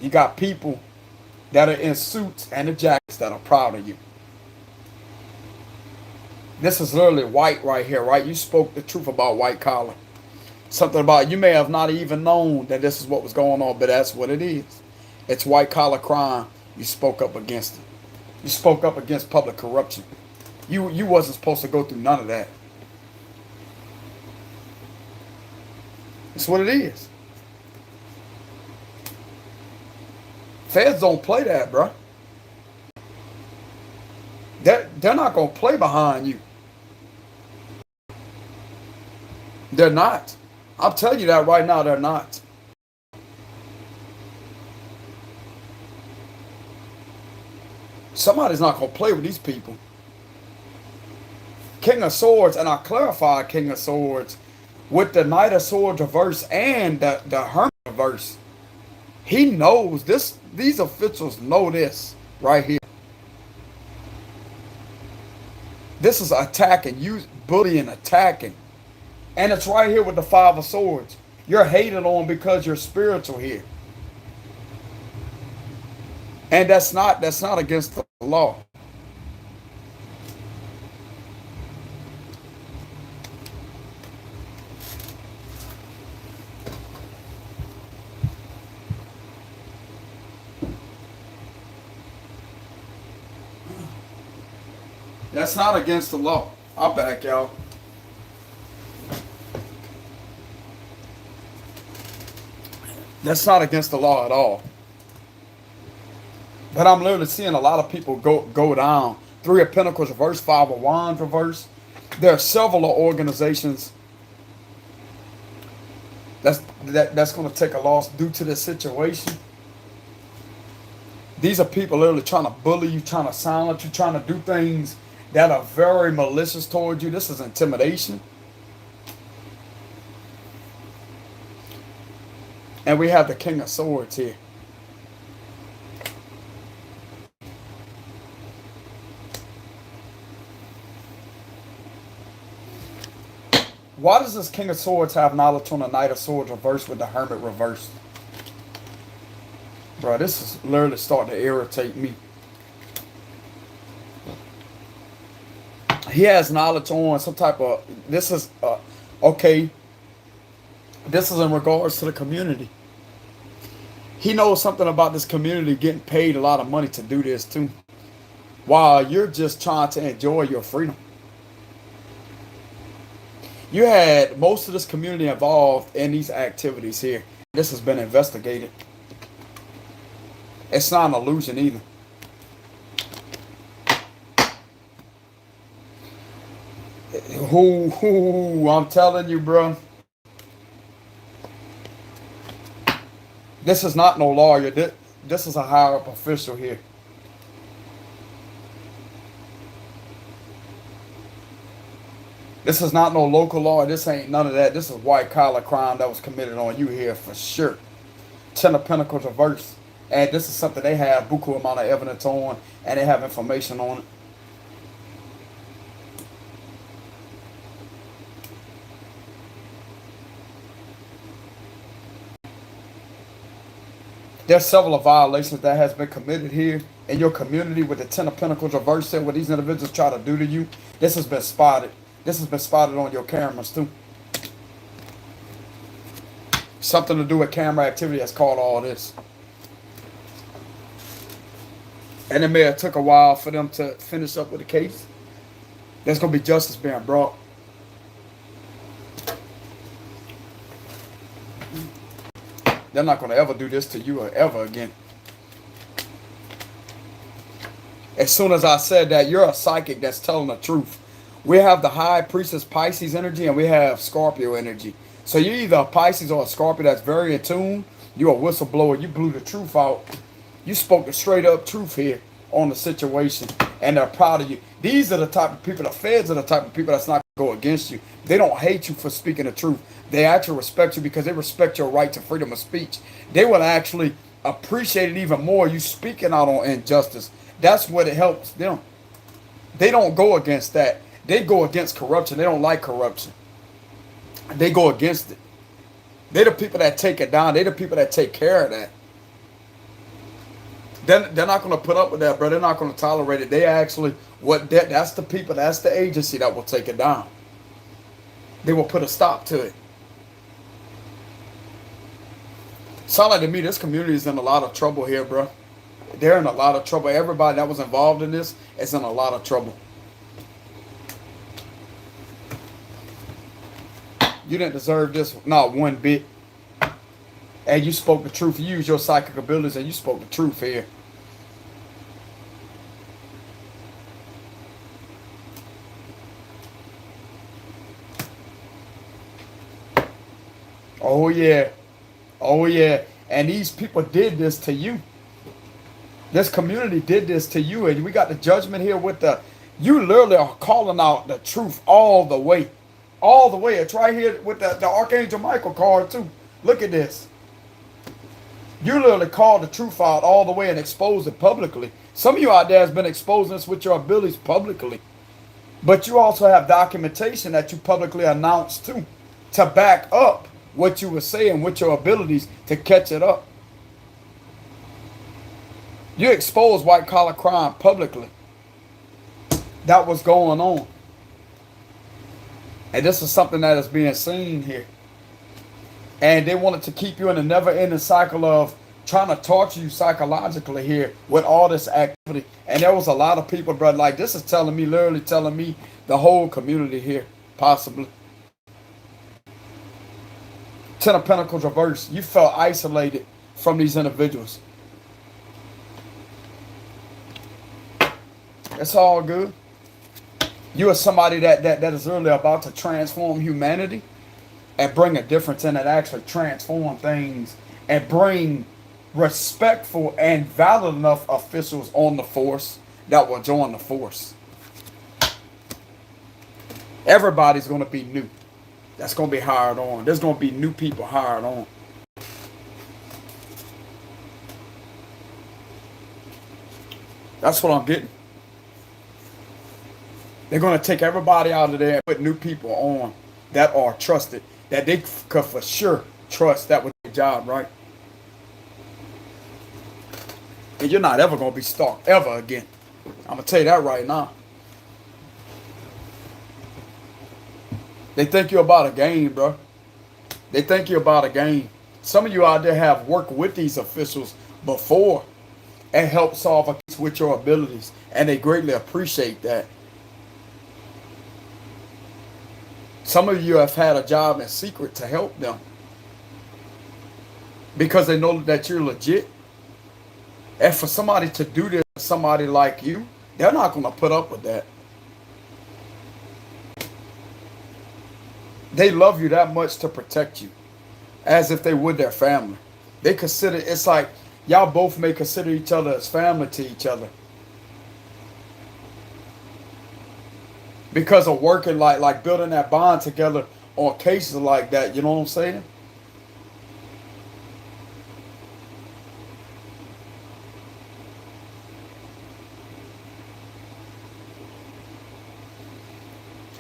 You got people that are in suits and the jackets that are proud of you. This is literally white right here, right? You spoke the truth about white collar. Something about, you may have not even known that this is what was going on, but that's what it is. It's white collar crime. You spoke up against it. You spoke up against public corruption. You wasn't supposed to go through none of that. That's what it is. Feds don't play that, bro. They're not going to play behind you. They're not. I'll tell you that right now, they're not. Somebody's not going to play with these people. King of Swords, and I clarified King of Swords with the Knight of Swords reverse and the Hermit reverse. He knows this. These officials know this right here. This is attacking, you bullying, attacking. And it's right here with the Five of Swords. You're hated on because you're spiritual here. And that's not against the law. That's not against the law. I'll back y'all. That's not against the law at all. But I'm literally seeing a lot of people go down. Three of Pentacles reverse, Five of Wands reverse. There are several organizations that's going to take a loss due to this situation. These are people literally trying to bully you, trying to silence you, trying to do things that are very malicious towards you. This is intimidation. And we have the King of Swords here. Why does this King of Swords have knowledge on the Knight of Swords reversed with the Hermit reversed? Bro, this is literally starting to irritate me. He has knowledge on some type of, this is, okay, this is in regards to the community. He knows something about this community getting paid a lot of money to do this too, while you're just trying to enjoy your freedom. You had most of this community involved in these activities here. This has been investigated. It's not an illusion either. I'm telling you, bro. This is not no lawyer. This is a higher up official here. This is not no local law. This ain't none of that. This is white collar crime that was committed on you here for sure. Ten of Pentacles reverse. And this is something they have buku amount of evidence on, and they have information on it. There's several violations that has been committed here in your community with the Ten of Pentacles reverse there, what these individuals try to do to you. This has been spotted. This has been spotted on your cameras too. Something to do with camera activity has caused all this. And it may have took a while for them to finish up with the case. There's going to be justice being brought. They're not going to ever do this to you or ever again. As soon as I said that, you're a psychic that's telling the truth. We have the High Priestess Pisces energy and we have Scorpio energy. So you're either a Pisces or a Scorpio that's very in tune. You're a whistleblower. You blew the truth out. You spoke the straight up truth here on the situation. And they're proud of you. These are the type of people, the feds are the type of people that's not going to go against you. They don't hate you for speaking the truth. They actually respect you because they respect your right to freedom of speech. They will actually appreciate it even more, you speaking out on injustice. That's what it helps them. They don't go against that. They go against corruption. They don't like corruption. They go against it. They're the people that take it down. They're the people that take care of that. They're not going to put up with that, bro. They're not going to tolerate it. They actually, that's the people, that's the agency that will take it down. They will put a stop to it. Sound like to me this community is in a lot of trouble here, bro. They're in a lot of trouble. Everybody that was involved in this is in a lot of trouble. You didn't deserve this, not one bit. And you spoke the truth. You used your psychic abilities and you spoke the truth here. Oh yeah. Oh yeah. And these people did this to you. This community did this to you. And we got the judgment here with you literally are calling out the truth all the way. All the way. It's right here with the Archangel Michael card too. Look at this. You literally called the truth out all the way and exposed it publicly. Some of you out there has been exposing this with your abilities publicly. But you also have documentation that you publicly announced too, to back up what you were saying with your abilities to catch it up. You exposed white collar crime publicly. That was going on. And this is something that is being seen here. And they wanted to keep you in a never-ending cycle of trying to torture you psychologically here with all this activity. And there was a lot of people, bro, like this is telling me, literally telling me the whole community here, possibly. Ten of Pentacles reverse. You felt isolated from these individuals. It's all good. You are somebody that is really about to transform humanity and bring a difference in it, actually transform things and bring respectful and valid enough officials on the force that will join the force. Everybody's going to be new. That's going to be hired on. There's going to be new people hired on. That's what I'm getting. They're going to take everybody out of there and put new people on that are trusted, that they could for sure trust that with their job, right? And you're not ever going to be stalked ever again. I'm going to tell you that right now. They think you're about a game, bro. They think you're about a game. Some of you out there have worked with these officials before and helped solve a case with your abilities. And they greatly appreciate that. Some of you have had a job in secret to help them because they know that you're legit. And for somebody to do this to somebody like you, they're not going to put up with that. They love you that much to protect you, as if they would their family. They consider, it's like y'all both may consider each other as family to each other. Because of working like building that bond together on cases like that, you know what I'm saying?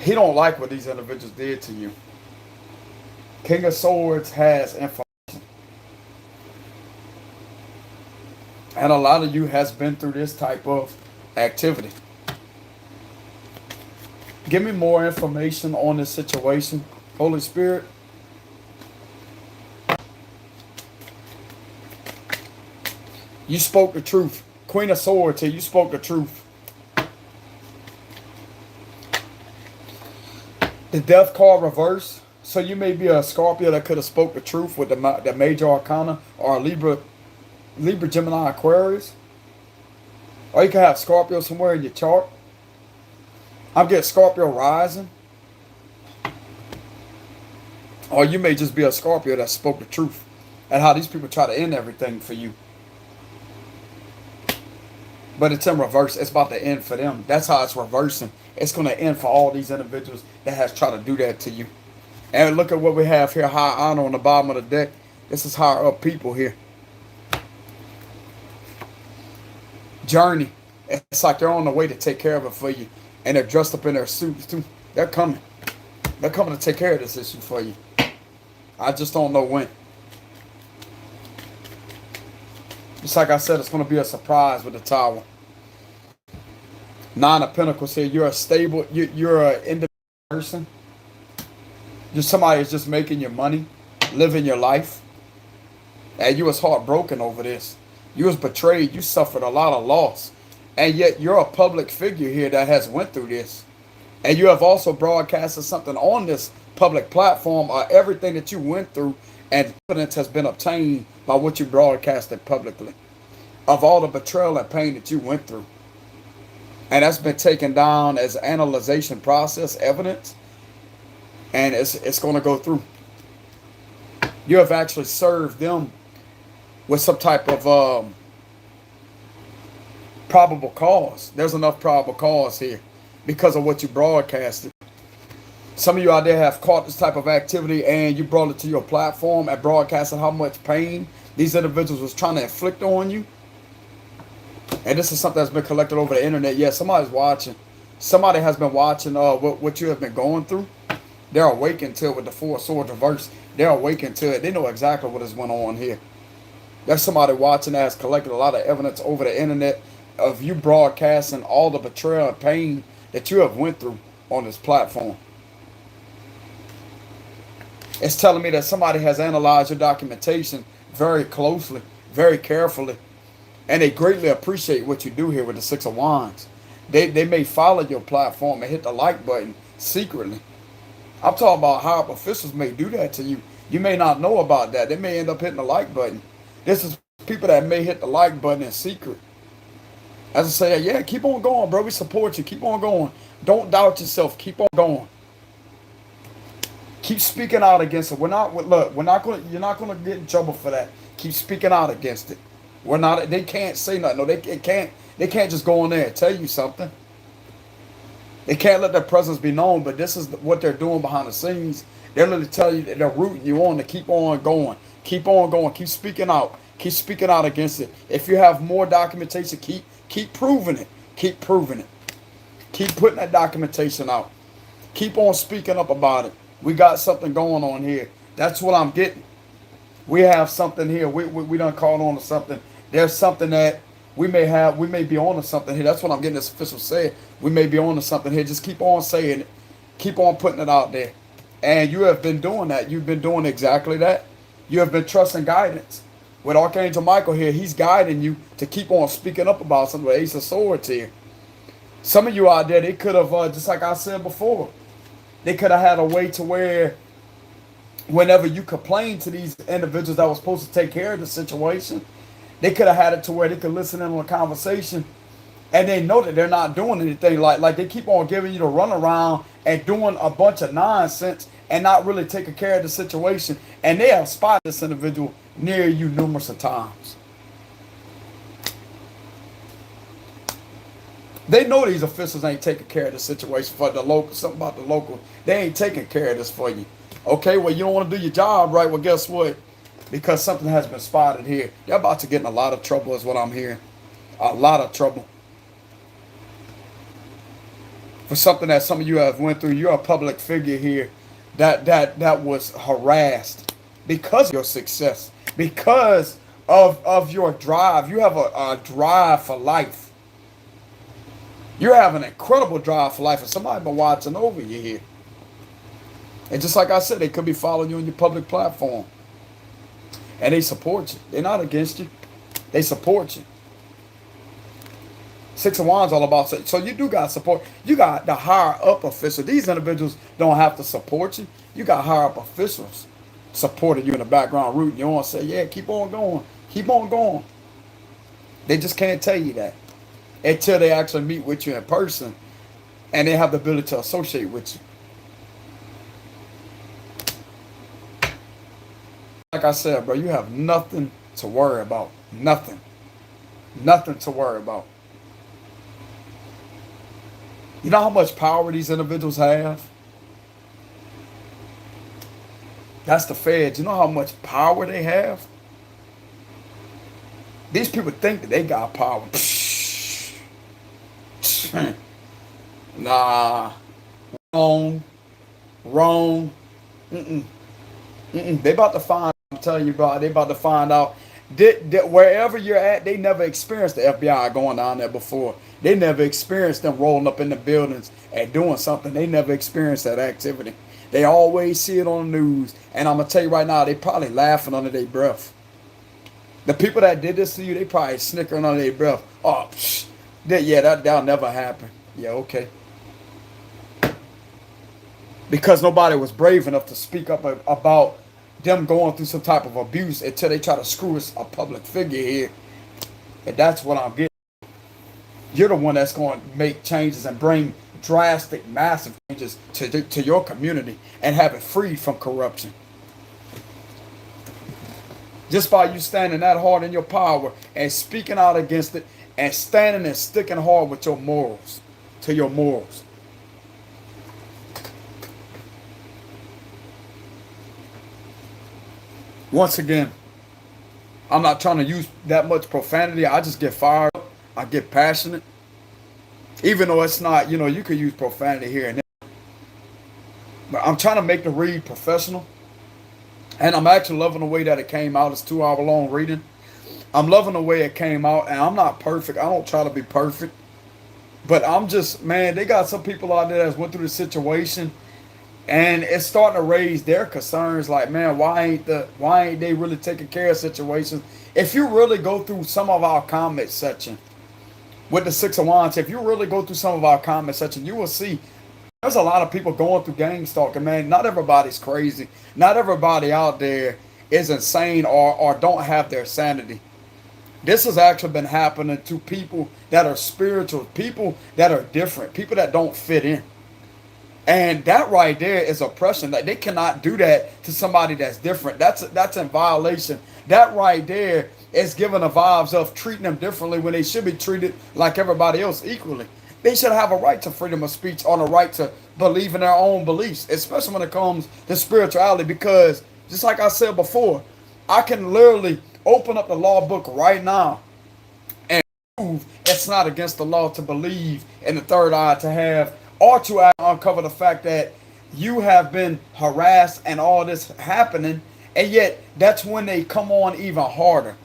He don't like what these individuals did to you. King of Swords has information. And a lot of you has been through this type of activity. Give me more information on this situation, Holy Spirit. You spoke the truth. Queen of Swords here, you spoke the truth. The death card reverse. So you may be a Scorpio that could have spoke the truth with the major arcana, or a Libra, Gemini, Aquarius. Or you can have Scorpio somewhere in your chart. I'm getting Scorpio rising. Or you may just be a Scorpio that spoke the truth and how these people try to end everything for you. But it's in reverse. It's about to end for them. That's how it's reversing. It's going to end for all these individuals that has tried to do that to you. And look at what we have here. High honor on the bottom of the deck. This is higher up people here. Journey. It's like they're on the way to take care of it for you. And they're dressed up in their suits too. They're coming. They're coming to take care of this issue for you. I just don't know when. Just like I said, it's going to be a surprise with the Tower. Nine of Pentacles here. You're a stable, you're an independent person. You're somebody who's just making your money, living your life. And you was heartbroken over this. You was betrayed. You suffered a lot of loss. And yet you're a public figure here that has went through this. And you have also broadcasted something on this public platform, or everything that you went through, and evidence has been obtained by what you broadcasted publicly of all the betrayal and pain that you went through. And that's been taken down as analyzation process evidence. And it's going to go through. You have actually served them with some type of probable cause. There's enough probable cause here because of what you broadcasted. Some of you out there have caught this type of activity and you brought it to your platform and broadcasted how much pain these individuals was trying to inflict on you. And this is something that's been collected over the internet. Yeah, somebody's watching. Somebody has been watching what you have been going through. They're awakened to it with the Four of Swords reverse. They're awakened to it. They know exactly what is going on here. There's somebody watching that has collected a lot of evidence over the internet of you broadcasting all the betrayal and pain that you have went through on this platform. It's telling me that somebody has analyzed your documentation very closely, very carefully, and they greatly appreciate what you do here with the Six of Wands. They may follow your platform and hit the like button secretly. I'm talking about how officials may do that to you. You may not know about that. They may end up hitting the like button. This is people that may hit the like button in secret. As I say, yeah, keep on going, bro. We support you. Keep on going. Don't doubt yourself. Keep on going. Keep speaking out against it. You're not gonna get in trouble for that. Keep speaking out against it. They can't say nothing. No, they can't just go in there and tell you something. They can't let their presence be known, but this is what they're doing behind the scenes. They're literally telling you that they're rooting you on to keep on going. Keep on going. Keep speaking out. Keep speaking out against it. If you have more documentation, keep proving it. Keep proving it. Keep putting that documentation out. Keep on speaking up about it. We got something going on here. That's what I'm getting. We have something here. We done called on to something. There's something that we may be on to something here. That's what I'm getting this official say. We may be on to something here. Just keep on saying it. Keep on putting it out there. And you have been doing that. You've been doing exactly that. You have been trusting guidance. With Archangel Michael here, he's guiding you to keep on speaking up about something with Ace of Swords here. Some of you out there, they could have, just like I said before, They could have had a way to where whenever you complain to these individuals that were supposed to take care of the situation, they could have had it to where they could listen in on a conversation and they know that they're not doing anything. Like they keep on giving you the runaround and doing a bunch of nonsense and not really taking care of the situation. And they have spotted this individual near you numerous of times. They know these officials ain't taking care of the situation for the local, something about the local. They ain't taking care of this for you. Okay, well, you don't want to do your job right. Well, guess what? Because something has been spotted here. You're about to get in a lot of trouble is what I'm hearing. A lot of trouble. For something that some of you have went through. You're a public figure here that was harassed because of your success. Because of your drive. You have a drive for life. You have an incredible drive for life, and somebody been watching over you here. And just like I said, they could be following you on your public platform. And they support you. They're not against you. They support you. Six of Wands all about, so you do got support. You got the higher up officials. These individuals don't have to support you. You got higher up officials supporting you in the background, rooting you on, say, yeah, keep on going. Keep on going. They just can't tell you that until they actually meet with you in person and they have the ability to associate with you. Like I said, bro, you have nothing to worry about. Nothing. Nothing to worry about. You know how much power these individuals have? That's the feds. You know how much power they have? These people think that they got power. Nah. Wrong. Wrong. They about to find, I'm telling you, bro, they about to find out that wherever you're at, they never experienced the FBI going down there before. They never experienced them rolling up in the buildings and doing something. They never experienced that activity. They always see it on the news. And I'm going to tell you right now, they probably laughing under their breath. The people that did this to you, they probably snickering under their breath. Oh, that'll never happen. Yeah, okay. Because nobody was brave enough to speak up about them going through some type of abuse until they try to screw us a public figure here. And that's what I'm getting. You're the one that's going to make changes and bring drastic, massive changes to your community and have it free from corruption. Just by you standing that hard in your power and speaking out against it and standing and sticking hard with your morals, to your morals. Once again, I'm not trying to use that much profanity. I just get fired up. I get passionate. Even though it's not, you could use profanity here and there. But I'm trying to make the read professional. And I'm actually loving the way that it came out. It's 2 hour long reading. I'm loving the way it came out. And I'm not perfect. I don't try to be perfect. But I'm just, man, they got some people out there that went through the situation. And it's starting to raise their concerns like, man, why ain't they really taking care of situations? If you really go through some of our comment section with the Six of Wands, if you really go through some of our comment section, you will see there's a lot of people going through gang stalking, man. Not everybody's crazy. Not everybody out there is insane or don't have their sanity. This has actually been happening to people that are spiritual, people that are different, people that don't fit in. And that right there is oppression. Like, they cannot do that to somebody that's different. That's in violation. That right there is giving the vibes of treating them differently when they should be treated like everybody else equally. They should have a right to freedom of speech or a right to believe in their own beliefs, especially when it comes to spirituality. Because just like I said before, I can literally open up the law book right now and prove it's not against the law to believe in the third eye, to have, or to uncover the fact that you have been harassed and all this happening, and yet that's when they come on even harder.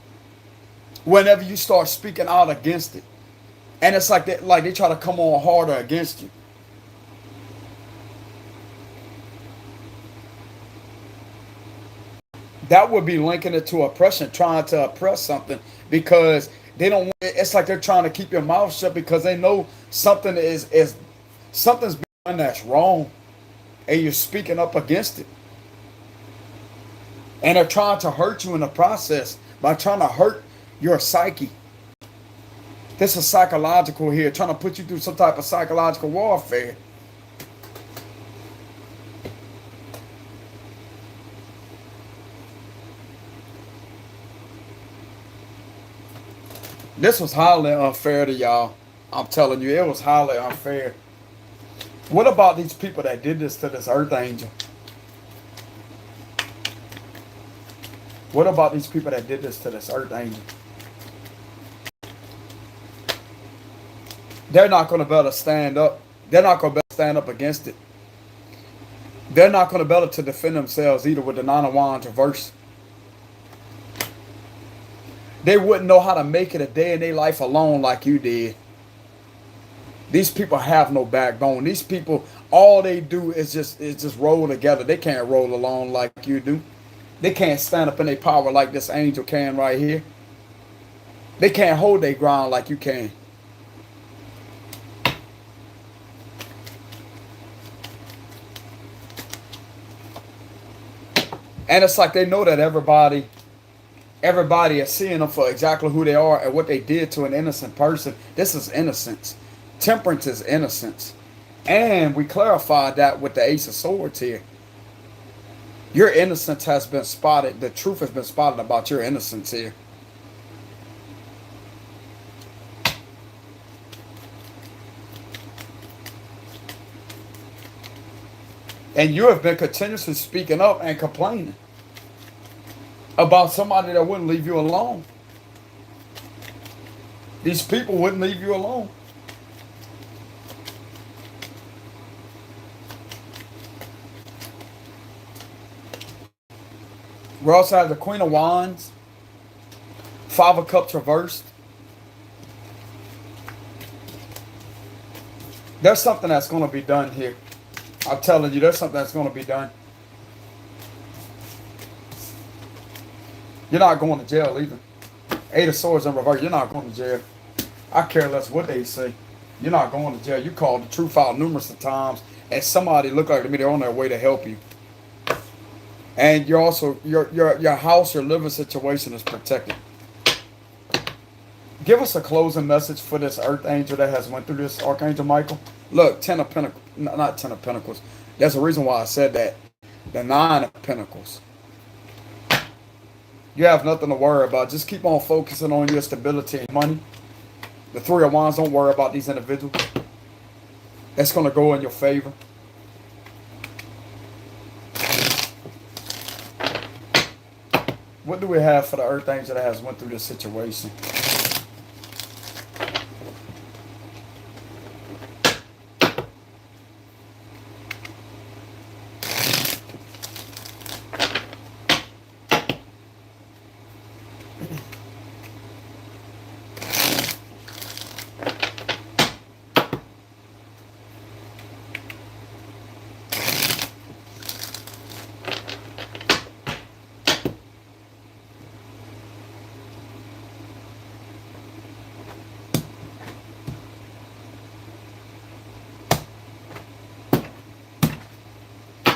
Whenever you start speaking out against it, and it's like they try to come on harder against you. That would be linking it to oppression, trying to oppress something, because they don't. It's like they're trying to keep your mouth shut because they know something something's being done that's wrong. and you're speaking up against it. And they're trying to hurt you in the process by trying to hurt your psyche. This is psychological here, trying to put you through some type of psychological warfare. This was highly unfair to y'all. I'm telling you, it was highly unfair. What about these people that did this to this earth angel? What about these people that did this to this earth angel? They're not going to be able to stand up. They're not going to be able to stand up against it. They're not going to be able to defend themselves either with the Nine of Wands reverse. They wouldn't know how to make it a day in their life alone like you did. These people have no backbone. These people, all they do is just roll together. They can't roll alone like you do. They can't stand up in their power like this angel can right here. They can't hold their ground like you can. And it's like they know that everybody is seeing them for exactly who they are and what they did to an innocent person. This is innocence. Temperance is innocence. And we clarified that with the Ace of Swords here. Your innocence has been spotted. The truth has been spotted about your innocence here. And you have been continuously speaking up and complaining about somebody that wouldn't leave you alone. These people wouldn't leave you alone. We also have the Queen of Wands, Five of Cups reversed. There's something that's going to be done here. I'm telling you, there's something that's going to be done. You're not going to jail either. Eight of Swords in reverse. You're not going to jail. I care less what they say. You're not going to jail. You called the truth out numerous of times, and somebody looked like to me they're on their way to help you. And you're also your house, your living situation is protected. Give us a closing message for this earth angel that has went through this, Archangel Michael. Look, 10 of Pentacles, not 10 of Pentacles. There's a reason why I said that. The 9 of Pentacles. You have nothing to worry about. Just keep on focusing on your stability and money. The 3 of Wands, don't worry about these individuals. That's going to go in your favor. What do we have for the earth angel that has went through this situation?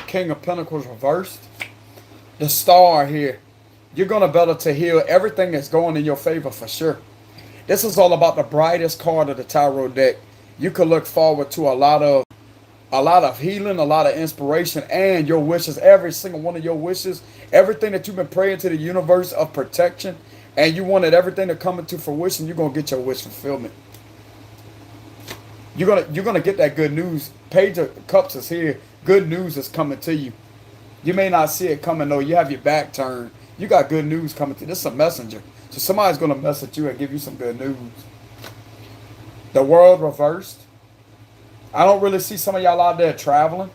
King of Pentacles reversed. The Star here. You're going to be able to heal everything that's going in your favor for sure. This is all about the brightest card of the tarot deck. You could look forward to a lot of healing, a lot of inspiration, and your wishes. Every single one of your wishes. Everything that you've been praying to the universe of protection. And you wanted everything to come into fruition. You're going to get your wish fulfillment. You're gonna get that good news. Page of Cups is here. Good news is coming to you. You may not see it coming though. You have your back turned. You got good news coming to you. This is a messenger. So somebody's gonna message you and give you some good news. The World reversed. I don't really see some of y'all out there traveling.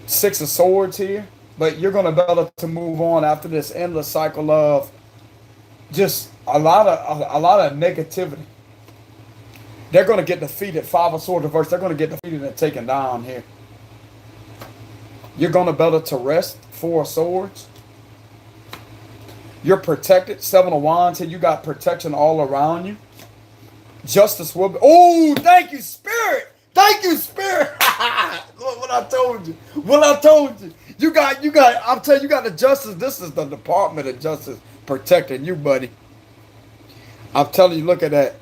6 of Swords here. But you're gonna be able to move on after this endless cycle of just a lot of negativity. They're going to get defeated. 5 of Swords reversed. They're going to get defeated and taken down here. You're going to be able to rest. 4 of Swords. You're protected. 7 of Wands here. You got protection all around you. Justice will be. Oh, thank you, Spirit. Thank you, Spirit. Look what I told you. What I told you. I'm telling you, you got the justice. This is the Department of Justice protecting you, buddy. I'm telling you, look at that.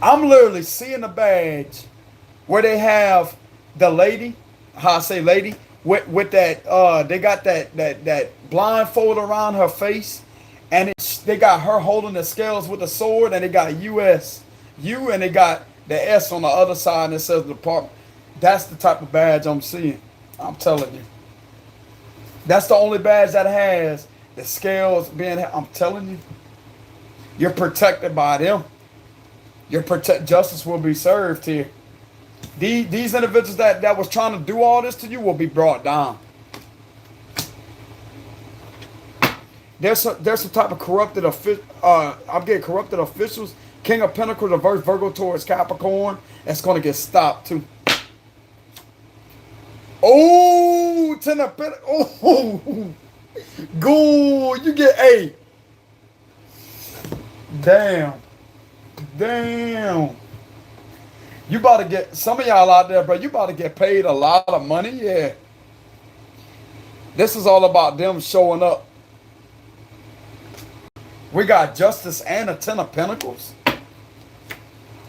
I'm literally seeing a badge where they have the lady, how I say lady, with that, they got that blindfold around her face, and they got her holding the scales with the sword, and they got U, and they got the S on the other side, and it says Department. That's the type of badge I'm seeing. I'm telling you. That's the only badge that has the scales being, I'm telling you. You're protected by them. Justice will be served here. These individuals that was trying to do all this to you will be brought down. There's some type of corrupted I'm getting corrupted officials. King of Pentacles reverse Virgo towards Capricorn. That's going to get stopped too. Oh, Ten of Pentacles. Oh, good. You get a. Damn. You about to get, some of y'all out there, bro, you about to get paid a lot of money. Yeah. This is all about them showing up. We got Justice and a Ten of Pentacles.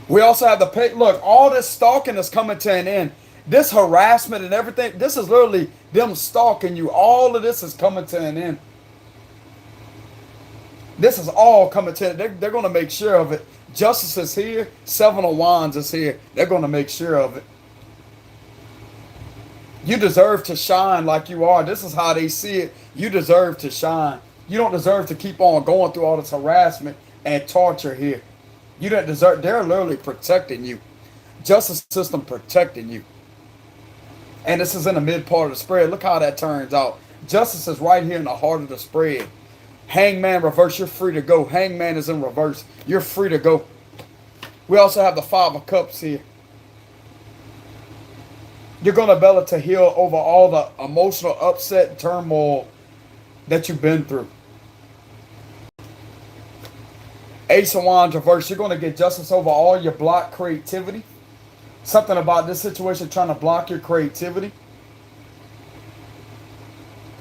We also have the pay. Look, all this stalking is coming to an end. This harassment and everything, this is literally them stalking you. All of this is coming to an end. This is all coming to an end. They're going to make sure of it. Justice is here. Seven of Wands is here. They're going to make sure of it. You deserve to shine like you are. This is how they see it. You deserve to shine. You don't deserve to keep on going through all this harassment and torture here. You don't deserve. They're literally protecting you. Justice system protecting you. And this is in the mid part of the spread. Look how that turns out. Justice is right here in the heart of the spread. Hangman reverse, you're free to go. Hangman is in reverse. You're free to go. We also have the Five of Cups here. You're going to be able to heal over all the emotional upset and turmoil that you've been through. Ace of Wands reverse, you're going to get justice over all your blocked creativity. Something about this situation trying to block your creativity.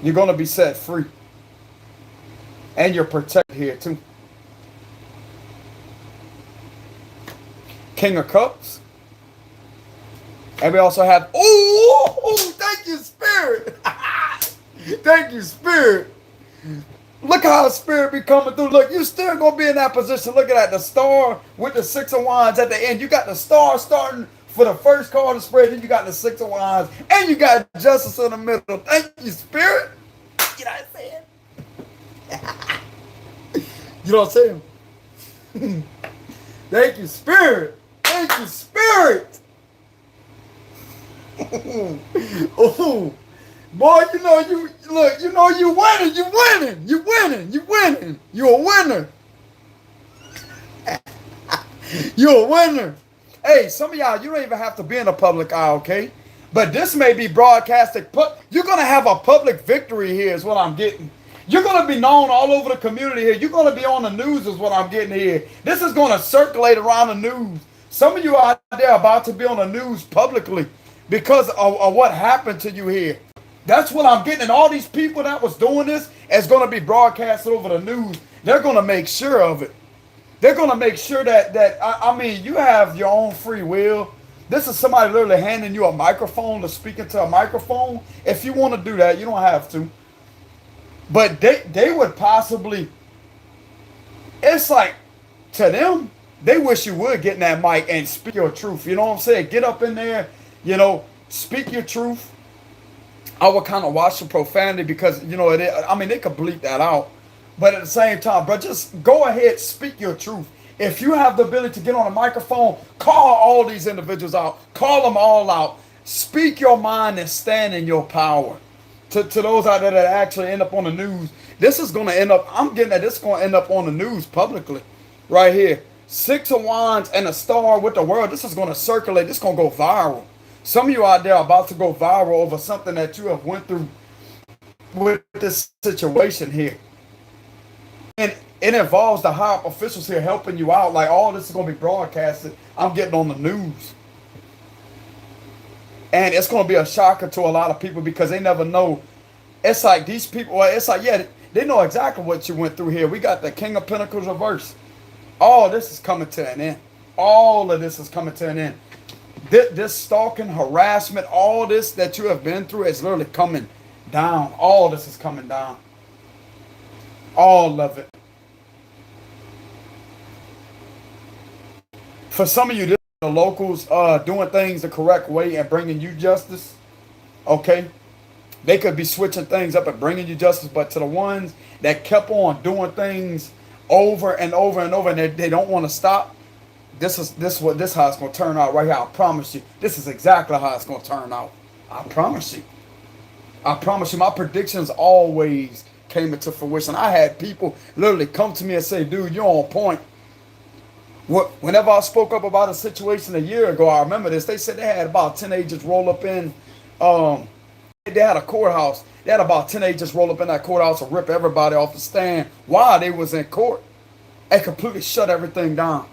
You're going to be set free. And you're protected here too. King of Cups. And we also have, oh, thank you, Spirit. Thank you, Spirit. Look how Spirit be coming through. Look, you still going to be in that position. Look at that, the star with the Six of Wands at the end. You got the star starting for the first card of spread. Then you got the Six of Wands. And you got Justice in the middle. Thank you, Spirit. You know what I'm saying? You know what I'm saying? Thank you, Spirit. Thank you, Spirit. Oh, boy, you know you look. You know you winning. You winning. You winning. You winning. You a winner. You a winner. Hey, some of y'all, you don't even have to be in the public eye, okay? But this may be broadcasted. You're gonna have a public victory here. Is what I'm getting. You're going to be known all over the community here. You're going to be on the news is what I'm getting here. This is going to circulate around the news. Some of you out there are about to be on the news publicly because of what happened to you here. That's what I'm getting. And all these people that was doing this is going to be broadcasted over the news. They're going to make sure of it. They're going to make sure that I mean, you have your own free will. This is somebody literally handing you a microphone to speak into a microphone. If you want to do that, you don't have to. But they would possibly, it's like, to them, they wish you would get in that mic and speak your truth. You know what I'm saying? Get up in there, you know, speak your truth. I would kind of watch the profanity because, you know, I mean, they could bleep that out. But at the same time, bro, just go ahead, speak your truth. If you have the ability to get on a microphone, call all these individuals out. Call them all out. Speak your mind and stand in your power. To those out there that actually end up on the news, this is going to end up, I'm getting that this is going to end up on the news publicly. Right here. Six of Wands and a star with the world. This is going to circulate. This is going to go viral. Some of you out there are about to go viral over something that you have went through with this situation here. And it involves the high officials here helping you out. Like all this is going to be broadcasted. I'm getting on the news. And it's going to be a shocker to a lot of people because they never know. It's like these people, well, it's like, yeah, they know exactly what you went through here. We got the King of Pentacles reversed. All this is coming to an end. All of this is coming to an end. This stalking, harassment, all this that you have been through is literally coming down. All this is coming down. All of it. For some of you, this is the locals doing things the correct way and bringing you justice. Okay? They could be switching things up and bringing you justice, but to the ones that kept on doing things over and over and over, and they don't want to stop, this is how it's going to turn out right here. I promise you. This is exactly how it's going to turn out. I promise you. I promise you. My predictions always came into fruition. I had people literally come to me and say, dude, you're on point. Whenever I spoke up about a situation a year ago, I remember this. They said they had about 10 agents roll up in, they had a courthouse. They had about 10 agents roll up in that courthouse and rip everybody off the stand while they was in court. And completely shut everything down.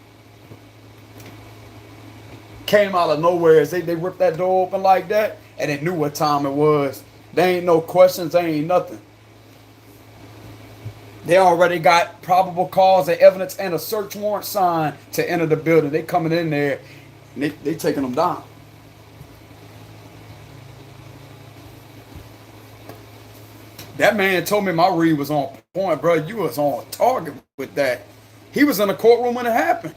Came out of nowhere as they ripped that door open like that, and they knew what time it was. There ain't no questions, there ain't nothing. They already got probable cause and evidence and a search warrant signed to enter the building. They coming in there, and they taking them down. That man told me my read was on point, bro. You was on target with that. He was in the courtroom when it happened.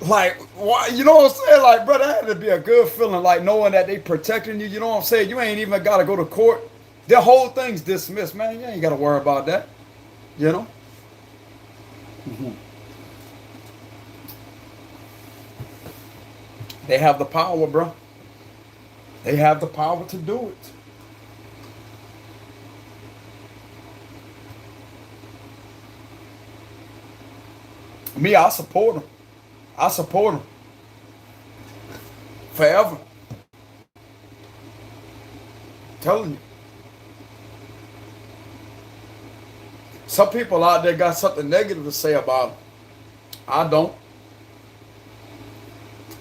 Like, why, you know what I'm saying? Like, bro, that had to be a good feeling, like knowing that they protecting you. You know what I'm saying? You ain't even got to go to court. The whole thing's dismissed, man. You ain't got to worry about that. You know? They have the power, bro. They have the power to do it. Me, I support them. I support them. Forever. Telling you. Some people out there got something negative to say about them. I don't.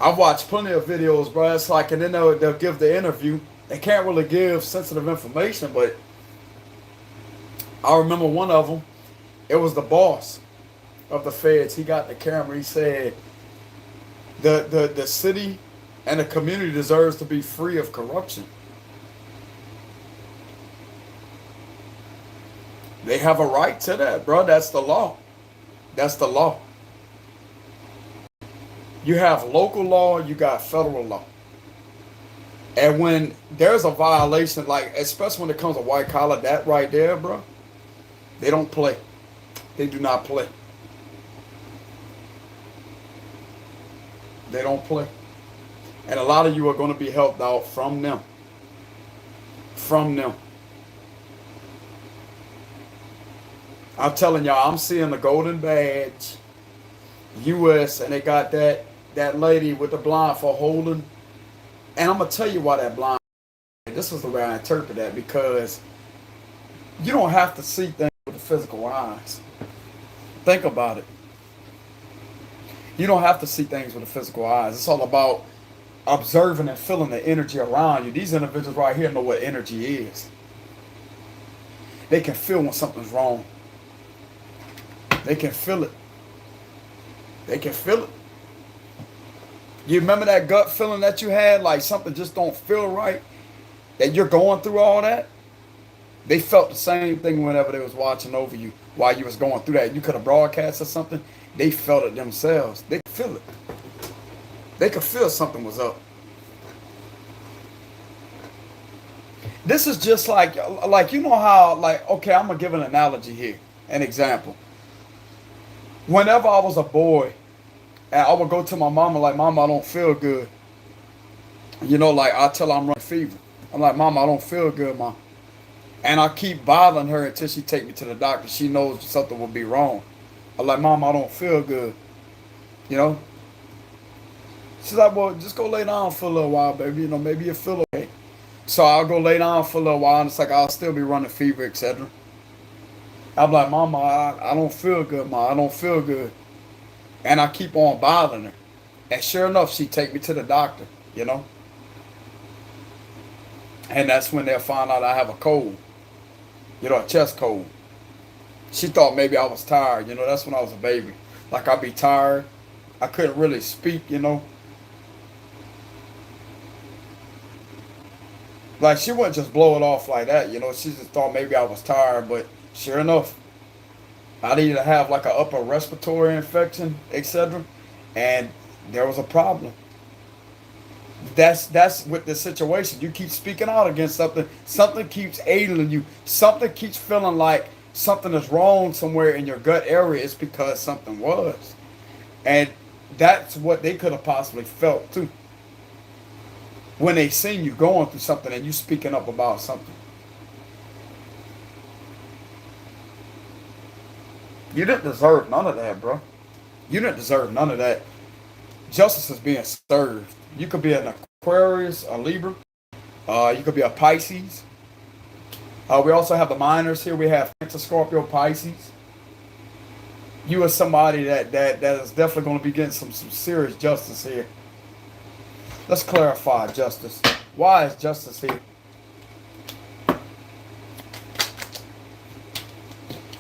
I've watched plenty of videos, bro. It's like, and then they'll give the interview. They can't really give sensitive information, but I remember one of them. It was the boss of the feds. He got the camera. He said, the city and the community deserves to be free of corruption. They have a right to that, bro. That's the law. That's the law. You have local law, you got federal law. And when there's a violation, like, especially when it comes to white collar, that right there, bro, they don't play. They do not play. They don't play. And a lot of you are going to be helped out from them. From them. I'm telling y'all, I'm seeing the golden badge, U.S., and they got that lady with the blindfold holding. And I'm going to tell you why that blind. This is the way I interpret that, because you don't have to see things with the physical eyes. Think about it. You don't have to see things with the physical eyes. It's all about observing and feeling the energy around you. These individuals right here know what energy is. They can feel when something's wrong. They can feel it. They can feel it. You remember that gut feeling that you had, like something just don't feel right, that you're going through all that? They felt the same thing whenever they was watching over you while you was going through that. You could have broadcasted something. They felt it themselves. They could feel it. They could feel something was up. This is just like you know how, like, okay, I'm going to give an analogy here, an example. Whenever I was a boy, and I would go to my mama like, Mama, I don't feel good. You know, like, I tell her I'm running fever. I'm like, Mama, I don't feel good, Mom. And I keep bothering her until she take me to the doctor. She knows something will be wrong. I'm like, Mom, I don't feel good. You know? She's like, well, just go lay down for a little while, baby. You know, maybe you feel okay. So I'll go lay down for a little while, and it's like I'll still be running fever, etc. I'm like, Mama, I don't feel good, Ma. I don't feel good. And I keep on bothering her. And sure enough, she take me to the doctor. you know. And that's when they'll find out I have a cold, you know, a chest cold. She thought maybe I was tired, you know. That's when I was a baby. Like I'd be tired. I couldn't really speak, you know. Like she wouldn't just blow it off like that, you know. She just thought maybe I was tired, but sure enough, I needed to have like an upper respiratory infection, etc. And there was a problem. That's with the situation. You keep speaking out against something. Something keeps ailing you. Something keeps feeling like something is wrong somewhere in your gut area. It's because something was, and that's what they could have possibly felt too when they seen you going through something and you speaking up about something. You didn't deserve none of that, bro. You didn't deserve none of that. Justice is being served. You could be an Aquarius, a Libra. You could be a Pisces. We also have the minors here. We have Cancer, Scorpio, Pisces. You are somebody that is definitely going to be getting some serious justice here. Let's clarify justice. Why is justice here?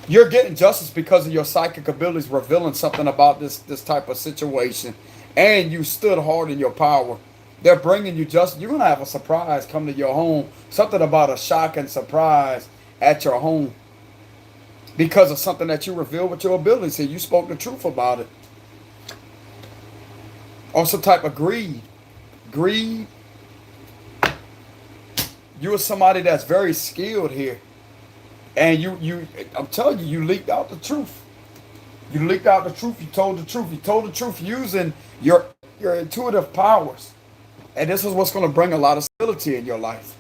You're getting justice because of your psychic abilities revealing something about this type of situation. And you stood hard in your power. They're bringing you justice. You're going to have a surprise come to your home. Something about a shocking surprise at your home. Because of something that you revealed with your abilities. You spoke the truth about it. Or some type of greed. Greed. You are somebody that's very skilled here. And I'm telling you, you leaked out the truth. You leaked out the truth. You told the truth. You told the truth using your intuitive powers. And this is what's going to bring a lot of stability in your life.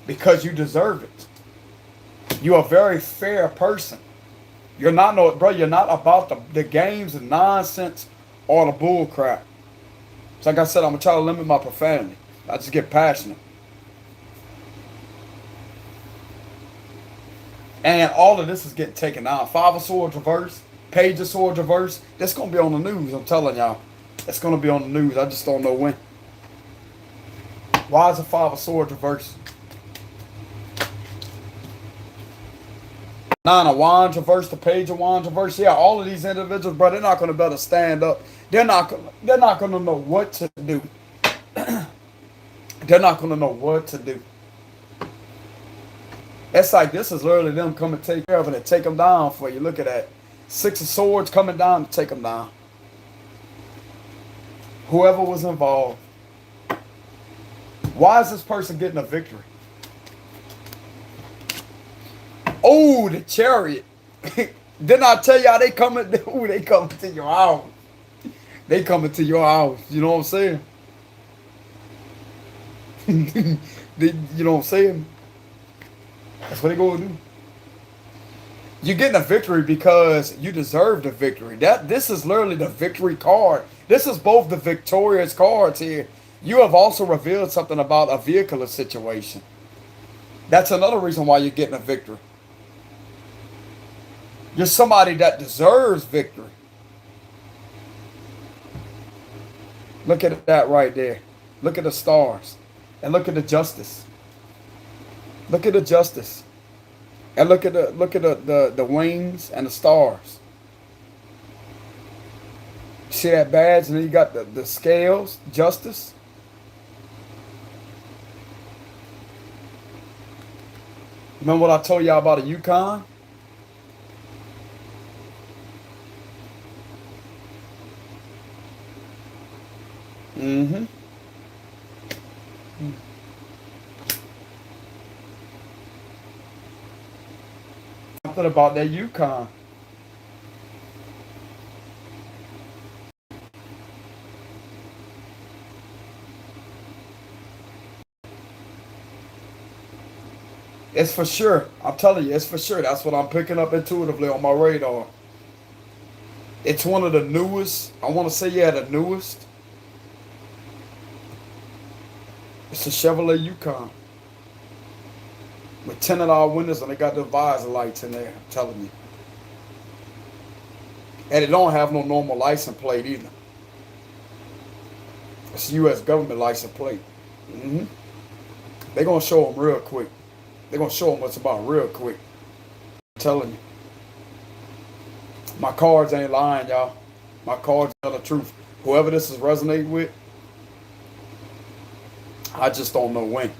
Because you deserve it. You're a very fair person. You're not you're not about the games and nonsense or the bull crap. So like I said, I'm going to try to limit my profanity. I just get passionate. And all of this is getting taken down. Five of Swords reverse. Page of Swords reverse. That's going to be on the news, I'm telling y'all. It's going to be on the news. I just don't know when. Why is the Five of Swords reverse? Nine of Wands reverse. The Page of Wands reverse. Yeah, all of these individuals, bro, they're not going to be able to stand up. They're not going to know what to do. They're not going to know what to do. It's like this is literally them coming to take care of it and take them down for you. Look at that. Six of Swords coming down to take them down. Whoever was involved. Why is this person getting a victory? Oh, the Chariot. Didn't I tell y'all they coming? Ooh, they coming to your house. They coming to your house. You know what I'm saying? You know what I'm saying? That's what they going to do. You're getting a victory because you deserve the victory. This is literally the victory card. This is both the victorious cards here. You have also revealed something about a vehicular situation. That's another reason why you're getting a victory. You're somebody that deserves victory. Look at that right there. Look at the stars. And look at the justice. Look at the justice. And look at the wings and the stars. See that badge? And then you got the scales, justice. Remember what I told y'all about a Yukon? Mm-hmm. Something about that Yukon. It's for sure. I'm telling you, it's for sure. That's what I'm picking up intuitively on my radar. It's one of the newest. I want to say, yeah, the newest. It's a Chevrolet Yukon. With $10 windows and they got the visor lights in there. I'm telling you. And it don't have no normal license plate either. It's a U.S. government license plate. They're going to show them real quick. They're going to show them what's about real quick. I'm telling you. My cards ain't lying, y'all. My cards tell the truth. Whoever this is resonating with, I just don't know when.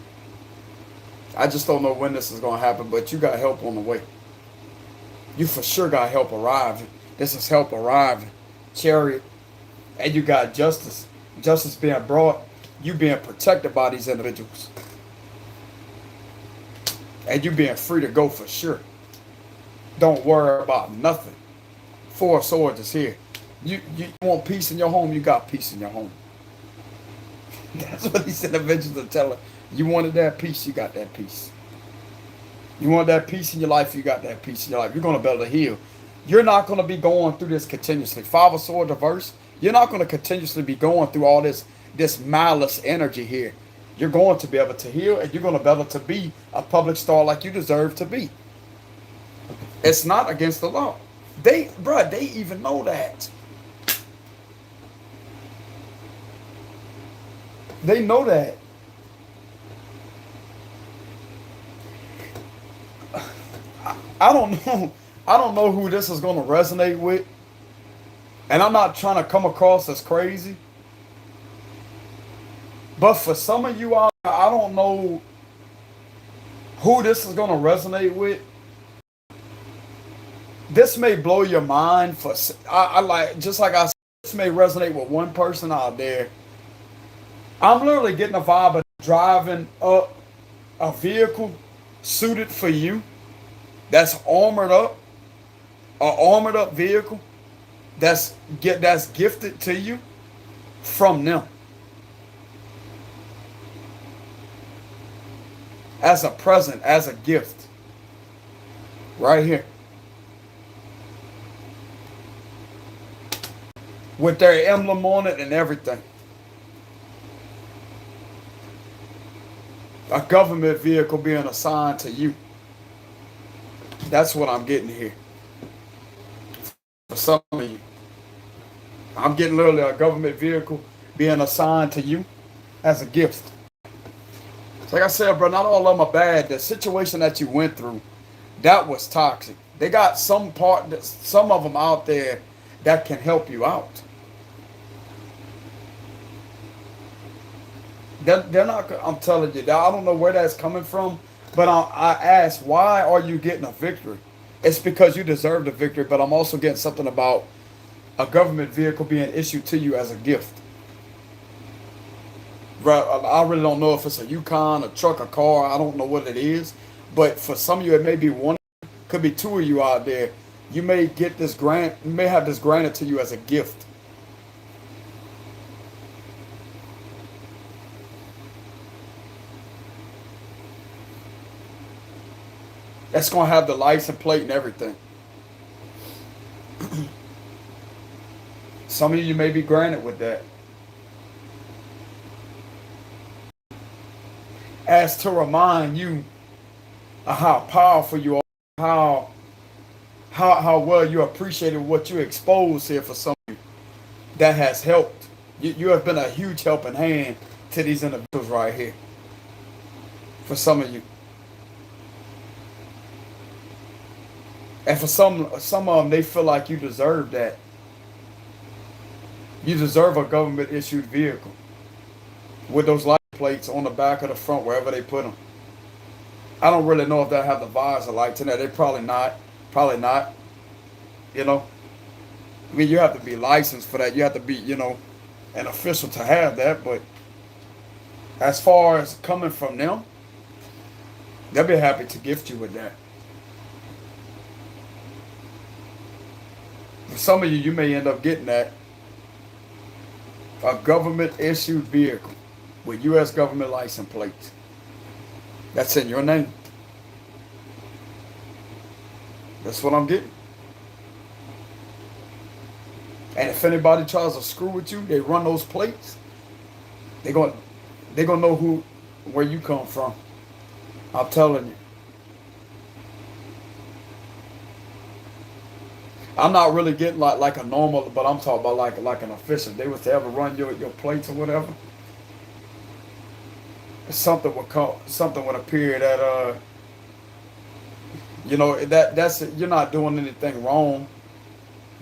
I just don't know when this is going to happen, but you got help on the way. You for sure got help arriving. This is help arriving. Chariot. And you got justice. Justice being brought. You being protected by these individuals. And you being free to go for sure. Don't worry about nothing. Four of Swords is here. You want peace in your home, you got peace in your home. That's what these individuals are telling. You wanted that peace, you got that peace. You want that peace in your life, you got that peace in your life. You're going to be able to heal. You're not going to be going through this continuously. Five of Swords reverse. You're not going to continuously be going through all this malice energy here. You're going to be able to heal, and you're going to be able to be a public star like you deserve to be. It's not against the law. They even know that. They know that. I don't know. I don't know who this is going to resonate with. And I'm not trying to come across as crazy. But for some of you out there, I don't know who this is going to resonate with. This may blow your mind. I like, just like I said, this may resonate with one person out there. I'm literally getting a vibe of driving up a vehicle suited for you that's armored up, an armored up vehicle that's gifted to you from them as a present, as a gift, right here, with their emblem on it and everything. A government vehicle being assigned to you. That's what I'm getting here. For some of you, I'm getting literally a government vehicle being assigned to you as a gift. So like I said, bro, not all of them are bad. The situation that you went through, that was toxic. They got some of them out there that can help you out. They're not, I'm telling you, I don't know where that's coming from, but I ask, why are you getting a victory? It's because you deserve the victory, but I'm also getting something about a government vehicle being issued to you as a gift. I really don't know if it's a Yukon, a truck, a car. I don't know what it is. But for some of you, it may be one, could be two of you out there. You may get this grant, you may have this granted to you as a gift. That's going to have the license plate and everything. Some of you may be granted with that. As to remind you of how powerful you are, how well you appreciated what you exposed here for some of you. That has helped. You have been a huge helping hand to these individuals right here. For some of you. And for some of them, they feel like you deserve that. You deserve a government issued vehicle with those light plates on the back or the front, wherever they put them. I don't really know if they have the visor lights in there. They probably not. Probably not. You know? I mean, you have to be licensed for that. You have to be, an official to have that. But as far as coming from them, they'll be happy to gift you with that. For some of you, you may end up getting that. A government-issued vehicle with U.S. government license plates. That's in your name. That's what I'm getting. And if anybody tries to screw with you, they run those plates, they're gonna know where you come from. I'm telling you. I'm not really getting like a normal, but I'm talking about like an official. They was to ever run your plates or whatever. something would appear that you know, that's you're not doing anything wrong.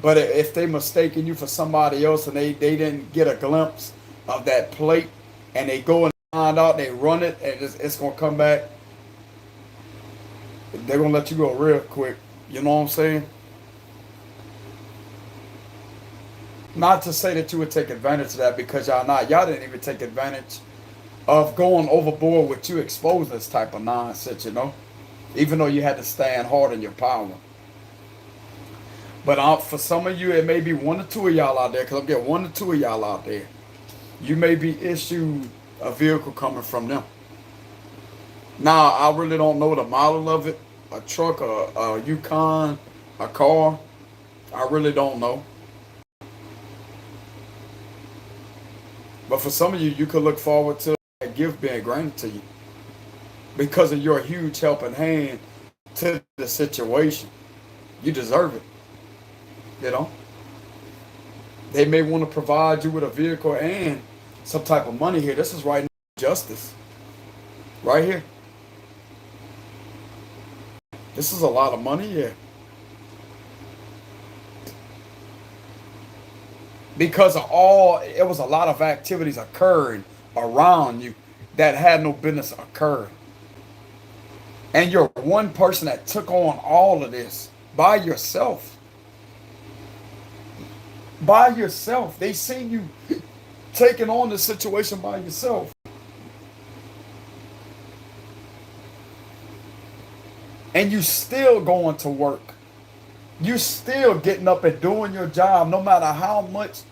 But if they mistaken you for somebody else and they didn't get a glimpse of that plate and they go and find out, they run it and it's gonna come back, they're gonna let you go real quick. You know what I'm saying? Not to say that you would take advantage of that, because y'all not. Y'all didn't even take advantage of going overboard with you exposing this type of nonsense, you know? Even though you had to stand hard in your power. But for some of you, it may be one or two of y'all out there, because I'm getting one or two of y'all out there. You may be issued a vehicle coming from them. Now, I really don't know the model of it. A truck, a Yukon, a car. I really don't know. But for some of you, you could look forward to a gift being granted to you because of your huge helping hand to the situation. You deserve it. You know? They may want to provide you with a vehicle and some type of money here. This is right now justice. Right here. This is a lot of money here. Because it was a lot of activities occurring around you that had no business occurring. And you're one person that took on all of this by yourself. By yourself. They seen you taking on the situation by yourself. And you still going to work. You still getting up and doing your job, no matter how much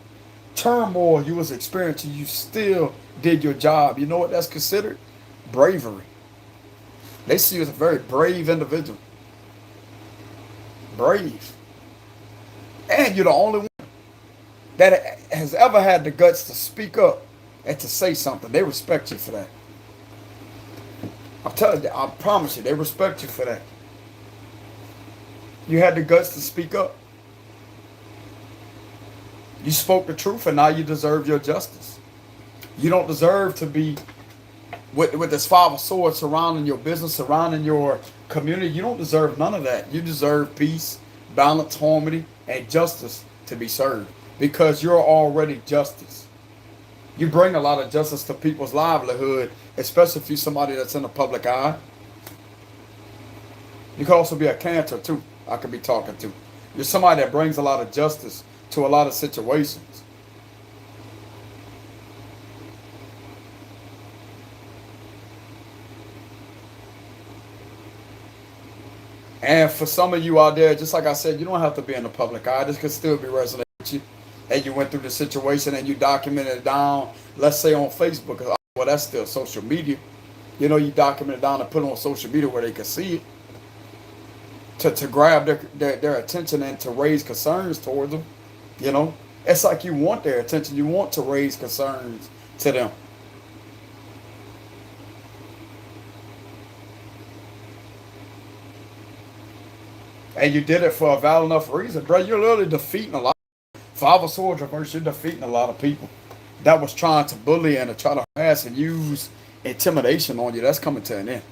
turmoil you was experiencing, you still did your job. You know what that's considered? Bravery. They see you as a very brave individual. Brave. And you're the only one that has ever had the guts to speak up and to say something. They respect you for that. I'm telling you, I promise you, they respect you for that. You had the guts to speak up. You spoke the truth, and now you deserve your justice. You don't deserve to be with this Five of Swords surrounding your business, surrounding your community. You don't deserve none of that. You deserve peace, balance, harmony, and justice to be served, because you're already justice. You bring a lot of justice to people's livelihood, especially if you're somebody that's in the public eye. You could also be a Cancer too. I could be talking to. You're somebody that brings a lot of justice to a lot of situations. And for some of you out there, just like I said, you don't have to be in the public eye. This could still be resonating with you. And you went through the situation and you documented it down, let's say on Facebook. Well, that's still social media. You know, you document it down and put it on social media where they can see it. To grab their attention and to raise concerns towards them. You know, it's like you want their attention. You want to raise concerns to them. And you did it for a valid enough reason, bro. You're literally defeating a lot. Five of Swords reverse, you're defeating a lot of people that was trying to bully and to try to harass and use intimidation on you. That's coming to an end.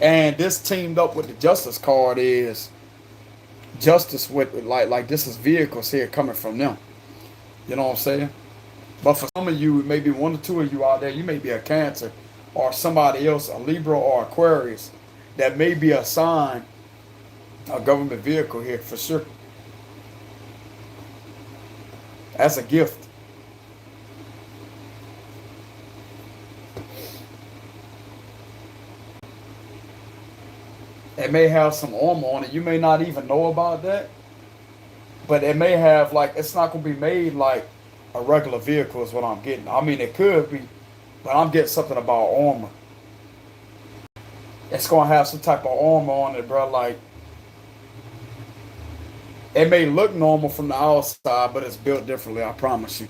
And this teamed up with the Justice card is justice with like this is vehicles here coming from them. You know what I'm saying? But for some of you, maybe one or two of you out there, you may be a Cancer or somebody else, a Libra or Aquarius, that may be assigned a government vehicle here for sure. As a gift. It may have some armor on it. You may not even know about that. But it may have, like, it's not going to be made like a regular vehicle is what I'm getting. I mean, it could be, but I'm getting something about armor. It's going to have some type of armor on it, bro. Like, it may look normal from the outside, but it's built differently, I promise you.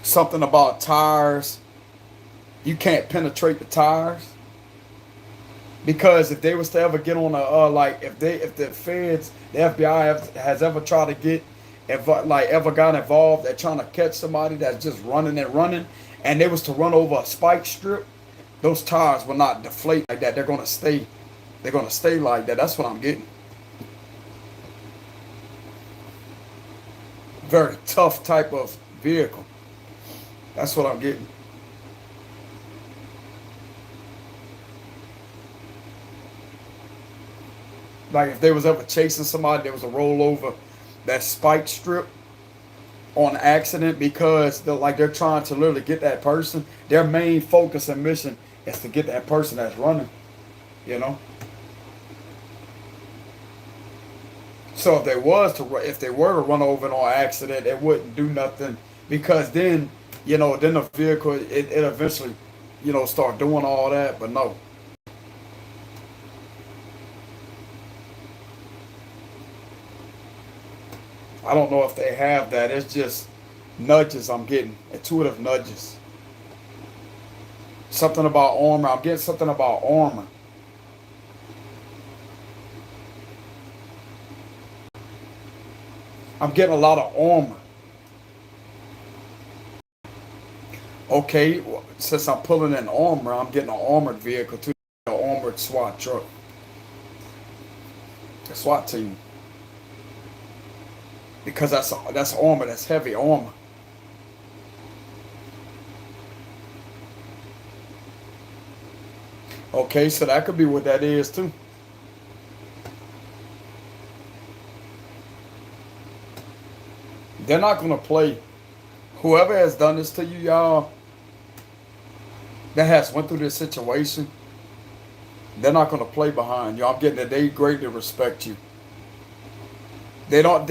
Something about tires. You can't penetrate the tires. Because if they was to ever get on a, like, if the feds, the FBI has ever tried to get ever got involved at trying to catch somebody that's just running and running, and they was to run over a spike strip, those tires will not deflate like that. They're gonna stay. They're gonna stay like that. That's what I'm getting. Very tough type of vehicle. That's what I'm getting. Like if they was ever chasing somebody, there was a rollover that spike strip on accident because they're trying to literally get that person. Their main focus and mission is to get that person that's running, you know. So if they were to run over it on accident, it wouldn't do nothing because then, then the vehicle it eventually, start doing all that. But no. I don't know if they have that. It's just nudges I'm getting, intuitive nudges. Something about armor. I'm getting something about armor. I'm getting a lot of armor. Okay, since I'm pulling in armor, I'm getting an armored vehicle too, an armored SWAT truck. A SWAT team. Because that's armor, that's heavy armor. Okay, so that could be what that is too. They're not going to play. Whoever has done this to you, y'all, that has went through this situation, they're not going to play behind you. I'm getting that they greatly respect you. They don't,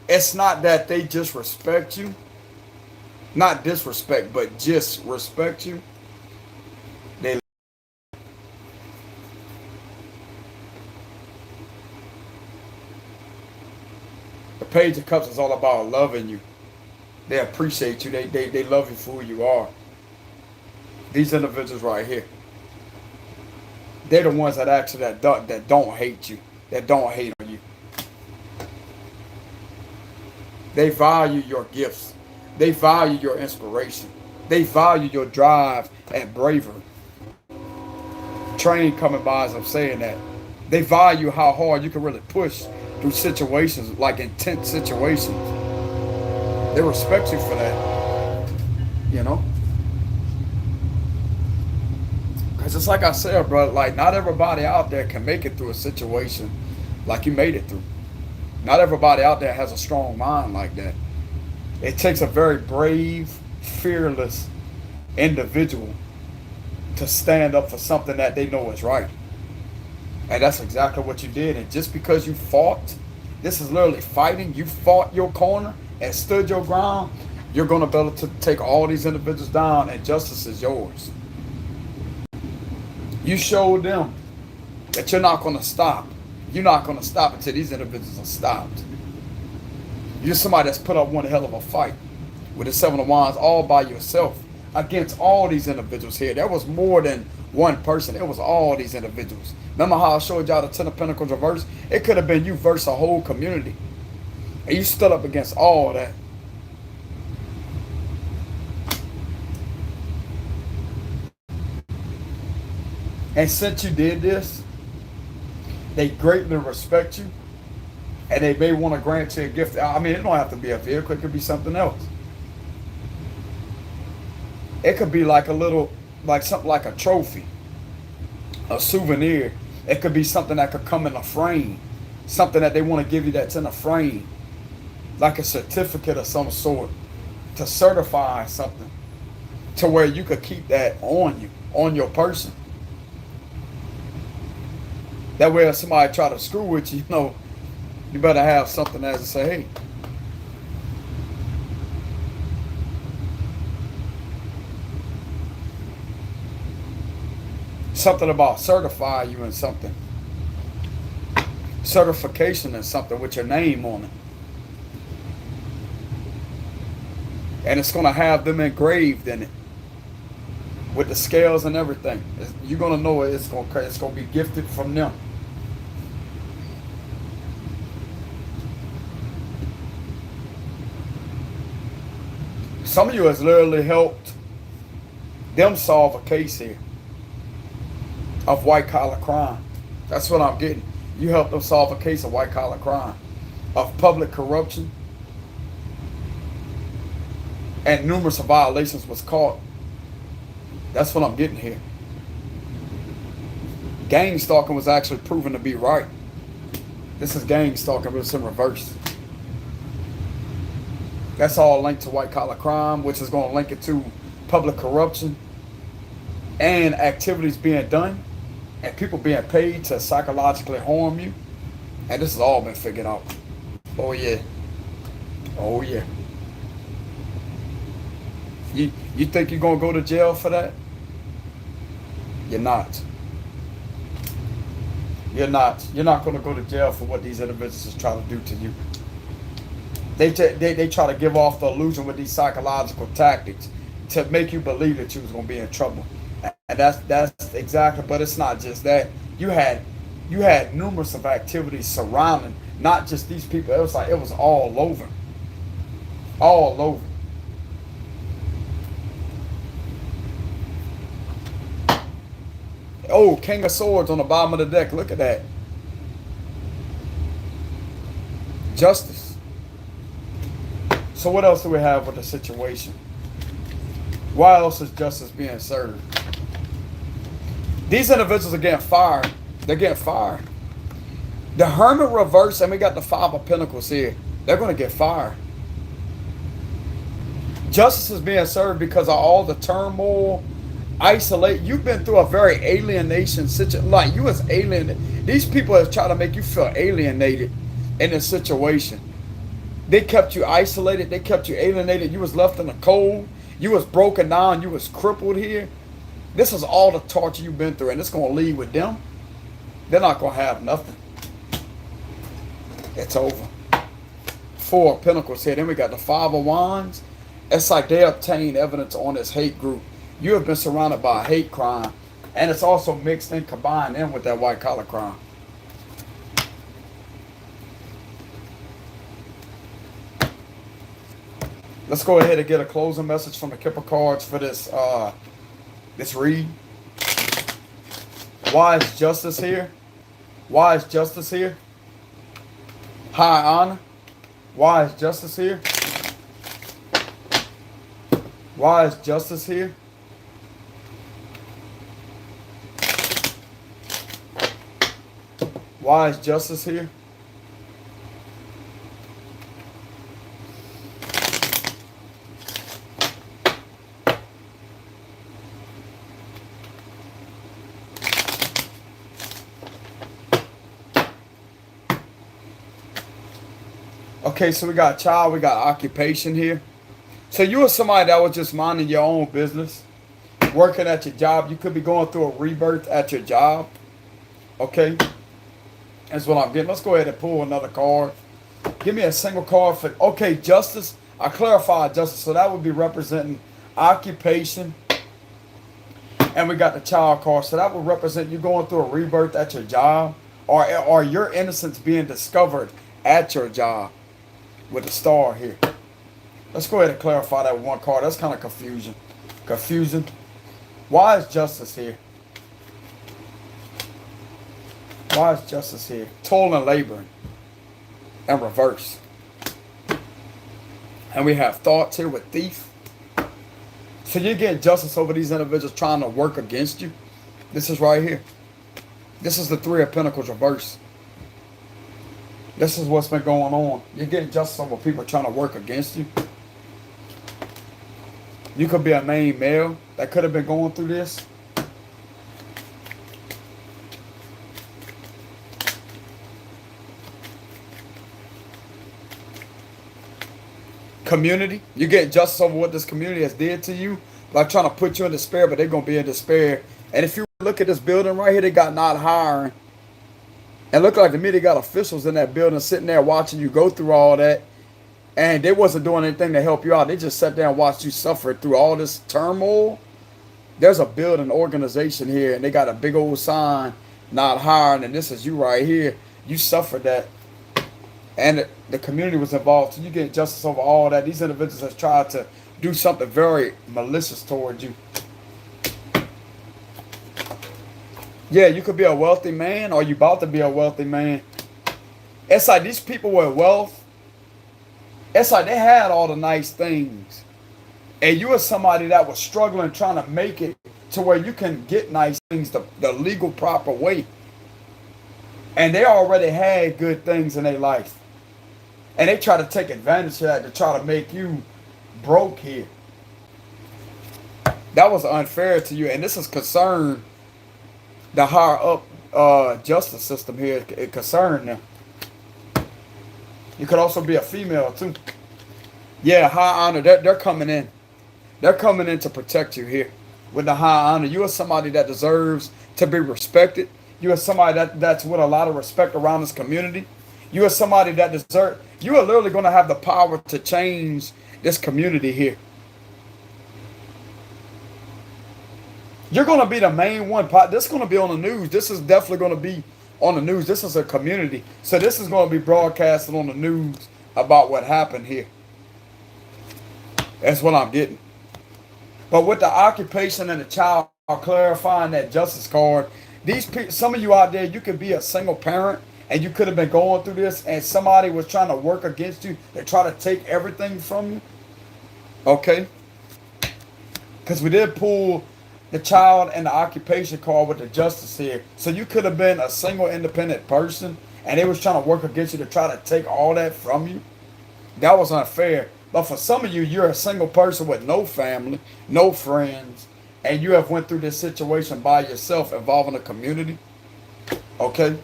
it's not that they just respect you. Not disrespect, but just respect you. The Page of Cups is all about loving you. They appreciate you. They love you for who you are. These individuals right here. They're the ones that actually that don't hate you. That don't hate on you. They value your gifts. They value your inspiration. They value your drive and bravery. Train coming by as I'm saying that. They value how hard you can really push through situations, like intense situations. They respect you for that. Because it's like I said, bro, like not everybody out there can make it through a situation like you made it through. Not everybody out there has a strong mind like that. It takes a very brave, fearless individual to stand up for something that they know is right. And that's exactly what you did. And just because you fought, this is literally fighting, you fought your corner and stood your ground, you're going to be able to take all these individuals down and justice is yours. You showed them that you're not going to stop. You're not going to stop until these individuals are stopped. You're somebody that's put up one hell of a fight with the Seven of Wands all by yourself against all these individuals here. There was more than one person. It was all these individuals. Remember how I showed y'all the Ten of Pentacles reverse? It could have been you versus a whole community. And you stood up against all that. And since you did this, they greatly respect you. And they may want to grant you a gift. I mean, it don't have to be a vehicle. It could be something else. It could be like a little, like something like a trophy, a souvenir. It could be something that could come in a frame. Something that they want to give you that's in a frame. Like a certificate of some sort to certify something. To where you could keep that on you, on your person. That way if somebody try to screw with you, you better have something as to say, hey. Something about certify you in something. Certification in something with your name on it. And it's going to have them engraved in it. With the scales and everything. You're going to know it's going to be gifted from them. Some of you has literally helped them solve a case here of white collar crime. That's what I'm getting. You helped them solve a case of white collar crime, of public corruption, and numerous violations was caught. That's what I'm getting here. Gang stalking was actually proven to be right. This is gang stalking, but it's in reverse. That's all linked to white collar crime, which is going to link it to public corruption and activities being done and people being paid to psychologically harm you. And this has all been figured out. Oh yeah. Oh yeah. You think you're going to go to jail for that? You're not. You're not. You're not going to go to jail for what these individuals is trying to do to you. They try to give off the illusion with these psychological tactics to make you believe that you was going to be in trouble. And that's exactly, but it's not just that. You had numerous of activities surrounding not just these people. It was like it was all over. All over. Oh, King of Swords on the bottom of the deck. Look at that. Justice. So what else do we have with the situation? Why else is justice being served? These individuals are getting fired. They're getting fired. The Hermit reverse, and we got the Five of Pentacles here. They're going to get fired. Justice is being served because of all the turmoil, isolate. You've been through a very alienation situation. Like you was alienated. These people have tried to make you feel alienated in this situation. They kept you isolated. They kept you alienated. You was left in the cold. You was broken down. You was crippled here. This is all the torture you've been through, and it's going to leave with them. They're not going to have nothing. It's over. Four of Pentacles here. Then we got the Five of Wands. It's like they obtained evidence on this hate group. You have been surrounded by a hate crime, and it's also mixed and combined in with that white collar crime. Let's go ahead and get a closing message from the Kipper cards for this this read. Why is justice here? Why is justice here? High honor. Why is justice here? Why is justice here? Why is justice here? Okay, so we got child, we got occupation here. So you are somebody that was just minding your own business, working at your job. You could be going through a rebirth at your job. Okay, that's what I'm getting. Let's go ahead and pull another card. Give me a single card for, okay, justice. I clarified justice, so that would be representing occupation. And we got the child card, so that would represent you going through a rebirth at your job, or your innocence being discovered at your job. With the star here. Let's go ahead and clarify that with one card. That's kind of confusion. Confusion. Why is justice here? Why is justice here? Toil and laboring. And reverse. And we have thoughts here with thief. So you're getting justice over these individuals trying to work against you. This is right here. This is the Three of Pentacles reverse. This is what's been going on. You're getting justice over people trying to work against you. You could be a main male that could have been going through this. Community. You're getting justice over what this community has did to you. Like trying to put you in despair, but they're going to be in despair. And if you look at this building right here, they got not hiring. And look like to me they got officials in that building sitting there watching you go through all that. And they wasn't doing anything to help you out. They just sat there and watched you suffer through all this turmoil. There's a building organization here, and they got a big old sign, not hiring, and this is you right here. You suffered that. And the community was involved. So you get justice over all that. These individuals have tried to do something very malicious towards you. Yeah, you could be a wealthy man, or you about to be a wealthy man. It's like these people with wealth, it's like they had all the nice things. And you are somebody that was struggling trying to make it to where you can get nice things the legal proper way. And they already had good things in their life. And they try to take advantage of that to try to make you broke here. That was unfair to you. And this is concerned the higher up justice system here. It concerned them. You could also be a female too. Yeah, high honor. They're coming in. They're coming in to protect you here with the high honor. You are somebody that deserves to be respected. You are somebody that's with a lot of respect around this community. You are somebody that deserves. You are literally going to have the power to change this community here. You're going to be the main one. This is going to be on the news. This is definitely going to be on the news. This is a community. So this is going to be broadcasted on the news about what happened here. That's what I'm getting. But with the occupation and the child clarifying that justice card, some of you out there, you could be a single parent and you could have been going through this and somebody was trying to work against you. They try to take everything from you. Okay? Because we did pull the child and the occupation card with the justice here. So you could have been a single independent person and they was trying to work against you to try to take all that from you. That was unfair. But for some of you, you're a single person with no family, no friends, and you have went through this situation by yourself involving a community. Okay?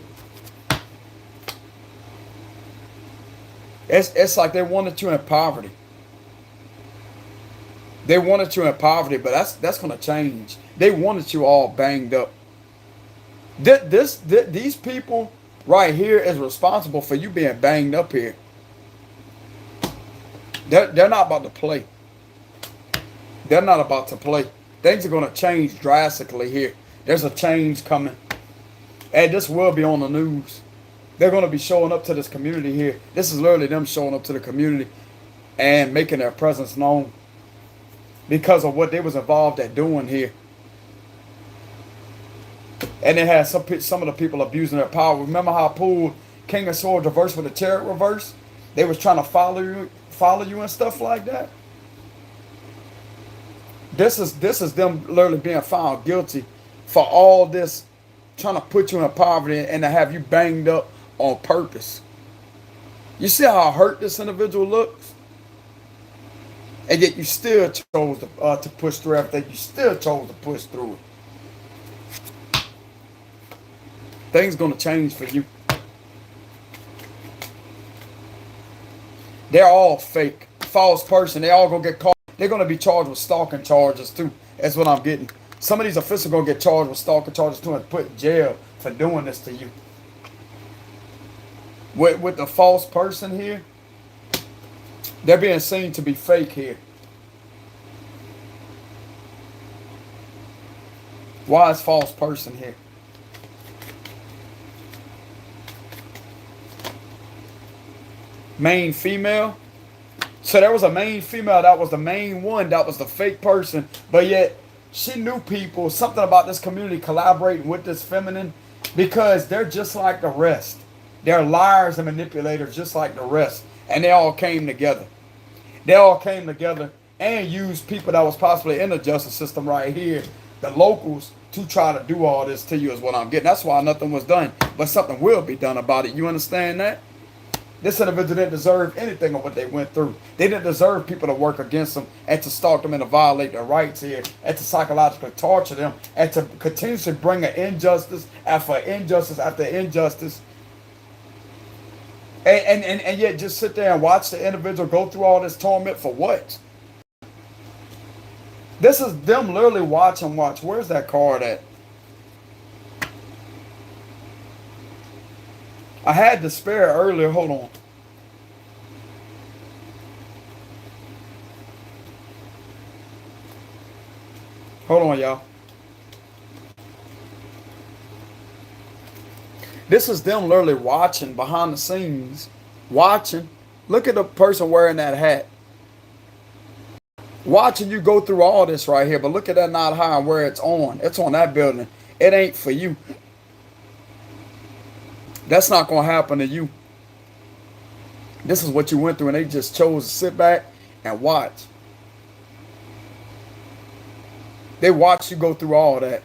It's like they wanted you in poverty. They wanted you in poverty, but that's going to change. They wanted you all banged up. These people right here is responsible for you being banged up here. They're not about to play. They're not about to play. Things are going to change drastically here. There's a change coming. And this will be on the news. They're going to be showing up to this community here. This is literally them showing up to the community and making their presence known because of what they was involved at doing here. And they had some of the people abusing their power. Remember how I pulled King of Swords reverse with the Chariot reverse? They was trying to follow you and stuff like that. This is them literally being found guilty for all this, trying to put you in poverty and to have you banged up on purpose. You see how hurt this individual looks? And yet you still chose to push through everything. You still chose to push through it. Things gonna change for you. They're all fake. False person. They all gonna get caught. They're gonna be charged with stalking charges too. That's what I'm getting. Some of these officials gonna get charged with stalking charges too and put in jail for doing this to you. With the false person here, they're being seen to be fake here. Why is false person here? Main female. So there was a main female that was the main one, that was the fake person, but yet she knew people, something about this community collaborating with this feminine, because they're just like the rest. They're liars and manipulators just like the rest. And they all came together. They all came together and used people that was possibly in the justice system right here, the locals, to try to do all this to you is what I'm getting. That's why nothing was done. But something will be done about it. You understand that? This individual didn't deserve anything of what they went through. They didn't deserve people to work against them and to stalk them and to violate their rights here and to psychologically torture them and to continuously bring an injustice after injustice after injustice. And yet just sit there and watch the individual go through all this torment for what? This is them literally watch. Where's that card at? I had despair earlier. Hold on. Hold on, y'all. This is them literally watching behind the scenes. Watching. Look at the person wearing that hat. Watching you go through all this right here, but look at that knot high and where it's on. It's on that building. It ain't for you. That's not going to happen to you. This is what you went through, and they just chose to sit back and watch. They watched you go through all that.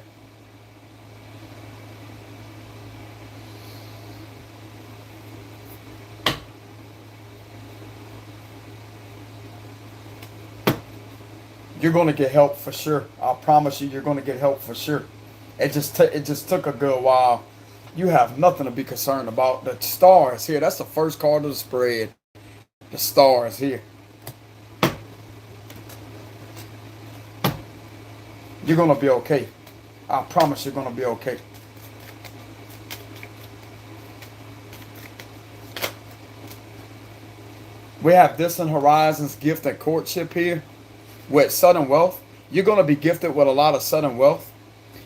You're going to get help for sure. I promise you, you're going to get help for sure. It just took a good while. You have nothing to be concerned about. The stars here, that's the first card of the spread. The stars here. You're going to be okay. I promise you're going to be okay. We have distant horizons, gift, and courtship here. With sudden wealth, you're going to be gifted with a lot of sudden wealth.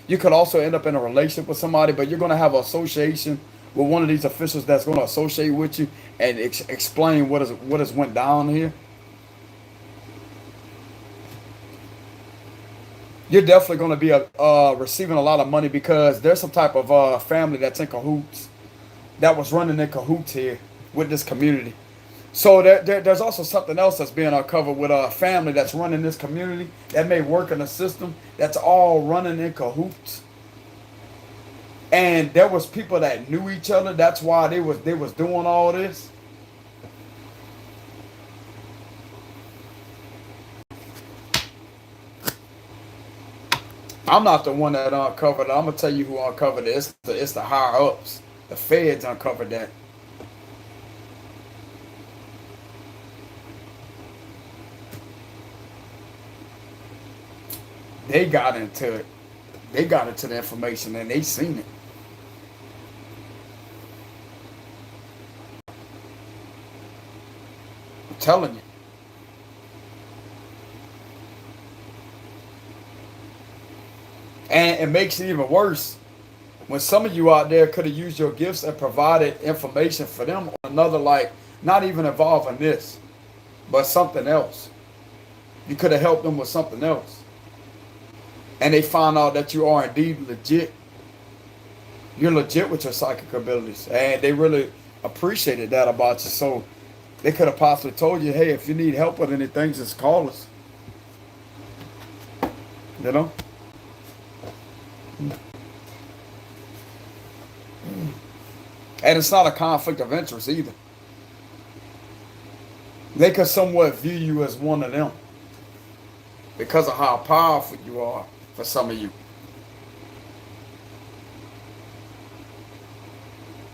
You could also end up in a relationship with somebody, but you're going to have an association with one of these officials that's going to associate with you and explain what has went down here. You're definitely going to be receiving a lot of money because there's some type of family that's in cahoots, that was running in cahoots here with this community. So there's also something else that's being uncovered with a family that's running this community that may work in a system that's all running in cahoots. And there was people that knew each other. That's why they was doing all this. I'm not the one that uncovered it. I'm gonna tell you who uncovered it. It's the higher ups. The feds uncovered that. They got into it. They got into the information and they seen it. I'm telling you. And it makes it even worse when some of you out there could have used your gifts and provided information for them on another, like, not even involving this, but something else. You could have helped them with something else. And they found out that you are indeed legit. You're legit with your psychic abilities. And they really appreciated that about you. So they could have possibly told you, hey, if you need help with anything, just call us. You know? And it's not a conflict of interest either. They could somewhat view you as one of them because of how powerful you are for some of you.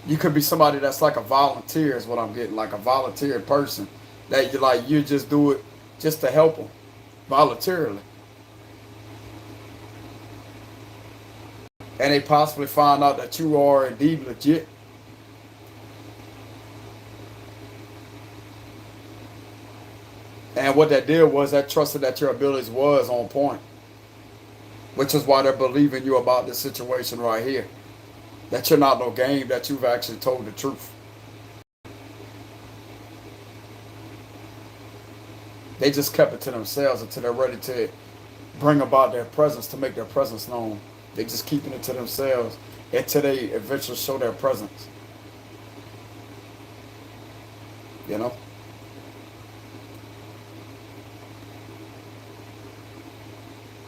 You could be somebody that's like a volunteer is what I'm getting, like a volunteer person that you just do it just to help them voluntarily. And they possibly find out that you are indeed legit. And what that did was that trusted that your abilities was on point. Which is why they're believing you about this situation right here. That you're not no game, that you've actually told the truth. They just kept it to themselves until they're ready to bring about their presence, to make their presence known. They just keeping it to themselves until they eventually show their presence. You know?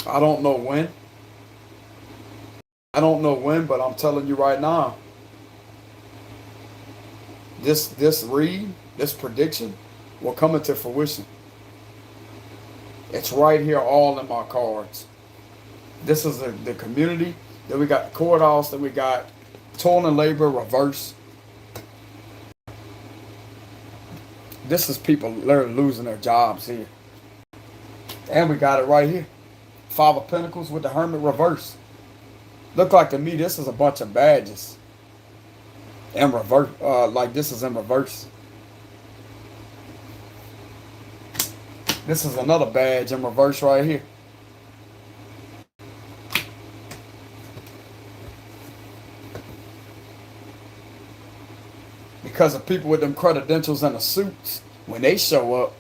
I don't know when. But I'm telling you right now, this prediction will come into fruition. It's right here all in my cards. This is the community. Then we got the courthouse. Then we got toil and labor reverse. This is people literally losing their jobs here. And we got it right here. Five of Pentacles with the Hermit reverse. Look like to me this is a bunch of badges. In reverse, like this is in reverse. This is another badge in reverse right here. Because of people with them credentials and the suits, when they show up,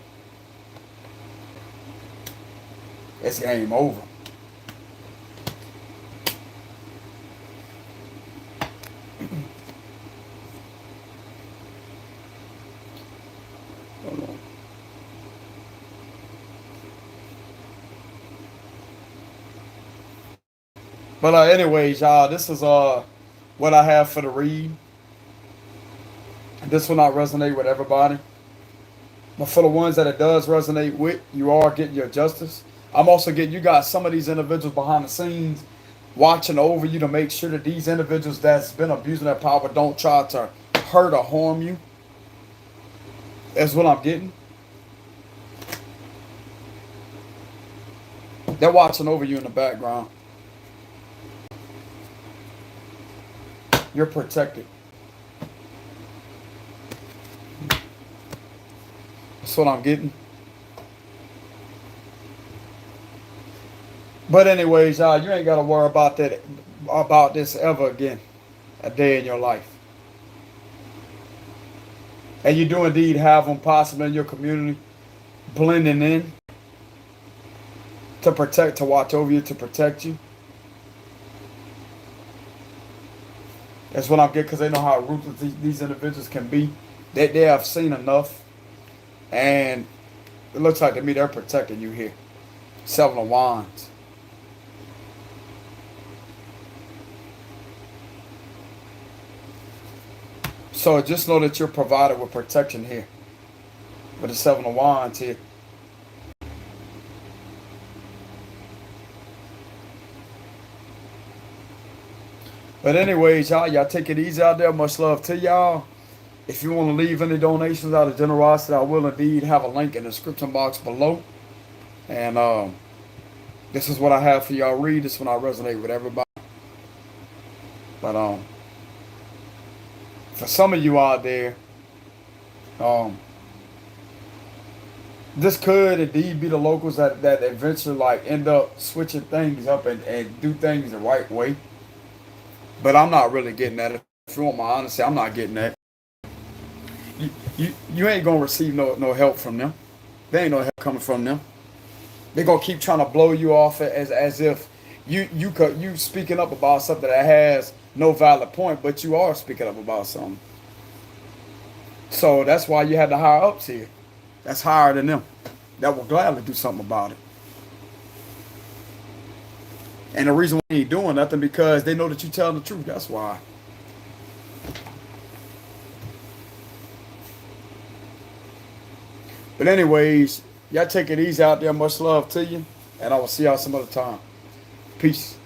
it's game over. But anyways, y'all, this is what I have for the read. This will not resonate with everybody. But for the ones that it does resonate with, you are getting your justice. I'm also getting, you got some of these individuals behind the scenes watching over you to make sure that these individuals that's been abusing their power don't try to hurt or harm you. That's what I'm getting. They're watching over you in the background. You're protected. That's what I'm getting. But anyways, y'all, you ain't got to worry about that, about this ever again, a day in your life. And you do indeed have them possibly in your community blending in to protect, to watch over you, to protect you. That's what I'm getting, because they know how ruthless these individuals can be. They have seen enough. And it looks like to me they're protecting you here. 7 of Wands. So just know that you're provided with protection here. With the 7 of Wands here. But anyways, y'all take it easy out there. Much love to y'all. If you want to leave any donations out of generosity, I will indeed have a link in the description box below. And this is what I have for y'all read. This one I resonate with everybody. But for some of you out there, this could indeed be the locals that eventually like end up switching things up and do things the right way. But I'm not really getting that. If you want my honesty, I'm not getting that. You ain't gonna receive no help from them. There ain't no help coming from them. They're gonna keep trying to blow you off as if you speaking up about something that has no valid point, but you are speaking up about something. So that's why you had the higher ups here. That's higher than them. That will gladly do something about it. And the reason why they ain't doing nothing because they know that you tell the truth. That's why. But anyways, y'all take it easy out there. Much love to you. And I will see y'all some other time. Peace.